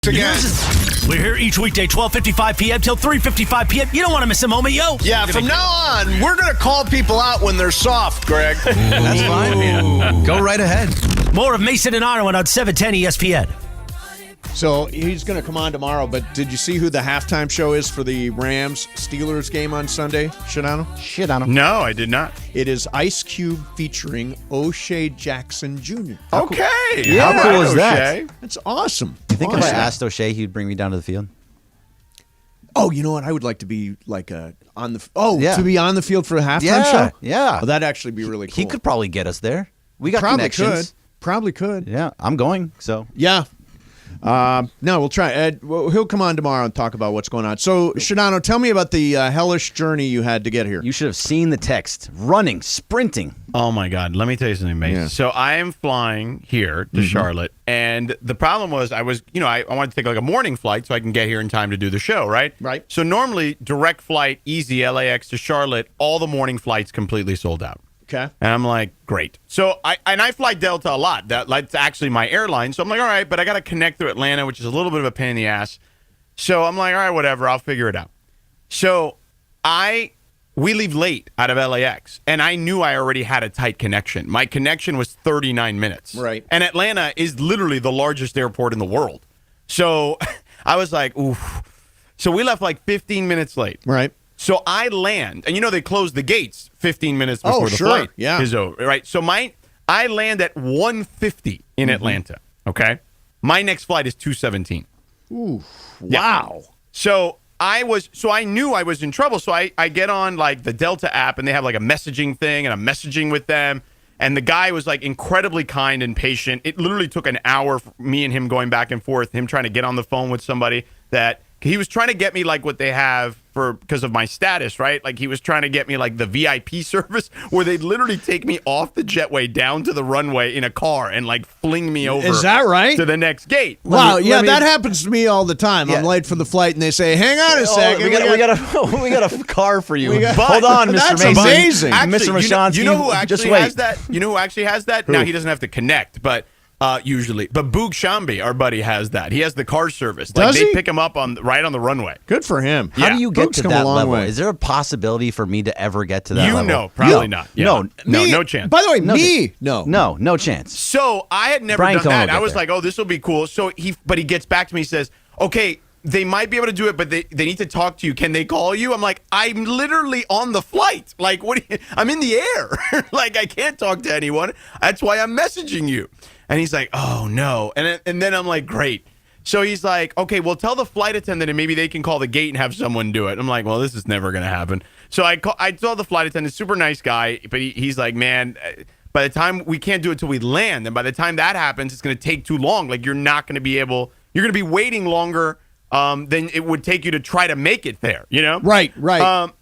Again. We're here each weekday, 12:55 p.m. till 3:55 p.m. You don't want to miss a moment, yo. Yeah, from now on, we're going to call people out when they're soft, Greg. That's fine, man. Go right ahead. More of Mason and Arwen on 710 ESPN. So he's going to come on tomorrow, but did you see who the halftime show is for the Rams-Steelers game on Sunday, Sedano? No, I did not. It is Ice Cube featuring O'Shea Jackson Jr. Okay. Yeah. How cool is that? O'Shea. That's awesome. You think if I Awesome. asked O'Shea, he'd bring me down to the field? Oh, you know what? I would like to be like to be on the field for a halftime Yeah, show. yeah. Well, that'd actually be really cool. He could probably get us there. We got Probably connections. Probably could. Yeah, I'm going. So Yeah. No, we'll try. Ed, he'll come on tomorrow and talk about what's going on. So, Sedano, tell me about the hellish journey you had to get here. you should have seen the text. Running, sprinting. Oh my God! Let me tell you something amazing. Yeah. So I am flying here to Charlotte, and the problem was I wanted to take like a morning flight so I can get here in time to do the show, right? Right. So normally direct flight, easy LAX to Charlotte, all the morning flights completely sold out. Okay. And I'm like, great. So I fly Delta a lot. That's actually my airline. So I'm like, all right, but I got to connect through Atlanta, which is a little bit of a pain in the ass. So I'm like, all right, whatever. I'll figure it out. So we leave late out of LAX, and I knew I already had a tight connection. My connection was 39 minutes. Right. And Atlanta is literally the largest airport in the world. So I was like, oof. So we left like 15 minutes late. Right. So I land, and they close the gates 15 minutes before the flight is over, right? So I land at 1:50 in Atlanta, okay? My next flight is 2:17. Ooh, Yeah. wow. So I knew I was in trouble. So I get on like the Delta app, and they have like a messaging thing, and I'm messaging with them. And the guy was like incredibly kind and patient. It literally took an hour for me and him going back and forth, him trying to get on the phone with somebody that he was trying to get me like what they have because of my status, right? Like he was trying to get me like the VIP service where they'd literally take me off the jetway down to the runway in a car and like fling me over. Is that right? To the next gate. Wow, that happens to me all the time. I'm late for the flight, and they say, "Hang on a second, we got a car for you. got- Hold on, Mr. That's Mason. amazing. Mr. Mashansky, you know who just actually wait. has that? You know who actually has that? Now he doesn't have to connect, but usually. But Boog Shambi, our buddy, has that. He has the car service. Like, Does they he? pick him up right on the runway. Good for him. How do you get Boog's to come a that long level? way. Is there a possibility for me to ever get to that level? Probably not. Yeah. No chance. By the way, No, no chance. So I had never Brian done Cohen that. will get I was there. like, oh, this will be cool. So he gets back to me, says, okay, they might be able to do it, but they need to talk to you. Can they call you? I'm like, I'm literally on the flight. Like, I'm in the air. Like, I can't talk to anyone. That's why I'm messaging you. And he's like, oh, no. And then I'm like, great. So he's like, okay, well, tell the flight attendant and maybe they can call the gate and have someone do it. I'm like, well, this is never going to happen. So I told the flight attendant, super nice guy, but he's like, man, by the time we can't do it till we land. And by the time that happens, it's going to take too long. Like, you're not going to be able, you're going to be waiting longer than it would take you to try to make it there, you know? Right.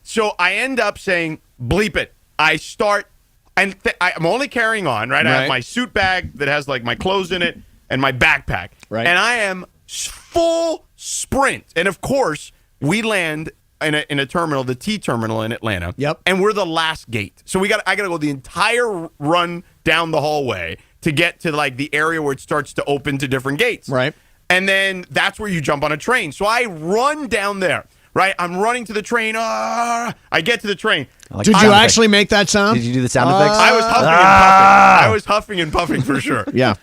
So I end up saying, bleep it. I start, and I'm only carrying on, right? I have my suit bag that has like my clothes in it and my backpack. Right. And I am full sprint. And of course, we land in a terminal, the T terminal in Atlanta. Yep. And we're the last gate. So I got to go the entire run down the hallway to get to like the area where it starts to open to different gates. Right. And then that's where you jump on a train. So I run down there, right? I'm running to the train. I get to the train. Did you actually make that sound? Did you do the sound effects? I was huffing and puffing. I was huffing and puffing for sure. Yeah.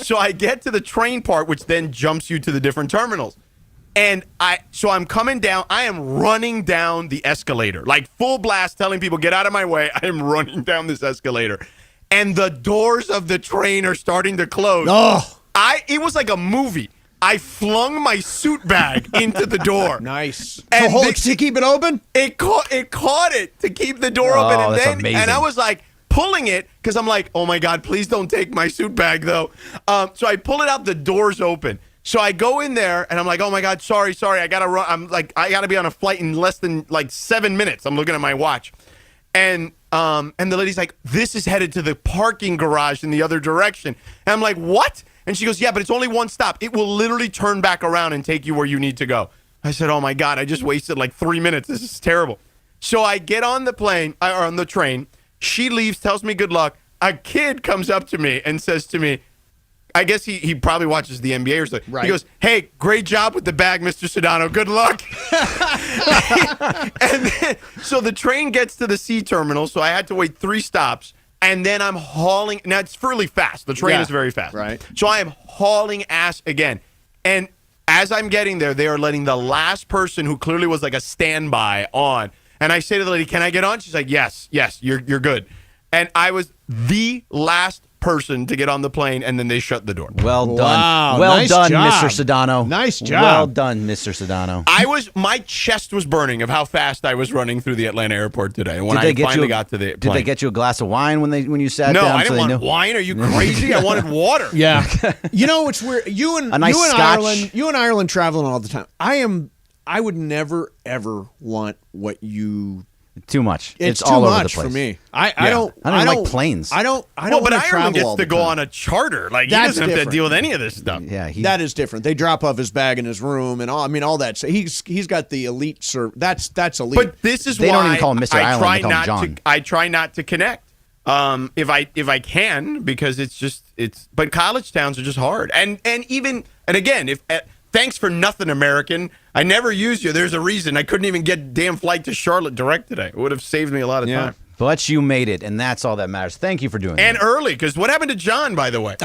So I get to the train part, which then jumps you to the different terminals. And I'm coming down. I am running down the escalator, like full blast, telling people, get out of my way. I am running down this escalator. And the doors of the train are starting to close. Oh. It was like a movie. I flung my suit bag into the door. Nice. And to keep it open? It caught it to keep the door open. And that's then amazing. and I was like pulling it because I'm like, oh my God, please don't take my suit bag though. So I pull it out, the door's open. So I go in there and I'm like, oh my God, sorry, I gotta run. I'm like, I gotta be on a flight in less than like 7 minutes. I'm looking at my watch. And the lady's like, this is headed to the parking garage in the other direction. And I'm like, what? And she goes, yeah, but it's only one stop. It will literally turn back around and take you where you need to go. I said, oh my God, I just wasted like 3 minutes. This is terrible. So I get on the plane, or on the train. She leaves, tells me good luck. A kid comes up to me and says to me, I guess he probably watches the NBA or something. Right. He goes, hey, great job with the bag, Mr. Sedano. Good luck. And then, so the train gets to the C terminal, so I had to wait 3 stops. And then I'm hauling. Now, it's fairly fast. The train is very fast. Right. So I am hauling ass again. And as I'm getting there, they are letting the last person who clearly was like a standby on. And I say to the lady, can I get on? She's like, yes, you're good. And I was the last person to get on the plane, and then they shut the door. Well done. Wow, Well nice done, job. Mr. Sedano. Nice job. Well done, Mr. Sedano. My chest was burning of how fast I was running through the Atlanta airport today when Did they I get finally you- got to the plane. Did they get you a glass of wine when you sat No, down? I didn't so they want knew? wine. Are you crazy? I wanted water. Yeah. You know what's weird? You and A nice scotch. Ireland traveling all the time. I would never ever want what you. Too much. It's all too over the much place. for me. I don't like planes. I don't But wanna Ireland travel gets all to the go time. on a charter. Like, he That's doesn't have to different. deal with any of this stuff. Yeah, that is different. They drop off his bag in his room and all. I mean, all that. So he's got the elite serve. That's elite. But this is They why don't even call him Mr. Ireland, they call him John. I try not to connect. If I can, because it's. But college towns are just hard. And again, thanks for nothing, American. I never use you. There's a reason. I couldn't even get damn flight to Charlotte direct today. It would have saved me a lot of time. But you made it, and that's all that matters. Thank you for doing And that. early, because what happened to John, by the way?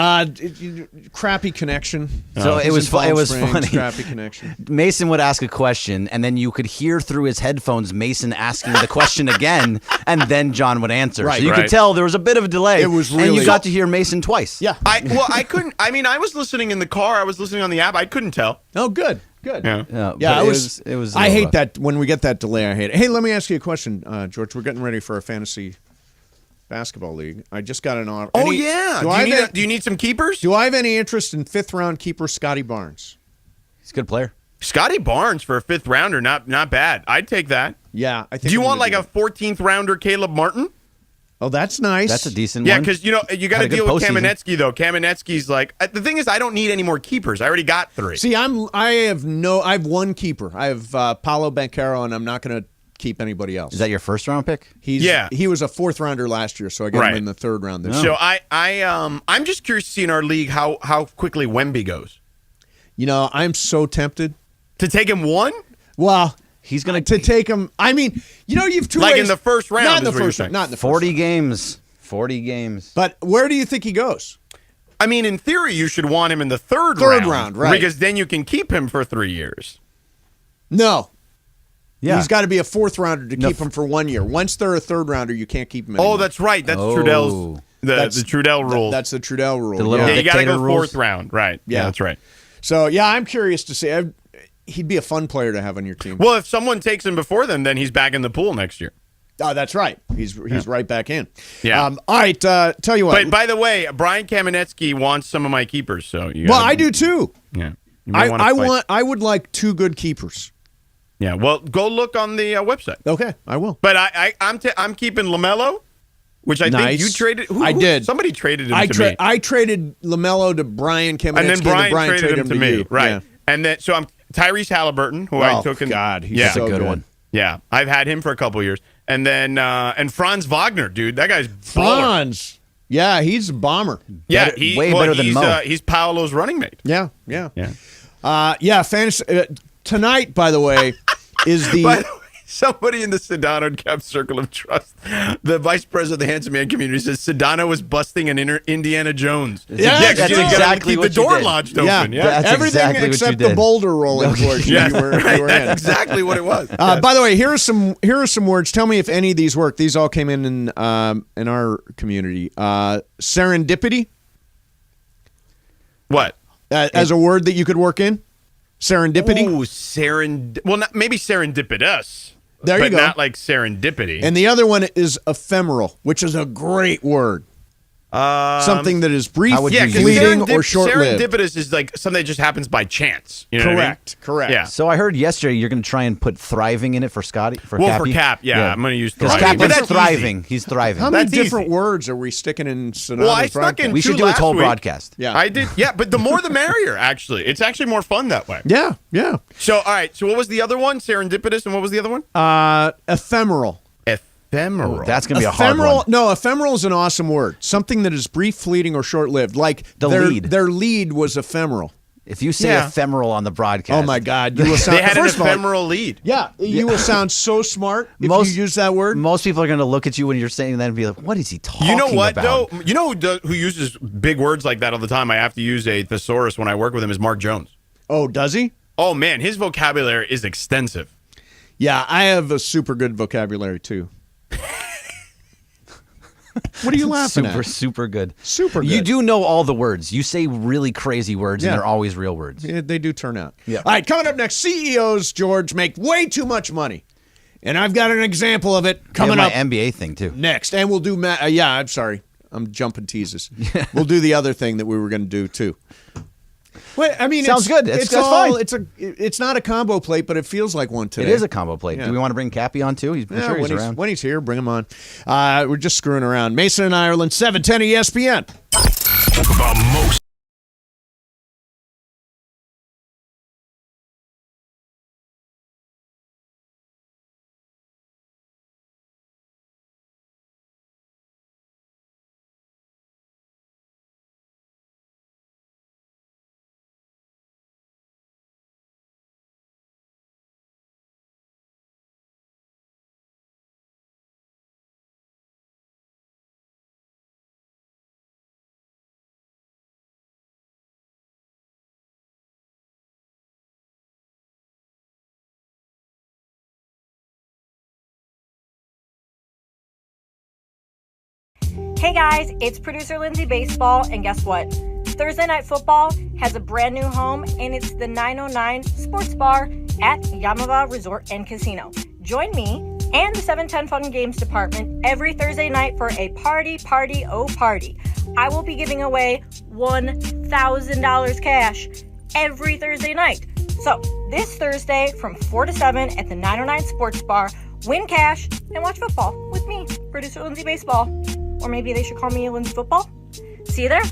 Crappy connection. So it was Palm it was Springs, funny. Crappy connection. Mason would ask a question, and then you could hear through his headphones Mason asking the question again, and then John would answer. Right, so you right. could tell there was a bit of a delay. It was and really- you got to hear Mason twice. Yeah. I couldn't. I mean, I was listening in the car. I was listening on the app. I couldn't tell. Oh, good. Yeah. but Yeah, it was. I hate that when we get that delay. I hate it. Hey, let me ask you a question, George. We're getting ready for a fantasy basketball league. I just got an offer. Oh, yeah. Do you need some keepers? Do I have any interest in 5th round keeper Scotty Barnes? He's a good player. Scotty Barnes for a 5th rounder, not bad. I'd take that. Yeah, I think. Do you I'm want gonna like a 14th rounder Caleb Martin? Oh, that's nice. That's a decent Yeah, one. because you got Had to a good deal with postseason. Kamenetsky though. Kamenetsky's like the thing is I don't need any more keepers. I already got 3. See, I have one keeper. I have Paolo Banchero, and I'm not going to keep anybody else. Is that your first round pick? He was a 4th rounder last year, so I got him in the 3rd round this year. So I'm just curious to see in our league how quickly Wemby goes. You know, I'm so tempted To take him 1? Well, he's going to take him. I mean, you have 2 Like ways. in the first round Not in is the what you're first round. saying. Not in the first 40 round. games. 40 games. But where do you think he goes? I mean, in theory, you should want him in the third round, right? Because then you can keep him for 3 years. No. Yeah. He's got to be a 4th rounder to keep him for 1 year. Once they're a 3rd rounder, you can't keep him anymore. Oh, that's right. That's Trudell's the Trudell rule. That's the Trudell rule. The little you got to dictator go rules. 4th round. Right. Yeah, that's right. So, yeah, I'm curious to see. He'd be a fun player to have on your team. Well, if someone takes him before then he's back in the pool next year. Oh, that's right. He's right back in. Yeah. All right. Tell you what. But by the way, Brian Kamenetsky wants some of my keepers. So I do too. Yeah. You may wanna fight. I would like 2 good keepers. Yeah, well, go look on the website. Okay, I will. But I'm keeping LaMelo, which I think you traded. I did. Somebody traded him to me. I traded LaMelo to Brian Kamenetsky, And then Brian traded him to me. you. Right. Yeah. And then so I'm Tyrese Halliburton, who I took in. God, he's so good. one. Yeah, I've had him for a couple of years. And then and Franz Wagner, dude. That guy's baller. Franz. Yeah, he's a bomber. Yeah, way better than Mo. He's Paolo's running mate. Yeah. Fantasy tonight, by the way, is the. By the way, somebody in the Sedano and Cap Circle of Trust, the vice president of the Handsome Man community, says Sedano was busting an Indiana Jones. That's exactly keep what the you door did. lodged open. Yeah, That's everything exactly what you except did. the boulder rolling portion. Yes, you were right, in. that's exactly what it was. By the way, here are some words. Tell me if any of these work. These all came in our community. Serendipity. What? As a word that you could work in. Serendipity. Ooh, well, maybe serendipitous. There you but go. Not like serendipity. And the other one is ephemeral, which is a great word. Something that is brief, fleeting, or short-lived. Serendipitous is like something that just happens by chance. You know what I mean? Correct. Yeah. So I heard yesterday you're going to try and put thriving in it for Scotty. For Cappy. For Cap, yeah. I'm going to use because thriving. Cap But is thriving. He's thriving. How many That's different easy. words are we sticking in Sedano's Well, I stuck broadcast? in We should two do a last whole week. broadcast. Yeah, I did. Yeah, but the more the merrier. Actually, it's actually more fun that way. Yeah. So, all right. So, what was the other one? Serendipitous, and what was the other one? Ephemeral. Ephemeral. That's going to be a hard one. No, ephemeral is an awesome word. Something that is brief, fleeting, or short-lived. Like their lead was ephemeral. If you say ephemeral on the broadcast, oh my God, you will sound. They had first an of all, ephemeral lead. Yeah, you will sound so smart if you use that word. Most people are going to look at you when you're saying that and be like, "What is he talking about?" You know what, though? You know who uses big words like that all the time? I have to use a thesaurus when I work with him. Is Mark Jones? Oh, does he? Oh man, his vocabulary is extensive. Yeah, I have a super good vocabulary too. What are you laughing at? Super good. Super good. You do know all the words. You say really crazy words, and they're always real words. Yeah, they do turn out. Yeah. All right, coming up next, CEOs, George, make way too much money. And I've got an example of it coming up. My NBA thing, too. Next. And we'll do, I'm sorry. I'm jumping teases. We'll do the other thing that we were going to do, too. Well, I mean, sounds good. It's fine. It's not a combo plate, but it feels like one today. It is a combo plate. Yeah. Do we want to bring Cappy on too? I'm sure he's around. When he's here, bring him on. We're just screwing around. Mason and Ireland, 710 ESPN. The most Hey guys, it's producer Lindsay Baseball, and guess what? Thursday Night Football has a brand new home, and it's the 909 Sports Bar at Yamava Resort and Casino. Join me and the 710 Fun Games Department every Thursday night for a party. I will be giving away $1,000 cash every Thursday night. So this Thursday from 4 to 7 at the 909 Sports Bar, win cash and watch football with me, producer Lindsay Baseball. Or maybe they should call me Lindsay Football. See you there.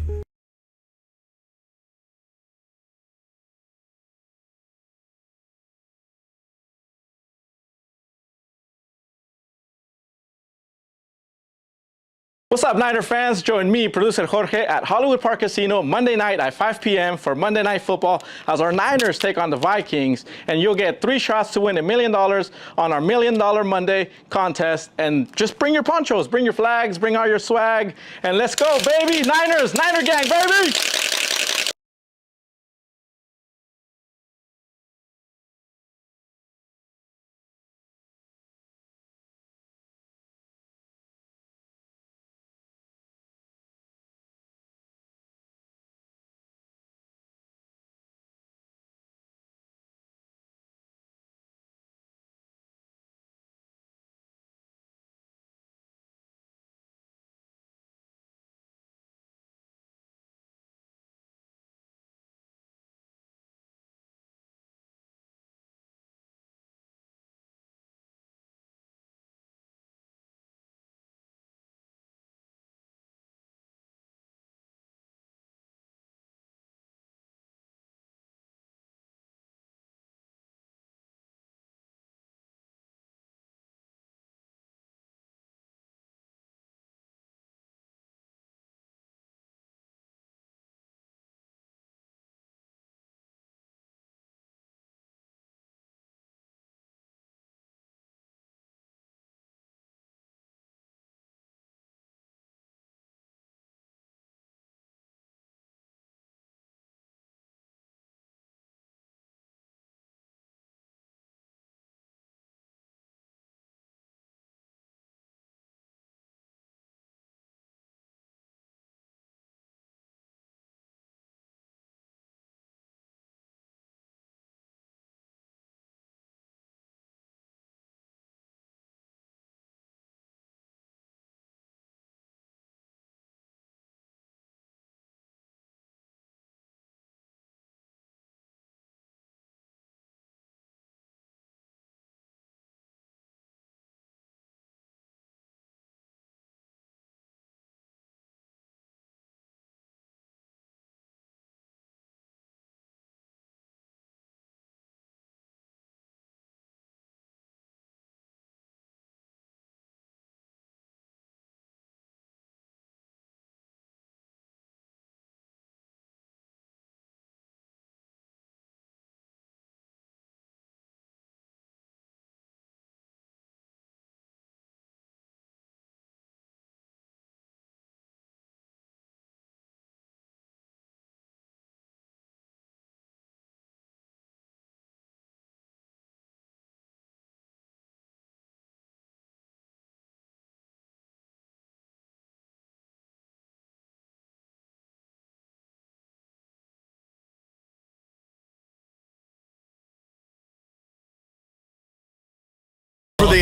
What's up, Niner fans? Join me, producer Jorge, at Hollywood Park Casino Monday night at 5 p.m. for Monday Night Football as our Niners take on the Vikings, and you'll get 3 shots to win $1 million on our $1 Million Monday contest. And just bring your ponchos, bring your flags, bring all your swag, and let's go, baby! Niners, Niner gang, baby!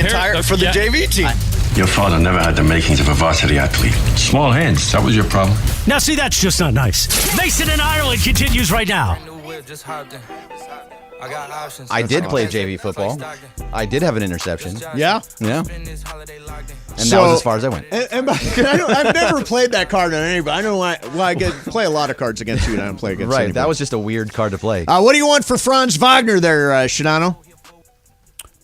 the JV team. Your father never had the makings of a varsity athlete. Small hands, that was your problem. Now, see, that's just not nice. Mason in Ireland continues right now. I did play JV football. I did have an interception. Yeah? Yeah. And that was as far as I went. I've never played that card on anybody. I don't know why. Well, I play a lot of cards against you, and I don't play against Right, anybody. that was just a weird card to play. What do you want for Franz Wagner there, Sedano?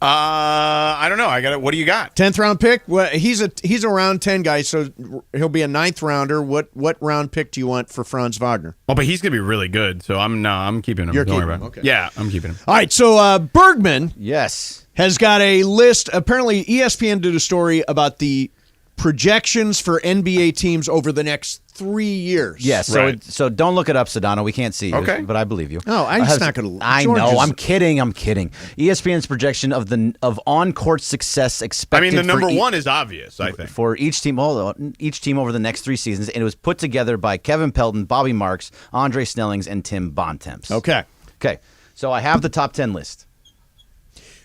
I don't know. I got it. What do you got? 10th round pick. Well, he's a round 10 guy, so he'll be a 9th rounder. What round pick do you want for Franz Wagner? Oh, but he's gonna be really good. So I'm keeping him. You're Don't worry keeping about him. it. Okay. Yeah, I'm keeping him. All right. So Bergman, yes, has got a list. Apparently, ESPN did a story about the projections for NBA teams over the next 3 years. Yes, so don't look it up, Sedano. We can't see you, Okay. but I believe you. No, I'm just not going to. I know. I'm kidding. ESPN's projection of on-court success expected. I mean, the number for one is obvious. I think for each team over the next 3 seasons, and it was put together by Kevin Pelton, Bobby Marks, Andre Snellings, and Tim Bontemps. Okay. So I have the top 10 list.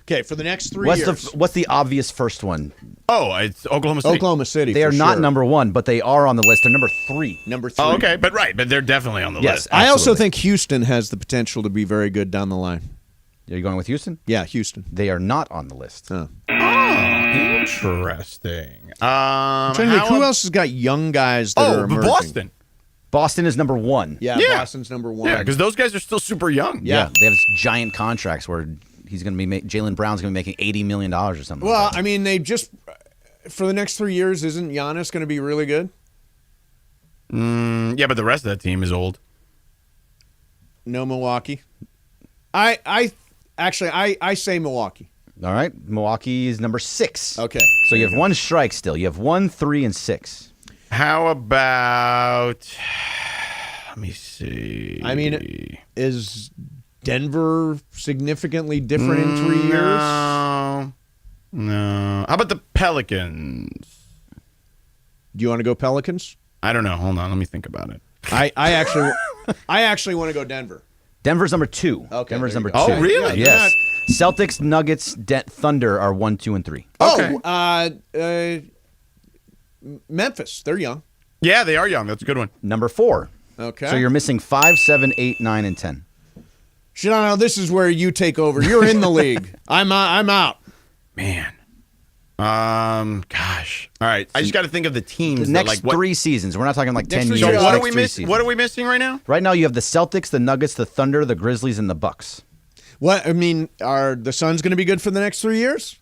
Okay, for the next 3 years. What's the obvious first one? Oh, it's Oklahoma City. Oklahoma City. They are for not sure. number 1, but they are on the list. They're number 3. Number 3. Oh, okay, but they're definitely on the list. I also think Houston has the potential to be very good down the line. Are you going with Houston? Yeah, Houston. They are not on the list. Oh, interesting. I'm trying to think, who else has got young guys that are emerging? Boston. Boston is number 1. Yeah, Boston's number 1. Yeah, because those guys are still super young. Yeah, they have giant contracts where he's going to be Jaylen Brown's going to be making $80 million or something. Well, I mean, they just for the next 3 years, isn't Giannis going to be really good? Yeah, but the rest of that team is old. No Milwaukee. I say Milwaukee. All right, Milwaukee is number 6. Okay, so you have 1 strike still. You have 1, 3, and 6. How about? Let me see. I mean, is Denver significantly different in 3 years? No. How about the Pelicans? Do you want to go Pelicans? I don't know. Hold on. Let me think about it. I actually want to go Denver. Denver's number 2. Okay, Denver's number 2. Oh, really? Yes. Celtics, Nuggets, Thunder are 1, 2, and 3. Okay. Memphis. They're young. Yeah, they are young. That's a good one. Number 4. Okay. So you're missing 5, 7, 8, 9, and 10. Sedano, this is where you take over. You're in the league. I'm out. Man. Gosh. All right. I just got to think of the teams. The next 3 seasons. We're not talking like 10 years. So what are we missing right now? Right now you have the Celtics, the Nuggets, the Thunder, the Grizzlies, and the Bucks. What? I mean, are the Suns going to be good for the next 3 years?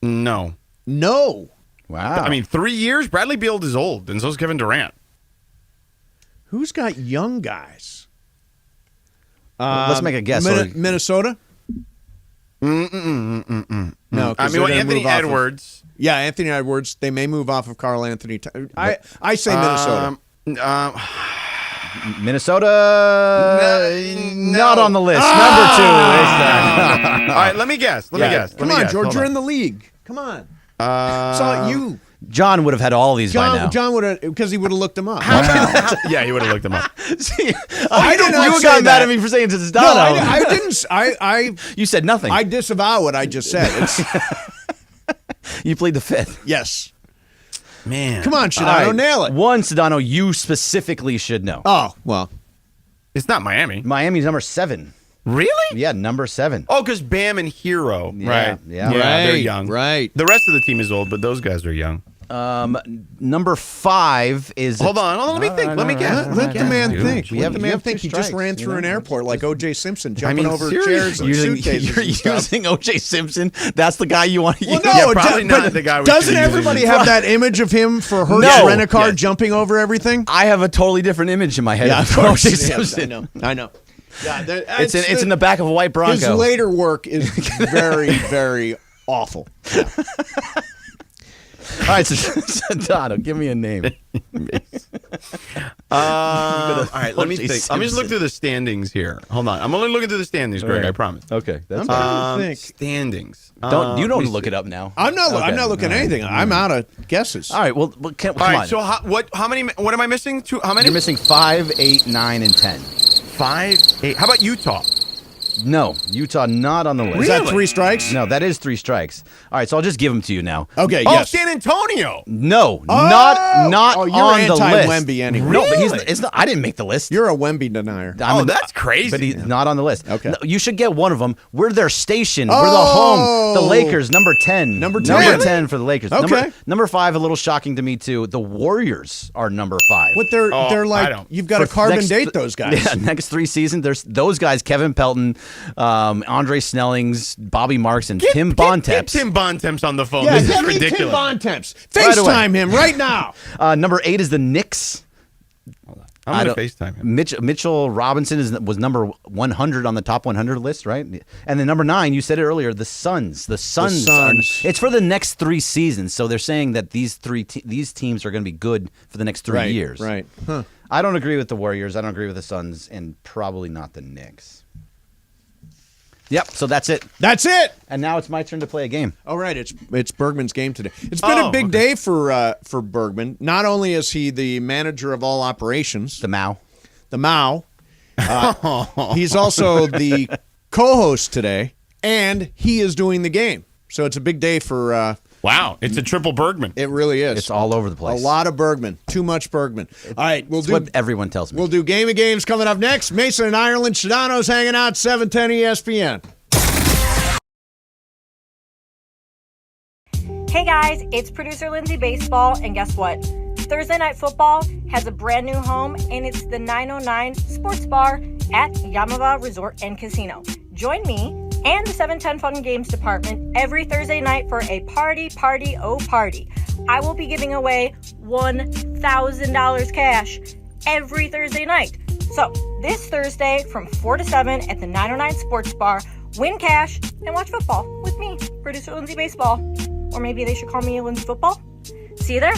No. No. Wow. I mean, 3 years? Bradley Beal is old, and so is Kevin Durant. Who's got young guys? Let's make a guess. Minnesota? No, I mean, Anthony Edwards. Anthony Edwards. They may move off of Karl Anthony. I say Minnesota. Minnesota, not on the list. Number 2. All right, let me guess. Come on, George. You're in the league. Come on. It's all you. John would have had all these by now. John would have, because he would have looked them up. Yeah, he would have looked them up. See, I did not you say got mad that. at me for saying Sedano. No, I didn't. You said nothing. I disavow what I just said. You plead the fifth. Yes. Man. Come on, Sedano, nail it. One, Sedano, you specifically should know. Oh, well. It's not Miami. Miami's number 7. Really? Yeah, number 7. Oh, because Bam and Hero. Yeah, Right. yeah. They're young. Right. The rest of the team is old, but those guys are young. Number 5 is... Hold on. Let me think. Let me guess. Let the man Dude. think. We Let the have man two think. He strikes, just ran through an airport like O.J. Simpson, I jumping mean, over seriously. chairs and suitcases You're and stuff. using O.J. Simpson? That's the guy you want to use? Well, no, probably not the guy we doesn't should use everybody in- have that image of him for Hertz No. Rent-A-Car Yes. jumping over everything? I have a totally different image in my head Yeah, of of course. O.J. Yes, Simpson. I know. Yeah, It's in the back of a white Bronco. His later work is very, very awful. Yeah. All right, Sedano, give me a name. All right, let me think. I'm just looking through the standings here. Hold on. I'm only looking through the standings, Greg. Right. I promise. Okay, that's I'm trying to think. Standings. You Let me don't look see. it up now. I'm not looking at anything. I'm out of guesses. All right, well, come All on. right. So how many? What am I missing? How many? You're missing 5, 8, 9, and 10. 5, 8. How about Utah? No, Utah not on the list. Is that 3 strikes? No, that is 3 strikes. All right, so I'll just give them to you now. Okay, Oh, yes. San Antonio. No, not Oh, you're on the list. anti-Wemby anyway. No, but it's not, I didn't make the list. You're a Wemby denier. That's crazy. But he's not on the list. Okay. No, you should get one of them. We're their station. We're the home. The Lakers, number 10. Number 10. Number 10 for the Lakers. Okay. Number 5, a little shocking to me, too. The Warriors are number 5. What they're like, you've got to carbon date those guys. Yeah, next 3 seasons, there's those guys, Kevin Pelton, Andre Snellings, Bobby Marks, and Tim Bontemps. Get Tim Bontemps on the phone. Yeah, This is get me ridiculous. Tim Bontemps. Right away. FaceTime him right now. Number 8 is the Knicks. I'm going to FaceTime him. Mitchell Robinson was number 100 on the top 100 list, right? And then number 9, you said it earlier, the Suns. The Suns. It's for the next 3 seasons, so they're saying that these teams are going to be good for the next 3 years. Right. Huh. I don't agree with the Warriors. I don't agree with the Suns, and probably not the Knicks. Yep, so that's it. That's it. And now it's my turn to play a game. All right, it's Bergman's game today. It's been a big day for Bergman. Not only is he the manager of all operations, the Mao, he's also the co-host today, and he is doing the game. So it's a big day for. Wow, it's a triple Bergman. It really is. It's all over the place. A lot of Bergman. Too much Bergman. All right, It's what everyone tells me. We'll do Game of Games coming up next. Mason and Ireland. Sedano's hanging out, 710 ESPN. Hey guys, it's producer Lindsay Baseball, and guess what? Thursday Night Football has a brand new home, and it's the 909 Sports Bar at Yamava Resort and Casino. Join me and the 710 Fun and Games department every Thursday night for a party. I will be giving away $1,000 cash every Thursday night. So this Thursday from 4 to 7 at the 909 Sports Bar, win cash and watch football with me, producer Lindsay Baseball. Or maybe they should call me Lindsay Football. See you there.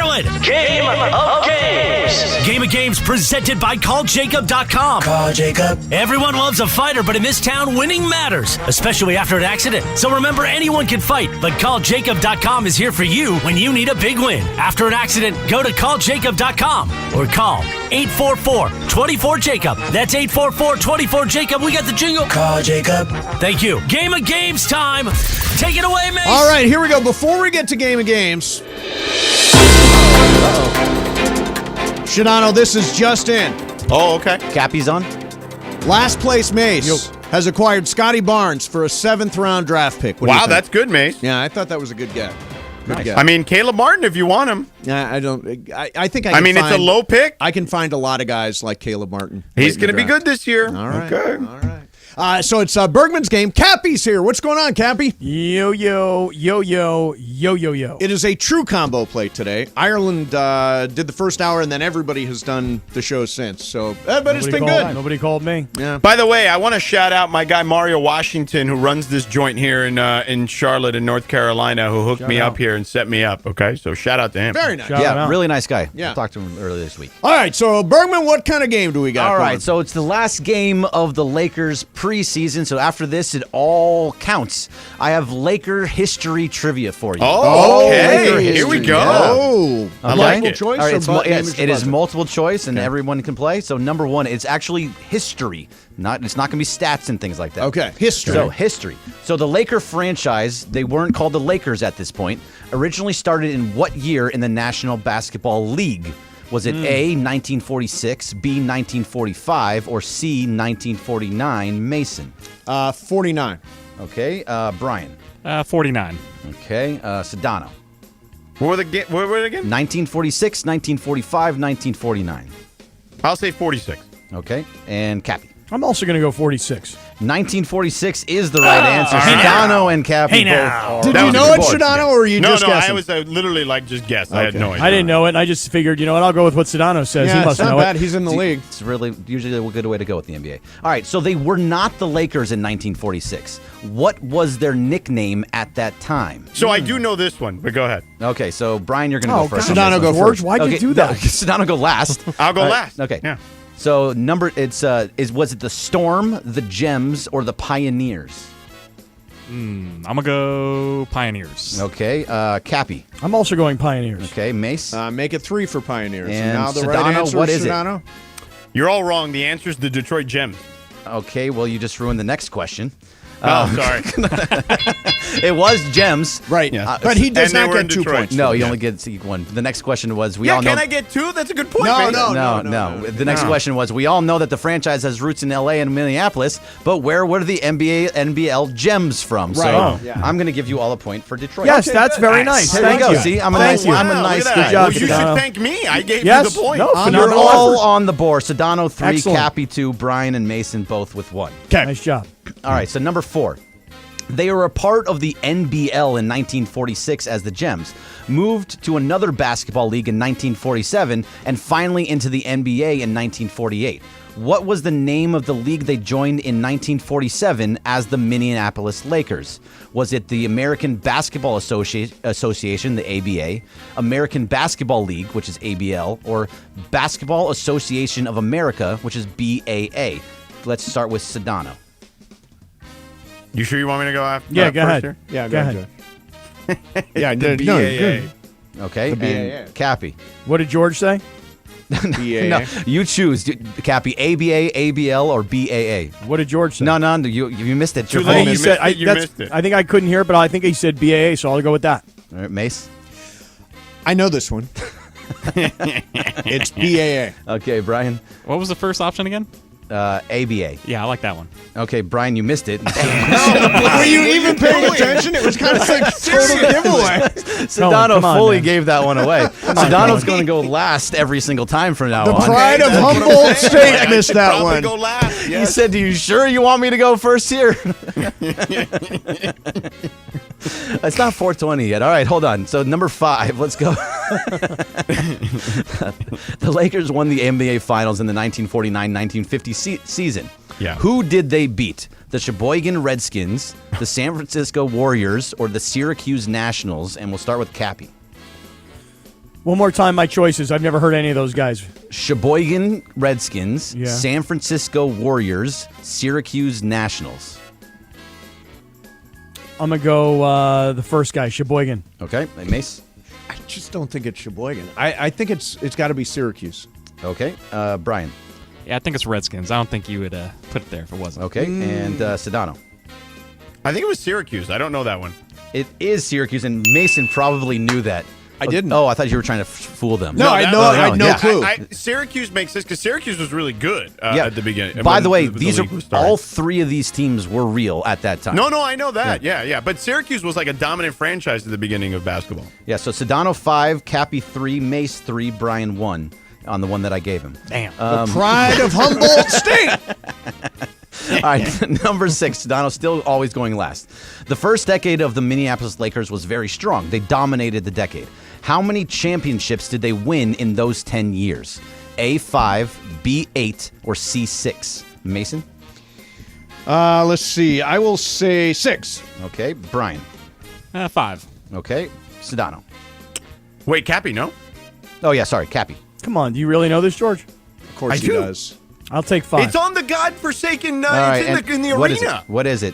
Ireland. Game of Games. Game of Games presented by CallJacob.com. Call Jacob. Everyone loves a fighter, but in this town, winning matters, especially after an accident. So remember, anyone can fight, but CallJacob.com is here for you when you need a big win. After an accident, go to CallJacob.com or call 844-24-JACOB. That's 844-24-JACOB. We got the jingle. Call Jacob. Thank you. Game of Games time. Take it away, Mace. All right, here we go. Before we get to Game of Games, Sedano, this is just in. Oh, okay. Cappy's on. Last place Mace has acquired Scotty Barnes for a 7th-round draft pick. What do you Wow, think? that's good, Mace. Yeah, I thought that was a good get. Good get. I mean, Caleb Martin, if you want him. Yeah, I don't. I think I. I mean, it's a low pick. I can find a lot of guys like Caleb Martin. He's going to be good this year. All right. Okay. All right. So it's Bergman's game. Cappy's here. What's going on, Cappy? Yo. It is a true combo play today. Ireland did the first hour, and then everybody has done the show since. So, but it's been good. Nobody called me. Yeah. By the way, I want to shout out my guy Mario Washington, who runs this joint here in Charlotte, in North Carolina, who hooked me up here and set me up. Okay, so shout out to him. Very nice. Yeah, really nice guy. Yeah. I talked to him earlier this week. All right, so Bergman, what kind of game do we got? All going? right, so it's the last game of the Lakers preseason. So after this, it all counts. I have Laker history trivia for you. Oh, okay. Laker Here we history. go. Oh, I like it. choice. All right, or it is multiple choice, and everyone can play. So number one, it's actually history. It's not going to be stats and things like that. Okay, history. So history. So the Laker franchise, they weren't called the Lakers at this point. Originally started in what year in the National Basketball League? Was it A, 1946, B, 1945, or C, 1949? Mason. 49. Okay, Brian. 49. Okay, Sedano. What were they again? 1946, 1945, 1949. I'll say 46. Okay, and Cappy. I'm also going to go 46. 1946 is the right answer. Sedano and Cappy both. Did you know it, Sedano, or were you just guessing? I was literally just guessed. I had no idea. I didn't know it, and I just figured, you know what, I'll go with what Sedano says. Yeah, he must it's not know bad. it. He's in the league. It's really usually a good way to go with the NBA. All right, so they were not the Lakers in 1946. What was their nickname at that time? So I do know this one, but go ahead. Okay, so Brian, you're going to go first. Sedano, go George, first. why'd you do that? Sedano, go last. I'll go last. Okay. Yeah. So was it the Storm, the Gems, or the Pioneers? I'm going to go Pioneers. Okay, Cappy. I'm also going Pioneers. Okay, Mace. Make it 3 for Pioneers. And now the Sedano, right answer what is is it? Sedano? You're all wrong. The answer is the Detroit Gems. Okay, well, you just ruined the next question. Sorry. It was Gems. Right. But he does not get 2 points. No, he only gets one. The next question was, we all know... Can I get 2? That's a good point. No. The next question was, we all know that the franchise has roots in L.A. and Minneapolis, but where were the NBL Gems from? Right. So I'm going to give you all a point for Detroit. Yes, that's very nice. There you go. See, I'm a nice guy. job, You should Sedano. thank me. I gave Yes. you the point. No, You're all on the board. Sedano 3, Excellent. Cappy 2, Brian and Mason both with 1. Nice job. All right, so number 4. They were a part of the NBL in 1946 as the Gems, moved to another basketball league in 1947, and finally into the NBA in 1948. What was the name of the league they joined in 1947 as the Minneapolis Lakers? Was it the American Basketball Association, the ABA, American Basketball League, which is ABL, or Basketball Association of America, which is BAA? Let's start with Sedano. You sure you want me to go after? Yeah, go ahead. Here? Yeah, Go ahead. Yeah, The no, BAA. good. Okay, The and BAA. Cappy. What did George say? BAA. No, you choose, Cappy. ABA, ABL, or BAA. What did George say? No, you missed it. Too Your late. fault. You said, missed it. I think I couldn't hear it, but I think he said BAA, so I'll go with that. All right, Mace. I know this one. It's BAA. Okay, Brian. What was the first option again? ABA. Yeah, I like that one. Okay, Brian, you missed it. Were you even paying attention? It was kind of like total giveaway. Sedano come on, fully man. gave that one away. Sedano's going to go last every single time from now The on. pride of Humboldt State missed that Probably one. go last. He Yes. said, "Are you sure you want me to go first here?" It's not 4:20 yet. All right, hold on. So number 5, let's go. The Lakers won the NBA Finals in the 1949-1950 season. Yeah. Who did they beat? The Sheboygan Redskins, the San Francisco Warriors, or the Syracuse Nationals? And we'll start with Cappy. One more time, my choices. I've never heard any of those guys. Sheboygan Redskins, Yeah. San Francisco Warriors, Syracuse Nationals. I'm going to go the first guy, Sheboygan. Okay, Mace? I just don't think it's Sheboygan. I think it's got to be Syracuse. Okay, Brian? Yeah, I think it's Redskins. I don't think you would put it there if it wasn't. Okay, and Sedano? I think it was Syracuse. I don't know that one. It is Syracuse, and Mason probably knew that. I didn't. Oh, I thought you were trying to fool them. I had no clue. Syracuse makes sense because Syracuse was really good at the beginning. By the way, these are all three of these teams were real at that time. No, I know that. Yeah. But Syracuse was like a dominant franchise at the beginning of basketball. Yeah, so Sedano 5, Cappy 3, Mace 3, Brian 1 on the one that I gave him. Damn. The pride of Humboldt State. All right, number 6, Sedano still always going last. The first decade of the Minneapolis Lakers was very strong. They dominated the decade. How many championships did they win in those 10 years? A5, B8, or C6? Mason? Let's see. I will say 6. Okay, Brian? 5. Okay, Sedano? Wait, Cappy, no? Oh, yeah, sorry, Cappy. Come on, do you really know this, George? Of course he does. I'll take 5. It's on the godforsaken. All right, It's in the what arena. What is it?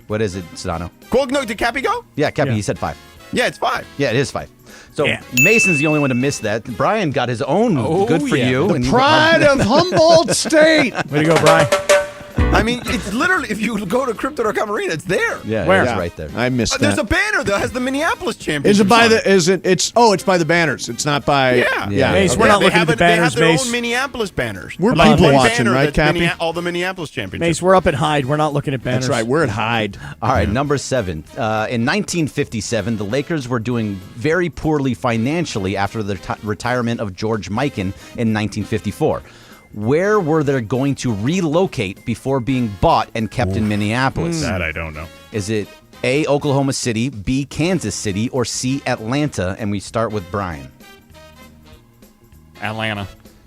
What is it, Sedano? No, did Cappy go? Yeah, Cappy, he said 5. Yeah, it's 5. Yeah, it is 5. So Mason's the only one to miss that. Brian got his own. Good for you. The pride of Humboldt State. Way to go, Brian. I mean, it's literally, if you go to Crypto.com Arena, it's there. Yeah, Where? it's right there. I missed that. There's a banner that has the Minneapolis championship. Is it by on the? Is it? It's it's by the banners. It's not by. Yeah. Mace, we're not They looking have at the They have banners, their Mace. own Minneapolis banners. We're Like people one watching, banner right, that's Cappy? all the Minneapolis championships. Mace, we're up at Hyde. We're not looking at banners. That's right. We're at Hyde. All right, number 7. In 1957, the Lakers were doing very poorly financially after the retirement of George Mikan in 1954. Where were they going to relocate before being bought and kept in Minneapolis? That I don't know. Is it A, Oklahoma City, B, Kansas City, or C, Atlanta? And we start with Brian. Atlanta.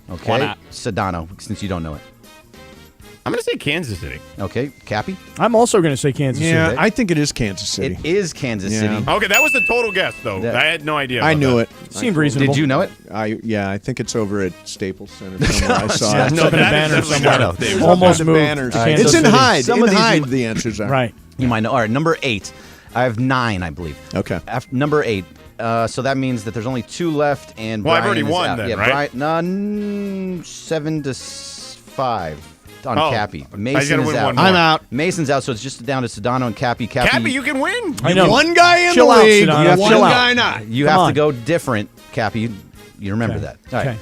Okay, Why not? Sedano, since you don't know it. I'm going to say Kansas City. Okay, Cappy? I'm also going to say Kansas Yeah, City. I think it is Kansas City. It is Kansas Yeah. City. Okay, that was a total guess, though. That- I had no idea. I about knew that. it. Seemed reasonable. Did you know it? I think it's over at Staples Center somewhere. I saw Yeah, it. it's up in a that is banner definitely somewhere. not They updated. Almost The moved banners. to Kansas It's in City. Hyde. Some In of these Hyde, you- the answers are. Right. You might know. All right, number 8. I have 9, I believe. Okay. Number 8. So that means that there's only 2 left, and Well, I've Brian already is won out. then, yeah, right? Brian, 7-5 on Oh, Cappy. I Mason gotta is win out. one more. I'm out. Mason's out, so it's just down to Sedano and Cappy. Cappy, you can win. I know. One guy in Chill the out, league. Sedano. One Chill out. guy not. You Come have to on. go different, Cappy. You remember Okay. that. All right. Okay.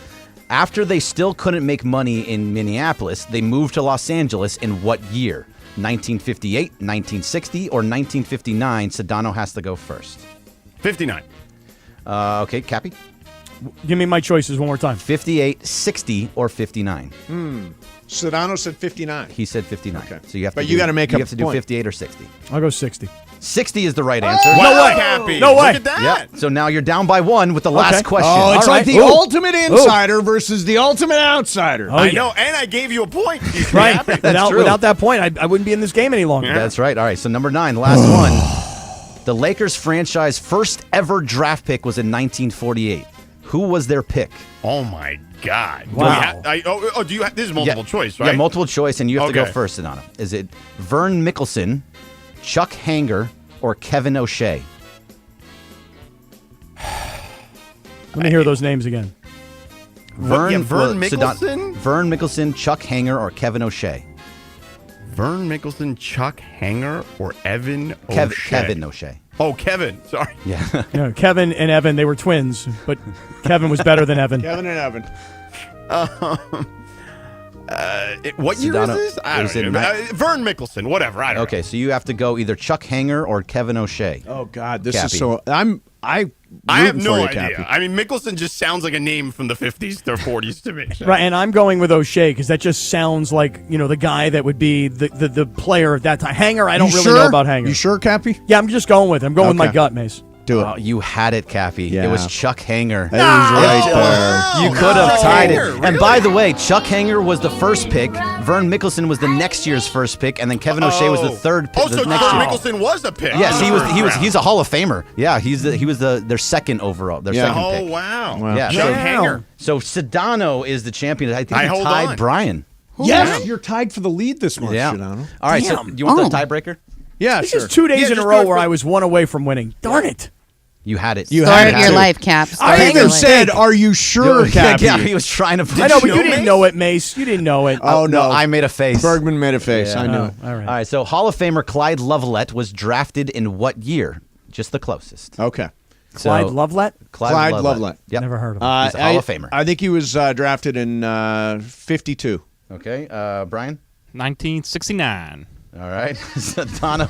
After they still couldn't make money in Minneapolis, they moved to Los Angeles in what year? 1958, 1960, or 1959? Sedano has to go first. 59. Okay, Cappy? Give me my choices one more time. 58, 60, or 59? Sedano said 59. He said 59. Okay. So you have to But do, you gotta make you up have to the do point. 58 or 60. I'll go 60. 60 is the right answer. Wow, way. Cappy. No way. Look at that. Yep. So now you're down by 1 with the last question. Oh, it's All like right. the Ooh. ultimate insider versus the ultimate outsider. Oh, I yeah. know, and I gave you a point. You should be Right. happy. true. Without that point, I wouldn't be in this game any longer. That's right. All right. So number 9, the last one. The Lakers franchise first ever draft pick was in 1948. Who was their pick? Oh, my God. Wow. Do you have, this is multiple choice, right? Yeah, multiple choice, and you have to go Okay. first, Sedano. Is it Vern Mickelson, Chuck Hanger, or Kevin O'Shea? Let me hear those names again. Vern Sedano- Mickelson? Vern Mickelson, Chuck Hanger, or Kevin O'Shea? Vern Mickelson, Chuck Hanger, or Evan O'Shea? Kevin O'Shea. Oh, Kevin. Sorry. Yeah. Yeah, Kevin and Evan, they were twins, but Kevin was better than Evan. Kevin and Evan. What year is Sedano- this? I it was don't in know. ni- Vern Mickelson, whatever. I don't Okay, so you have to go either Chuck Hanger or Kevin O'Shea. Oh God, this Cappy. is so. I have rooting no for you, idea. Cappy. I mean, Mickelson just sounds like a name from the 50s or 40s to me. Right, and I'm going with O'Shea because that just sounds like, the guy that would be the player at that time. Hanger, I don't You really sure? know about Hanger. You sure, Cappy? Yeah, I'm just going with it. I'm going with my Okay. gut, Mace. Do it. Oh, you had it, Cappy. Yeah. It was Chuck Hanger. It was right there. You could have tied it. Hanger, And by the way, Chuck Hanger was the first pick. Vern Mickelson was the next year's first pick, and then Kevin O'Shea was the third pick. Oh, so the next Vern year. Mickelson was a pick. Yes, he's a Hall of Famer. Yeah, he was their second overall, their second pick. Oh, wow. Yeah, Chuck Hanger. So Sedano is the champion. I think I he hold tied on. Brian. Yes, you're tied for the lead this month, Yeah. Sedano. All right, so Damn. you want the tiebreaker? Yeah, This sure. is 2 days in a just row do it where for- I was one away from winning. Darn it. You had it. You Story had of it your too. life, Cap. Story I of even your life. said, "Are you sure, Cappy?" Yeah, he was trying to. I know, but you know, didn't Mace? know it, Mace. You didn't know it. Oh, no. I made a face. Bergman made a face. Yeah. I knew it. All right. All right, so Hall of Famer Clyde Lovelett was drafted in what year? Just the closest. Okay. Clyde So- Lovelett? Clyde Lovelett. Lovelett. Yep. Never heard of him. He's a Hall of Famer. I think he was drafted in 52. Okay, Brian? 1969. All right. Sedano.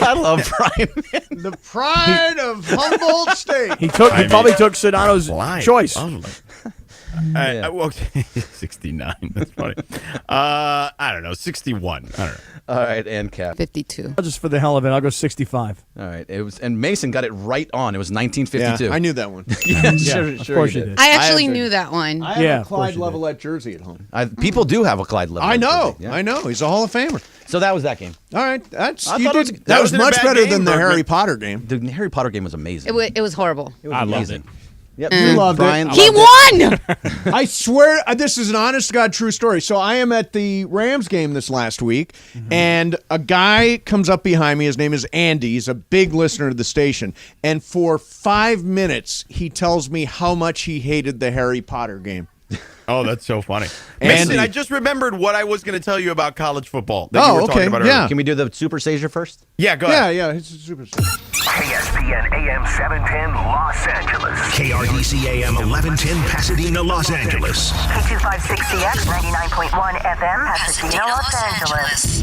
I love Brian. The pride of Humboldt State. He probably took Sedano's choice. Okay. 69. That's funny. I don't know. 61. I don't know. All right, and Cap. 52. Just for the hell of it, I'll go 65. All right, and Mason got it right on. It was 1952. Yeah, I knew that one. Sure of course you did. I actually knew that one. I have Yeah, a of course Clyde you did. Lovelett jersey at home. People do have a Clyde Lovelett. I know. jersey, yeah. I know. He's a Hall of Famer. So that was that game. All right. That's I you thought it did, was- that was wasn't a much bad better game, than the Bergman. Harry Potter game. The Harry Potter game was amazing. It was horrible. It was I loved amazing. it. Yep. You loved Brian, it. He won! I swear, this is an honest to God true story. So I am at the Rams game this last week, and a guy comes up behind me. His name is Andy. He's a big listener to the station. And for 5 minutes, he tells me how much he hated the Harry Potter game. Oh, that's so funny. Andy. Mason, I just remembered what I was going to tell you about college football that you Oh, were okay. talking about Yeah. earlier. Can we do the Super Sager first? Yeah, go ahead. Yeah, it's a super. ESPN AM 710 Los Angeles. KRDC AM 1110 Pasadena, Los Angeles. K256CX 99.1 FM Pasadena, Los Angeles.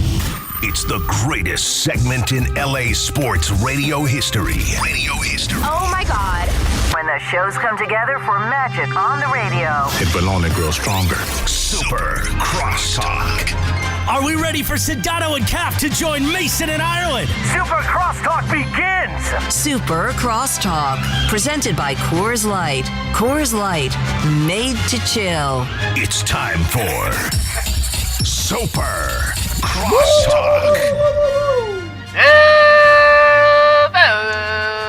It's the greatest segment in LA sports radio history. Oh my God. When the shows come together for magic on the radio. It will only grow stronger. Super Crosstalk. Are we ready for Sedano and Cap to join Mason in Ireland? Super Crosstalk begins. Super Crosstalk. Presented by Coors Light. Coors Light. Made to chill. It's time for Super Crosstalk.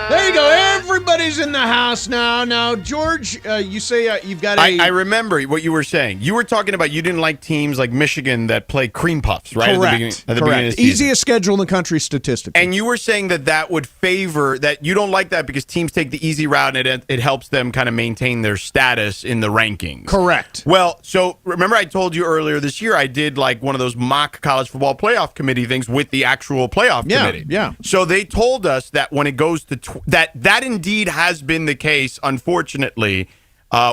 There you go. Everybody's in the house now. Now, George, you say you've got a... I remember what you were saying. You were talking about you didn't like teams like Michigan that play cream puffs, right? Correct. At the beginning of the season. Easiest schedule in the country statistically. And you were saying that would favor, that you don't like that because teams take the easy route and it helps them kind of maintain their status in the rankings. Correct. Well, so remember I told you earlier this year I did like one of those mock college football playoff committee things with the actual playoff committee. Yeah. So they told us that when it goes to that indeed has been the case, unfortunately,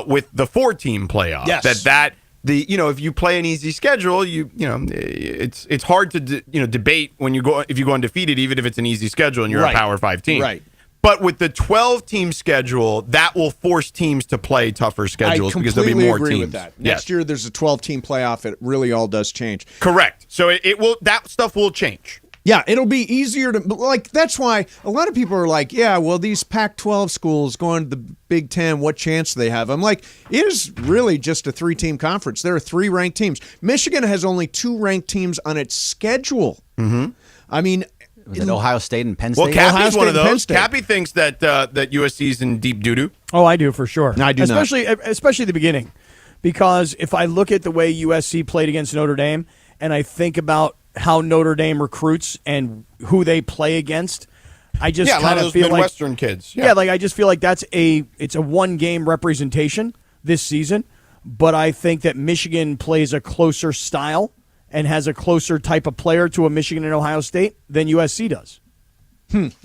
with the 4-team playoff. Yes. That if you play an easy schedule, it's hard to debate when if you go undefeated, even if it's an easy schedule and you're Right. a Power 5 team. Right. But with the 12-team schedule, that will force teams to play tougher schedules because there'll be more agree teams. with that. Next year, there's a 12-team playoff. It really all does change. Correct. So it will. That stuff will change. Yeah, it'll be easier to like. That's why a lot of people are like, "Yeah, well, these Pac-12 schools going to the Big Ten, what chance do they have?" I'm like, it is really just a 3-team conference. There are 3 ranked teams. Michigan has only 2 ranked teams on its schedule. Mm-hmm. I mean, Was it Ohio State and Penn State? Well, Cappy's Ohio State one of and Penn those. State. Cappy thinks that USC's in deep doo-doo. Oh, I do for sure. I do not. Especially the beginning, because if I look at the way USC played against Notre Dame, and I think about how Notre Dame recruits and who they play against, I just a lot kind of of those feel Midwestern like kids. Yeah, like I just feel like it's a 1-game representation this season, but I think that Michigan plays a closer style and has a closer type of player to a Michigan and Ohio State than USC does.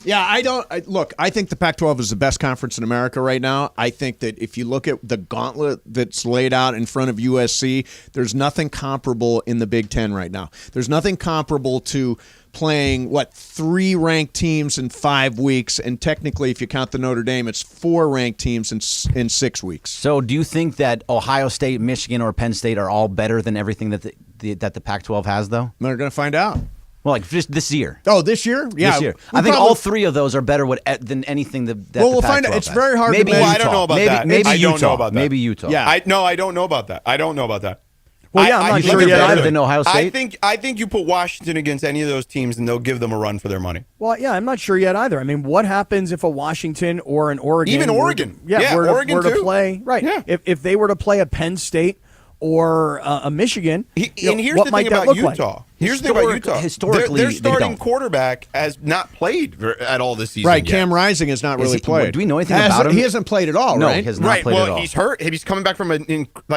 Yeah, I think the Pac-12 is the best conference in America right now. I think that if you look at the gauntlet that's laid out in front of USC, there's nothing comparable in the Big Ten right now. There's nothing comparable to playing, 3 ranked teams in 5 weeks, and technically, if you count the Notre Dame, it's 4 ranked teams in 6 weeks. So do you think that Ohio State, Michigan, or Penn State are all better than everything that the Pac-12 has, though? They're going to find out. Well, like just this year. Oh, this year? Yeah. This year. I think all three of those are better than anything that we'll the find out. Pac-12 It's has. very hard maybe to Utah. I don't know about that. Maybe I Utah. don't know about that. Maybe Utah. Yeah. I don't know about that. I don't know about that. Well, yeah, I'm not sure they're yet better either. than Ohio State. I think you put Washington against any of those teams, and they'll give them a run for their money. Well, yeah, I'm not sure yet either. I mean, what happens if a Washington or an Oregon, Even Oregon, were to too. play, right? Yeah. If they were to play a Penn State or a Michigan, And here's what the might thing that about look Utah. like? Here's the thing about Utah. Historically, their they starting don't. quarterback has not played at all this season. Right, yet. Cam Rising has not really played. Do we know anything about him? He hasn't played at all, No, right? he has not Right. played Well, at all. he's hurt. He's coming back from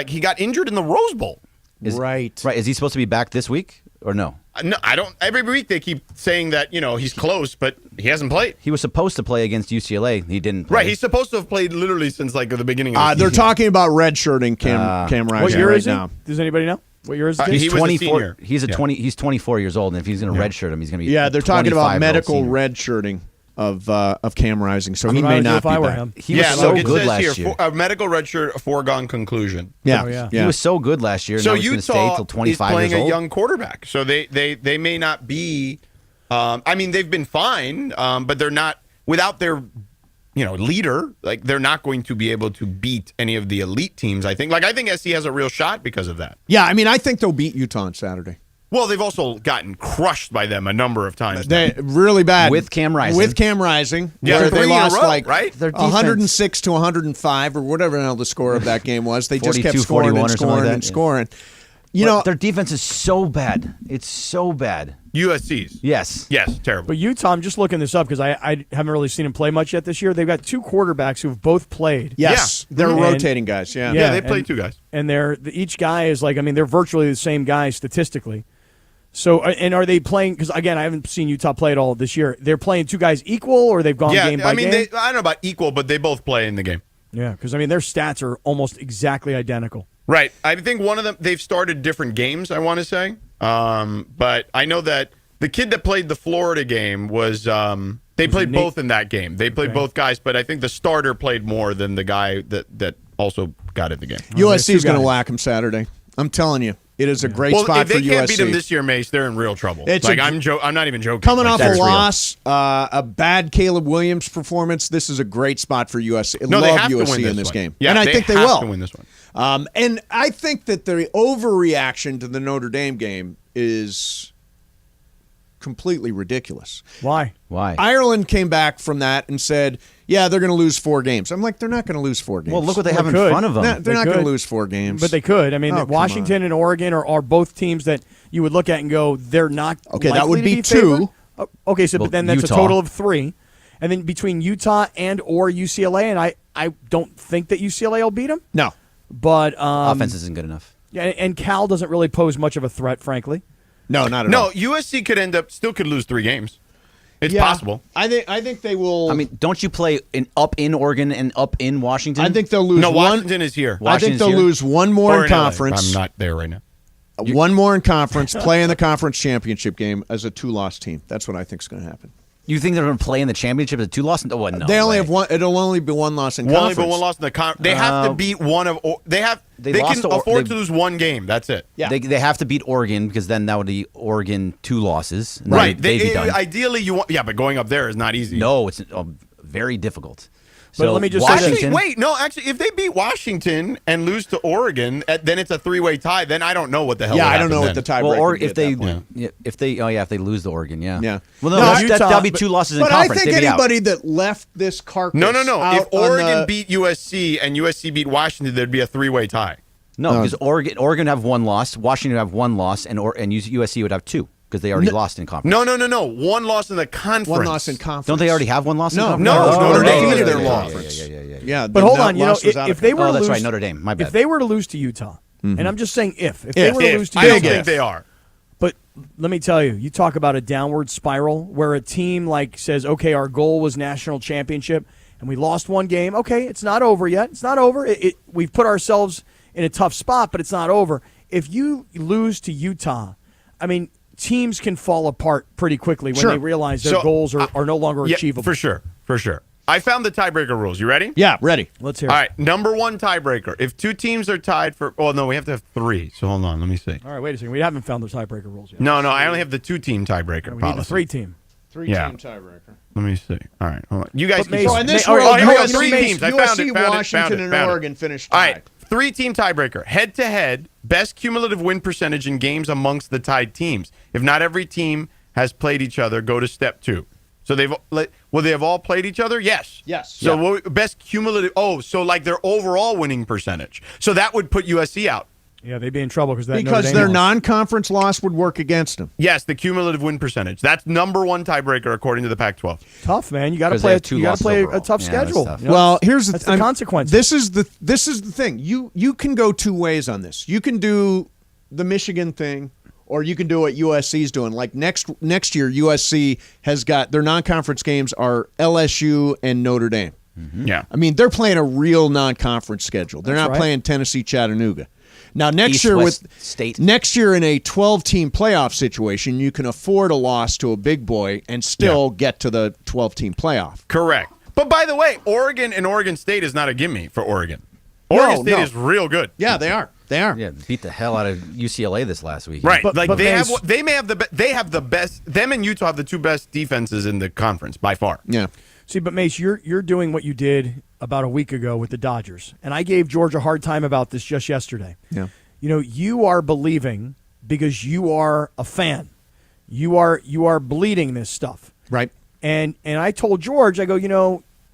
he got injured in the Rose Bowl. Right. Right. Is he supposed to be back this week or no? No, I don't. Every week they keep saying that he's close, but he hasn't played. He was supposed to play against UCLA. He didn't play. Right. He's supposed to have played literally since the beginning of the They're season. talking about redshirting Cam Rising What year right is he? now. Does anybody know? What year is it? He was a 24. senior. He's a Yeah. 20. He's 24 years old, and if he's going to redshirt him, he's going to be. Yeah, they're talking about 25-year-old medical senior. redshirting of Cam Rising, so I he mean, I may would do not if be I were back. him. He was so look, it good says last here, year. a medical redshirt, a foregone conclusion. Yeah, Oh, yeah. He was so good last year. So now he's going to stay Utah till is 25 playing years a old. young quarterback, so they may not be. I mean, they've been fine, but they're not without their leader. Like they're not going to be able to beat any of the elite teams. I think. I think SC has a real shot because of that. Yeah, I mean, I think they'll beat Utah on Saturday. Well, they've also gotten crushed by them a number of times. They really bad With Cam Rising. Yeah, where 3 they in a lost row, like right? Their defense- 106 to 105 or whatever the hell the score of that game was. They just kept 42, scoring 41 and or something scoring like and that. scoring. But their defense is so bad. It's so bad. USC's. Yes. Yes, terrible. But Utah, I'm just looking this up because I haven't really seen him play much yet this year. They've got two quarterbacks who've both played. Yes, they're And- rotating guys. Yeah, Yeah, they played two guys. And each guy is they're virtually the same guy statistically. So, and are they playing? Because again, I haven't seen Utah play at all this year. They're playing two guys equal, or they've gone game by game. I don't know about equal, but they both play in the game. Yeah, because their stats are almost exactly identical. Right. I think one of them, they've started different games, I want to say. But I know that the kid that played the Florida game was, they played both in that game. They played both guys, but I think the starter played more than the guy that also got in the game. USC is going to whack them Saturday. I'm telling you. It is a great spot if they for USC. can't beat them this year, Mace, they're in real trouble. I'm not even joking. Coming off a that's real. loss, a bad Caleb Williams performance, this is a great spot for USC. No, they Love have to USC win in this one. game. Yeah, and I think they have will. to win this one. And I think that the overreaction to the Notre Dame game is completely ridiculous. Why? Ireland came back from that and said, yeah, they're going to lose 4 games. I'm like, they're not going to lose 4 games. Well, look what they have in front of them. They're not going to lose 4 games. But they could. I mean, Oh, come Washington on. and Oregon are both teams that you would look at and go, they're not. Okay, that likely would to be 2. two. Okay, so Well, but then that's Utah. a total of 3. And then between Utah and or UCLA, and I don't think that UCLA will beat them. No. But Offense isn't good enough. Yeah, and Cal doesn't really pose much of a threat, frankly. No, not at No, all. USC could lose 3 games. It's Yeah. possible. I think they will. I mean, don't you play up in Oregon and up in Washington? I think they'll lose No, one. Washington is here. I think Washington's they'll here? lose one more Or in LA. conference. I'm not there right now. One more in conference, play in the conference championship game as a 2-loss team. That's what I think is going to happen. You think they're going to play in the championship as a 2-loss? Oh, no. They only way. have one. It'll only be 1 loss in Only conference. but one loss in the conference. They have to beat one of. They lost can to afford they- to lose 1 game. That's it. Yeah. They have to beat Oregon because then that would be Oregon 2 losses. And then Right. They'd be done. Ideally, you want. Yeah, but going up there is not easy. No, it's very difficult. But So let me just say this. Washington. Actually, if they beat Washington and lose to Oregon, then it's a 3-way tie. Then I don't know what the hell. Yeah, would I don't know happen what the then. tiebreaker Well, or would be if at they, that point. if they lose to Oregon, yeah. Yeah. Well, No, that'll be 2 losses in But conference. I think They'd be out. anybody that left this carcass. No. out If on Oregon the- beat USC and USC beat Washington, there'd be a 3-way tie. No, because Oregon would have 1 loss, Washington would have 1 loss, and USC would have 2 because they already lost in conference. No. 1 loss in the conference. 1 loss in conference. Don't they already have 1 loss in No, conference? No, Notre Dame defeated is their their loss. loss. Yeah, But hold on, if they were Oh, to that's lose, right, Notre Dame. My bad. If they were to lose to Utah, and I'm just saying if they were to If. lose to I don't Utah, think they are. But let me tell you, you talk about a downward spiral where a team says, okay, our goal was national championship, and we lost 1 game. Okay, it's not over yet. It's not over. We've put ourselves in a tough spot, but it's not over. If you lose to Utah, I mean, teams can fall apart pretty quickly when Sure. they realize their So, goals are no longer Yeah, achievable. for sure. I found the tiebreaker rules. You ready? Yeah, ready. Let's hear All it. right, number one tiebreaker. If two teams are tied for... Oh, no, we have to have three. So hold on, let me see. All right, wait a second. We haven't found the tiebreaker rules yet. No, I only have the two-team tiebreaker We policy. need the three-team. Three-team tiebreaker. Let me see. All right, hold on. You guys But can... Mace- So in this All right, world, here we go. USC, Three teams. I found USC, it. Washington, and Found it. Oregon finished All tied. right, three-team tiebreaker. Head-to-head, best cumulative win percentage in games amongst the tied teams. If not every team has played each other, go to step 2. So will they have all played each other? Yes. Yes. So best cumulative. Oh, so like their overall winning percentage. So that would put USC out. Yeah, they'd be in trouble because their non-conference loss would work against them. Yes, the cumulative win percentage. That's number one tiebreaker according to the Pac-12. Tough, man. You got to play. You got to play a tough schedule. Tough. You know, Well, here's that's the consequence. This is the thing. You can go two ways on this. You can do the Michigan thing, or you can do what USC's doing. Like next year, USC has got their non-conference games are LSU and Notre Dame. Mm-hmm. Yeah, I mean they're playing a real non-conference schedule. They're That's not right. playing Tennessee, Chattanooga. Now next East, year West with State. next year in a 12-team playoff situation, you can afford a loss to a big boy and still get to the 12-team playoff. correct. But by the way, Oregon and Oregon State is not a gimme for Oregon. Oregon State is real good. Yeah, they are. They are. Yeah, beat the hell out of UCLA this last week. Right, But they Mace- have the best. Them and Utah have the two best defenses in the conference by far. Yeah. See, but Mace, you're doing what you did about a week ago with the Dodgers, and I gave George a hard time about this just yesterday. Yeah. You know, you are believing because you are a fan. You are bleeding this stuff. Right. And I told George, I go,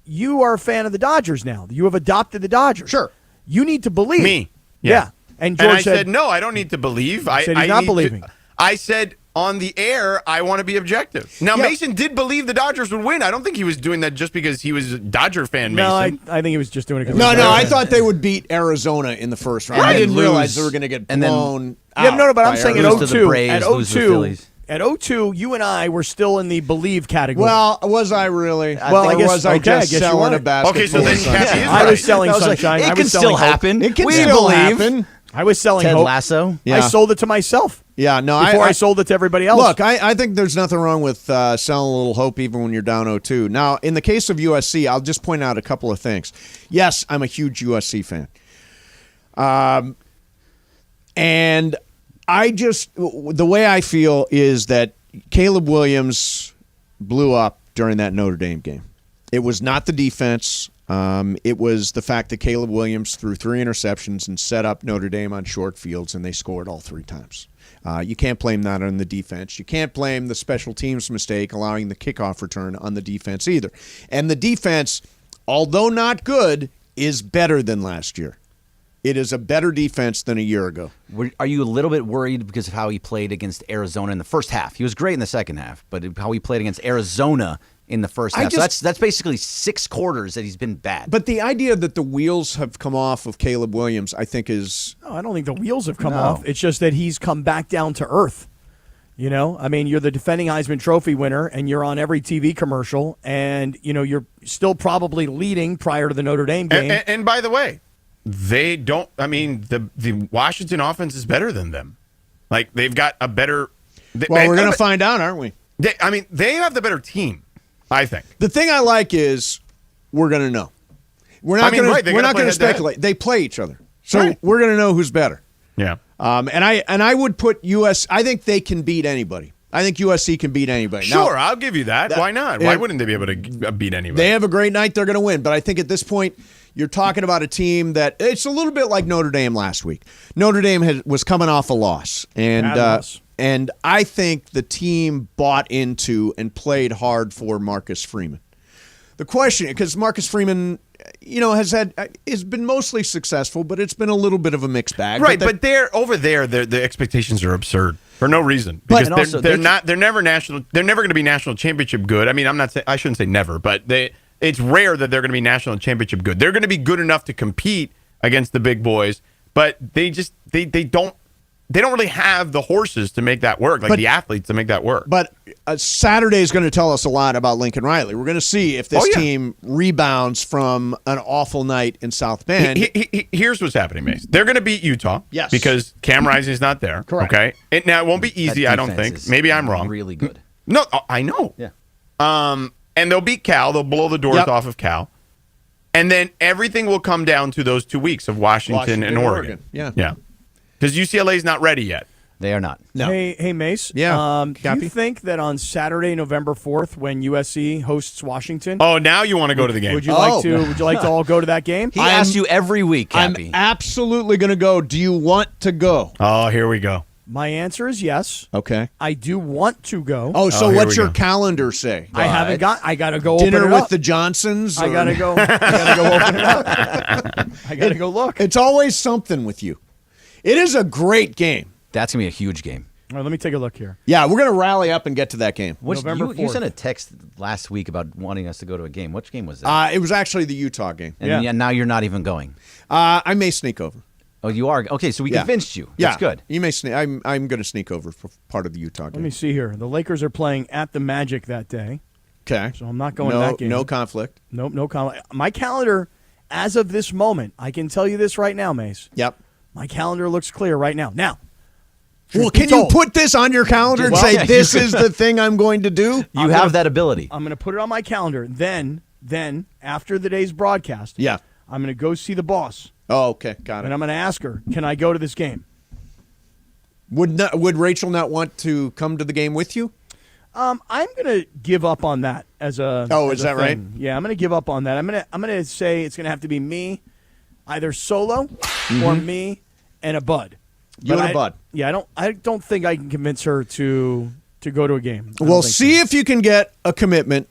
you are a fan of the Dodgers now. You have adopted the Dodgers. Sure. You need to believe. Me. Yeah. And George I said, no, I don't need to believe. I said he's not need believing. I said on the air, I want to be objective. Now, Yeah. Mason did believe the Dodgers would win. I don't think he was doing that just because he was a Dodger fan, No, Mason. I think he was just doing it. 'cause No, he was a I fan. thought they would beat Arizona in the first round. And I then didn't realize lose, they were going to get and then- blown Yeah, out. no, but I'm by saying at Arizona. Lose to the 0-2, Braves, at lose to the 0-2, Phillies. at 0-2, you and I were still in the believe category. Well, was I really? Well, I or guess- was I okay, I just guess you selling were. a basketball? Okay, so then Cappy is I right. was selling I was like, sunshine. it I can was still selling hope. happen. It can We still believe. happen. I was selling Ted hope. Lasso. I sold it to myself. Yeah, no, Before I sold it to everybody else. Look, I think there's nothing wrong with selling a little hope even when you're down 0-2. Now, in the case of USC, I'll just point out a couple of things. Yes, I'm a huge USC fan. And the way I feel is that Caleb Williams blew up during that Notre Dame game. It was not the defense. It was the fact that Caleb Williams threw 3 interceptions and set up Notre Dame on short fields, and they scored all 3 times. You can't blame that on the defense. You can't blame the special teams mistake allowing the kickoff return on the defense either. And the defense, although not good, is better than last year. It is a better defense than a year ago. Are you a little bit worried because of how he played against Arizona in the first half? He was great in the second half, but how he played against Arizona in the first half. So that's basically 6 quarters that he's been bad. But the idea that the wheels have come off of Caleb Williams, I think is... No, I don't think the wheels have come off. It's just that he's come back down to earth. You know, I mean, you're the defending Heisman Trophy winner, and you're on every TV commercial, and, you're still probably leading prior to the Notre Dame game. And by the way, they don't. I mean, the Washington offense is better than them. Like they've got a better. Well, we're going to find out, aren't we? They have the better team. I think the thing I like is we're going to know. We're not going to speculate. They play each other, so we're going to know who's better. Yeah. And I would put US. I think they can beat anybody. I think USC can beat anybody. Sure, now, I'll give you that. Why not? Why wouldn't they be able to beat anybody? They have a great night. They're going to win. But I think at this point, you're talking about a team that it's a little bit like Notre Dame last week. Notre Dame was coming off a loss, and I think the team bought into and played hard for Marcus Freeman. The question, because Marcus Freeman, has been mostly successful, but it's been a little bit of a mixed bag. Right, but the expectations are absurd for no reason because they're never going to be national championship good. I mean, I shouldn't say never, but it's rare that they're going to be national championship good. They're going to be good enough to compete against the big boys, but they don't really have the horses to make that work, the athletes to make that work. But Saturday is going to tell us a lot about Lincoln Riley. We're going to see if this team rebounds from an awful night in South Bend. Here's what's happening, Mace. They're going to beat Utah, yes, because Cam Rising's not there. Correct. Okay, now it won't be easy. I don't think. Maybe I'm wrong. Really good. No, I know. Yeah. and they'll beat Cal. They'll blow the doors off of Cal. And then everything will come down to those 2 weeks of Washington and Oregon. Yeah. Because UCLA is not ready yet. They are not. No. Hey, Mace. Yeah. Do you think that on Saturday, November 4th, when USC hosts Washington? Oh, now you want to go to the game? Would you like to? Would you like to all go to that game? He asks you every week, Cappy. I'm absolutely going to go. Do you want to go? Oh, here we go. My answer is yes. Okay. I do want to go. Oh, so what's your calendar say? I haven't got. I got to go dinner open it with up. the Johnsons. I gotta go. I gotta go open it up. I gotta go look. It's always something with you. It is a great game. That's gonna be a huge game. All right, let me take a look here. Yeah, we're gonna rally up and get to that game. November You 4th. sent a text last week about wanting us to go to a game. Which game was that? It was actually the Utah game. And now you're not even going. I may sneak over. Oh, you are? Okay, so we convinced you. Yeah, That's good. You may sneak. I'm going to sneak over for part of the Utah game. Let me see here. The Lakers are playing at the Magic that day. Okay. So I'm not going to that game. No conflict. Nope, no conflict. My calendar, as of this moment, I can tell you this right now, Mace. Yep. My calendar looks clear right now. Now, well, can you put this on your calendar and say this is the thing I'm going to do? You have that ability. I'm going to put it on my calendar. Then after the day's broadcast, Yeah. I'm going to go see the boss. Oh, okay, got it. And I'm going to ask her, can I go to this game? Would Rachel not want to come to the game with you? I'm going to give up on that as a. Oh, as is a that thing. right? Yeah, I'm going to give up on that. I'm going to say it's going to have to be me, either solo or me and a bud. You and a bud. Yeah, I don't think I can convince her to go to a game. Well, see if you can get a commitment.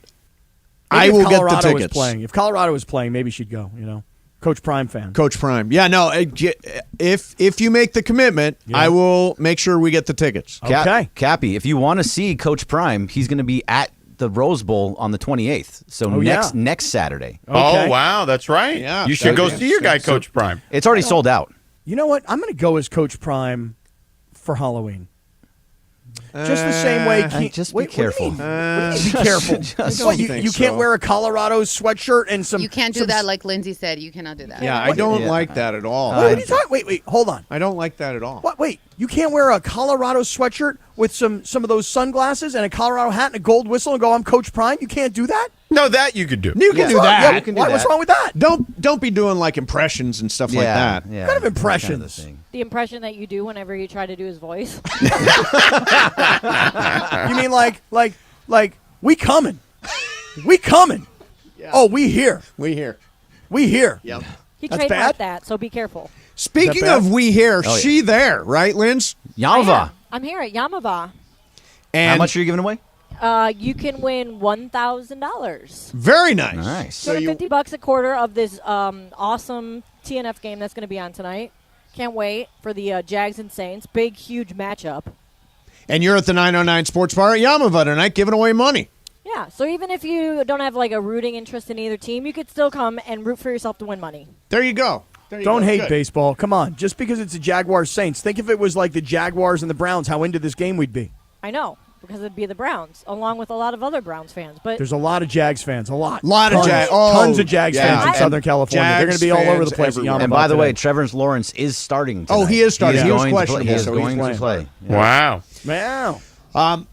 Maybe I if will get the Colorado was tickets. playing. If Colorado was playing, maybe she'd go. You know, Coach Prime fan. Coach Prime. Yeah, no. If you make the commitment, I will make sure we get the tickets. Okay. Cappy, if you want to see Coach Prime, he's going to be at the Rose Bowl on the 28th. So next Saturday. Oh, wow. That's right. Yeah. You should go see your guy, Coach Prime. It's already sold out. You know what? I'm going to go as Coach Prime for Halloween. Just the same way. Just be careful. What do you mean? Be careful. What, you can't wear a Colorado sweatshirt and some. You can't do that like Lindsay said. You cannot do that. Yeah, I don't like that at all. What are you talking? Wait, hold on. I don't like that at all. What? Wait, you can't wear a Colorado sweatshirt with some of those sunglasses and a Colorado hat and a gold whistle and go, I'm Coach Prime? You can't do that? No, that you could do. You can do that. Yeah, You can do what's that. wrong with that? Don't be doing like impressions and stuff like that. Yeah. What kind of impressions? The impression that you do whenever you try to do his voice. You mean like we coming? We coming? Yeah. Oh, we here. We here. We here. Yep. He That's trademarked bad? that, so be careful. Speaking bad? of we here, Oh, yeah. she there, right, Linz? Yalva. I'm here at Yamava. And How much are you giving away? You can win $1,000. Very nice. Nice. So you, $250 a quarter of this awesome TNF game that's going to be on tonight. Can't wait for the Jags and Saints. Big, huge matchup. and you're at the 909 Sports Bar at Yamava tonight giving away money. Yeah, so even if you don't have like a rooting interest in either team, you could still come and root for yourself to win money. There you go. Don't hate baseball. Come on. Just because it's the Jaguars Saints. Think if it was like the Jaguars and the Browns, how into this game we'd be. I know, because it'd be the Browns, along with a lot of other Browns fans. But There's a lot of Jags fans. A lot. Tons of Jags fans in Southern California. They're going to be all over the place at Yamava And by the way, today. Trevor Lawrence is starting tonight. Oh, he is starting. He He was going to play. questionable, He is so he's going to playing. play. Yeah. Wow. Wow.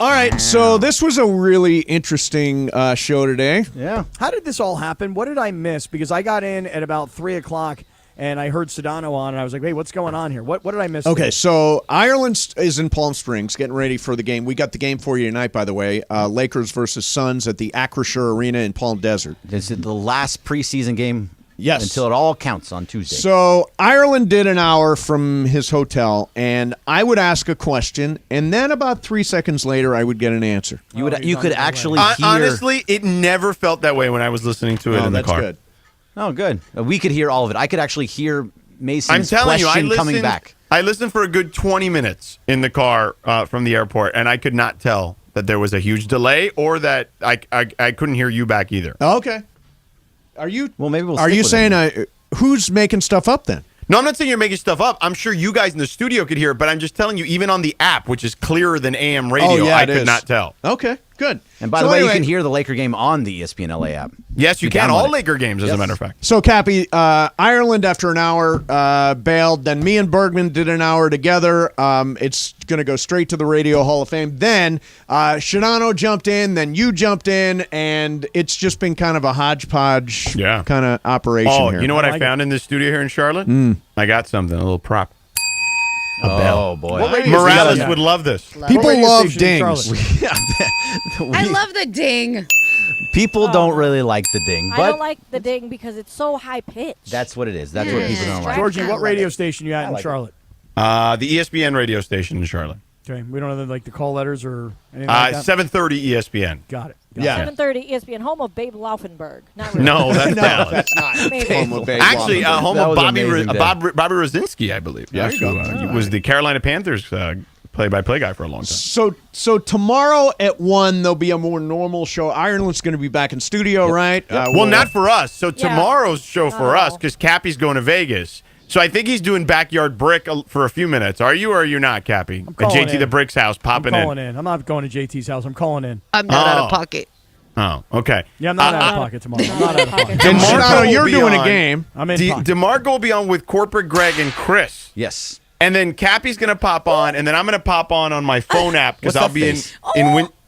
All right, so this was a really interesting show today. Yeah. How did this all happen? What did I miss? Because I got in at about 3 o'clock, and I heard Sedano on, and I was like, hey, what's going on here? What did I miss? Okay, today? so Ireland is in Palm Springs getting ready for the game. We got the game for you tonight, by the way. Lakers versus Suns at the Acrisure Arena in Palm Desert. This is the last preseason game. Yes. Until it all counts on Tuesday. So Ireland did an hour from his hotel, and I would ask a question, and then about 3 seconds later, I would get an answer. You could actually hear. Honestly, it never felt that way when I was listening to it in the that's car. good. Oh, good. We could hear all of it. I could actually hear Mason's I'm telling you, question coming back. I listened for a good 20 minutes in the car from the airport, and I could not tell that there was a huge delay or that I couldn't hear you back either. Okay. Are you? Well, maybe we'll. Are stick you with saying it. who's making stuff up then? No, I'm not saying you're making stuff up. I'm sure you guys in the studio could hear it, but I'm just telling you, even on the app, which is clearer than AM radio, I could not tell. Okay, Good. And by So the way, anyway- you can hear the Laker game on the ESPN LA app. Yes, you can. download All it. Laker games, as a Yes. matter of fact. So, Cappy, Ireland after an hour bailed. Then me and Bergman did an hour together. It's going to go straight to the Radio Hall of Fame. Then Sedano jumped in. Then you jumped in. And it's just been kind of a hodgepodge kind of operation Oh, here. you know what I found in this studio here in Charlotte? I got something, a little prop. A Oh, bell. boy. What radio Morales station? Would love this. People love dings. I love the ding. People don't really like the ding, I but don't like the ding because it's so high pitched. that's what it is. That's what people don't like. Georgie, what radio station you at in Charlotte? The ESPN radio station in Charlotte. Okay, we don't have like the call letters or anything like that. 7:30 ESPN. Got it. Yeah. 7:30 ESPN, home of Babe Laufenberg. Not really. No, that's No, Dallas. that's not. Maybe. Home of Babe Actually, Laufenberg. home That of was Bobby amazing day. Bobby Rosinski, I believe. There Yes, you go. he was the Carolina Panthers play-by-play guy for a long time. So tomorrow at 1, there'll be a more normal show. Ireland's going to be back in studio, right? Well, not for us. So tomorrow's show for us, because Cappy's going to Vegas. So I think he's doing backyard brick for a few minutes. Are you or are you not, Cappy? At calling JT in. the Brick's house, popping I'm calling in. I'm not going to JT's house. I'm calling in. I'm not out of pocket. Oh, okay. Yeah, I'm not out of pocket tomorrow. I'm not out of pocket. And DeMarco Sedano, will you're be doing on. a game. I'm in pocket. DeMarco will be on with Corporate Greg and Chris. Yes. And then Cappy's going to pop on, and then I'm going to pop on my phone app because What's I'll that be face?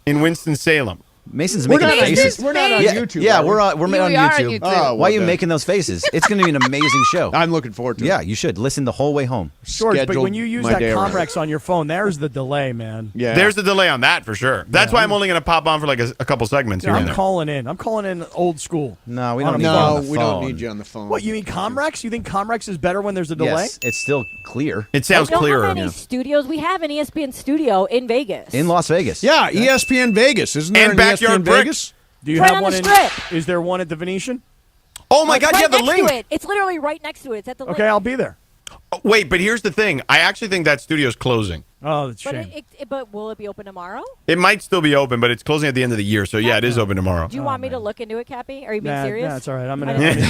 in Winston-Salem. Mason's We're making not- faces. we're not on yeah, YouTube, Yeah, are we? we're on We YouTube. are on YouTube. Oh, Why are you well, making those faces? It's going to be an amazing show. I'm looking forward to it. Yeah, you should listen the whole way home. George, but Scheduled when you use my that day around. Comrex on your phone, there's the delay, man. Yeah. There's a delay on that for sure. That's why I'm only going to pop on for like a couple segments here I'm and there. calling in. I'm calling in old school. No, we On don't a need you phone. on No, the we don't phone. need you on the phone. What, you mean Comrex? You think Comrex is better when there's a delay? Yes, it's still clear. It sounds We don't clearer. have any studios. We have an ESPN studio in Vegas. In Las Vegas. Yeah, ESPN Vegas. Isn't there And an Backyard ESPN Brick. Vegas? Do you Right have on one the in? strip. Is there one at the Venetian? Oh my It's God, right yeah, the next link. to it. It's literally right next to it. It's at the link. Okay, I'll be there. Wait, but here's the thing. I actually think that studio's closing. Oh, that's a But, shame. but will it be open tomorrow? It might still be open, but it's closing at the end of the year. So yeah, it is open tomorrow. Do you want me to look into it, Cappy? Are you being Nah, serious? nah, it's all right. I'm I gonna. didn't-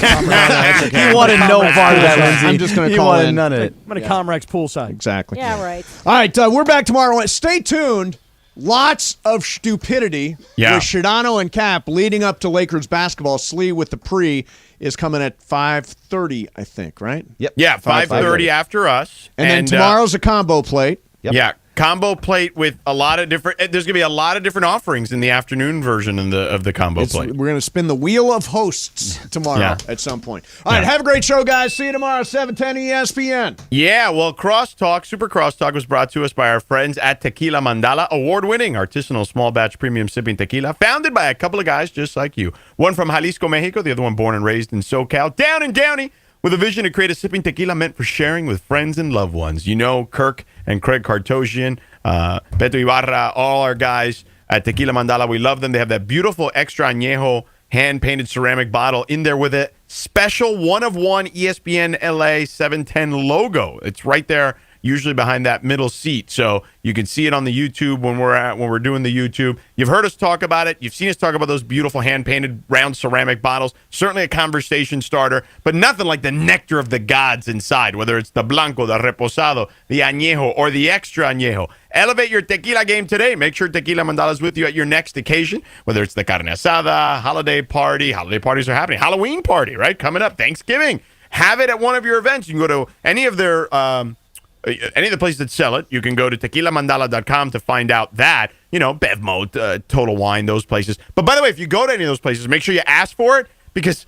He wanted no part of that, Lindsay. I'm just gonna He call wanted in. none of it. I'm gonna Comrex poolside. Exactly. Yeah, right. All right, we're back tomorrow. Stay tuned. Lots of stupidity Yeah. with Sedano and Cap leading up to Lakers basketball. Slee with the pre is coming at 5:30, I think, right? Yep. Yeah, 5:30 after us. And then tomorrow's a combo plate. Yep. Yeah, combo plate with a lot of different. There's gonna be a lot of different offerings in the afternoon version of the combo plate. We're going to spin the wheel of hosts tomorrow Yeah. at some point. All right, have a great show, guys. See you tomorrow, 710 ESPN. Yeah, well, Crosstalk, Super Crosstalk was brought to us by our friends at Tequila Mandala, award-winning artisanal small batch premium sipping tequila, founded by a couple of guys just like you. One from Jalisco, Mexico, the other one born and raised in SoCal, down in Downey, with a vision to create a sipping tequila meant for sharing with friends and loved ones. You know, Kirk and Craig Kartosian, Beto Ibarra, all our guys at Tequila Mandala. We love them. They have that beautiful extra añejo hand-painted ceramic bottle in there with a special one-of-one ESPN LA 710 logo. It's right there, usually behind that middle seat. So you can see it on the YouTube when we're doing the YouTube. You've heard us talk about it. You've seen us talk about those beautiful hand-painted round ceramic bottles. Certainly a conversation starter, but nothing like the nectar of the gods inside, whether it's the Blanco, the Reposado, the Añejo, or the Extra Añejo. Elevate your tequila game today. Make sure Tequila Mandala is with you at your next occasion, whether it's the carne asada, holiday party. Holiday parties are happening. Halloween party, right? Coming up. Thanksgiving. Have it at one of your events. You can go to any of their any of the places that sell it. You can go to tequilamandala.com to find out that, Bevmo, Total Wine, those places. But by the way, if you go to any of those places, make sure you ask for it, because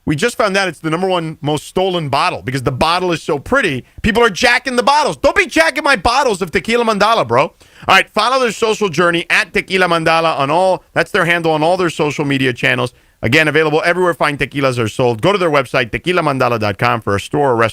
we just found out it's the number one most stolen bottle because the bottle is so pretty. People are jacking the bottles. Don't be jacking my bottles of Tequila Mandala, bro. All right, follow their social journey at Tequila Mandala that's their handle on all their social media channels. Again, available everywhere fine tequilas are sold. Go to their website, tequilamandala.com, for a store or restaurant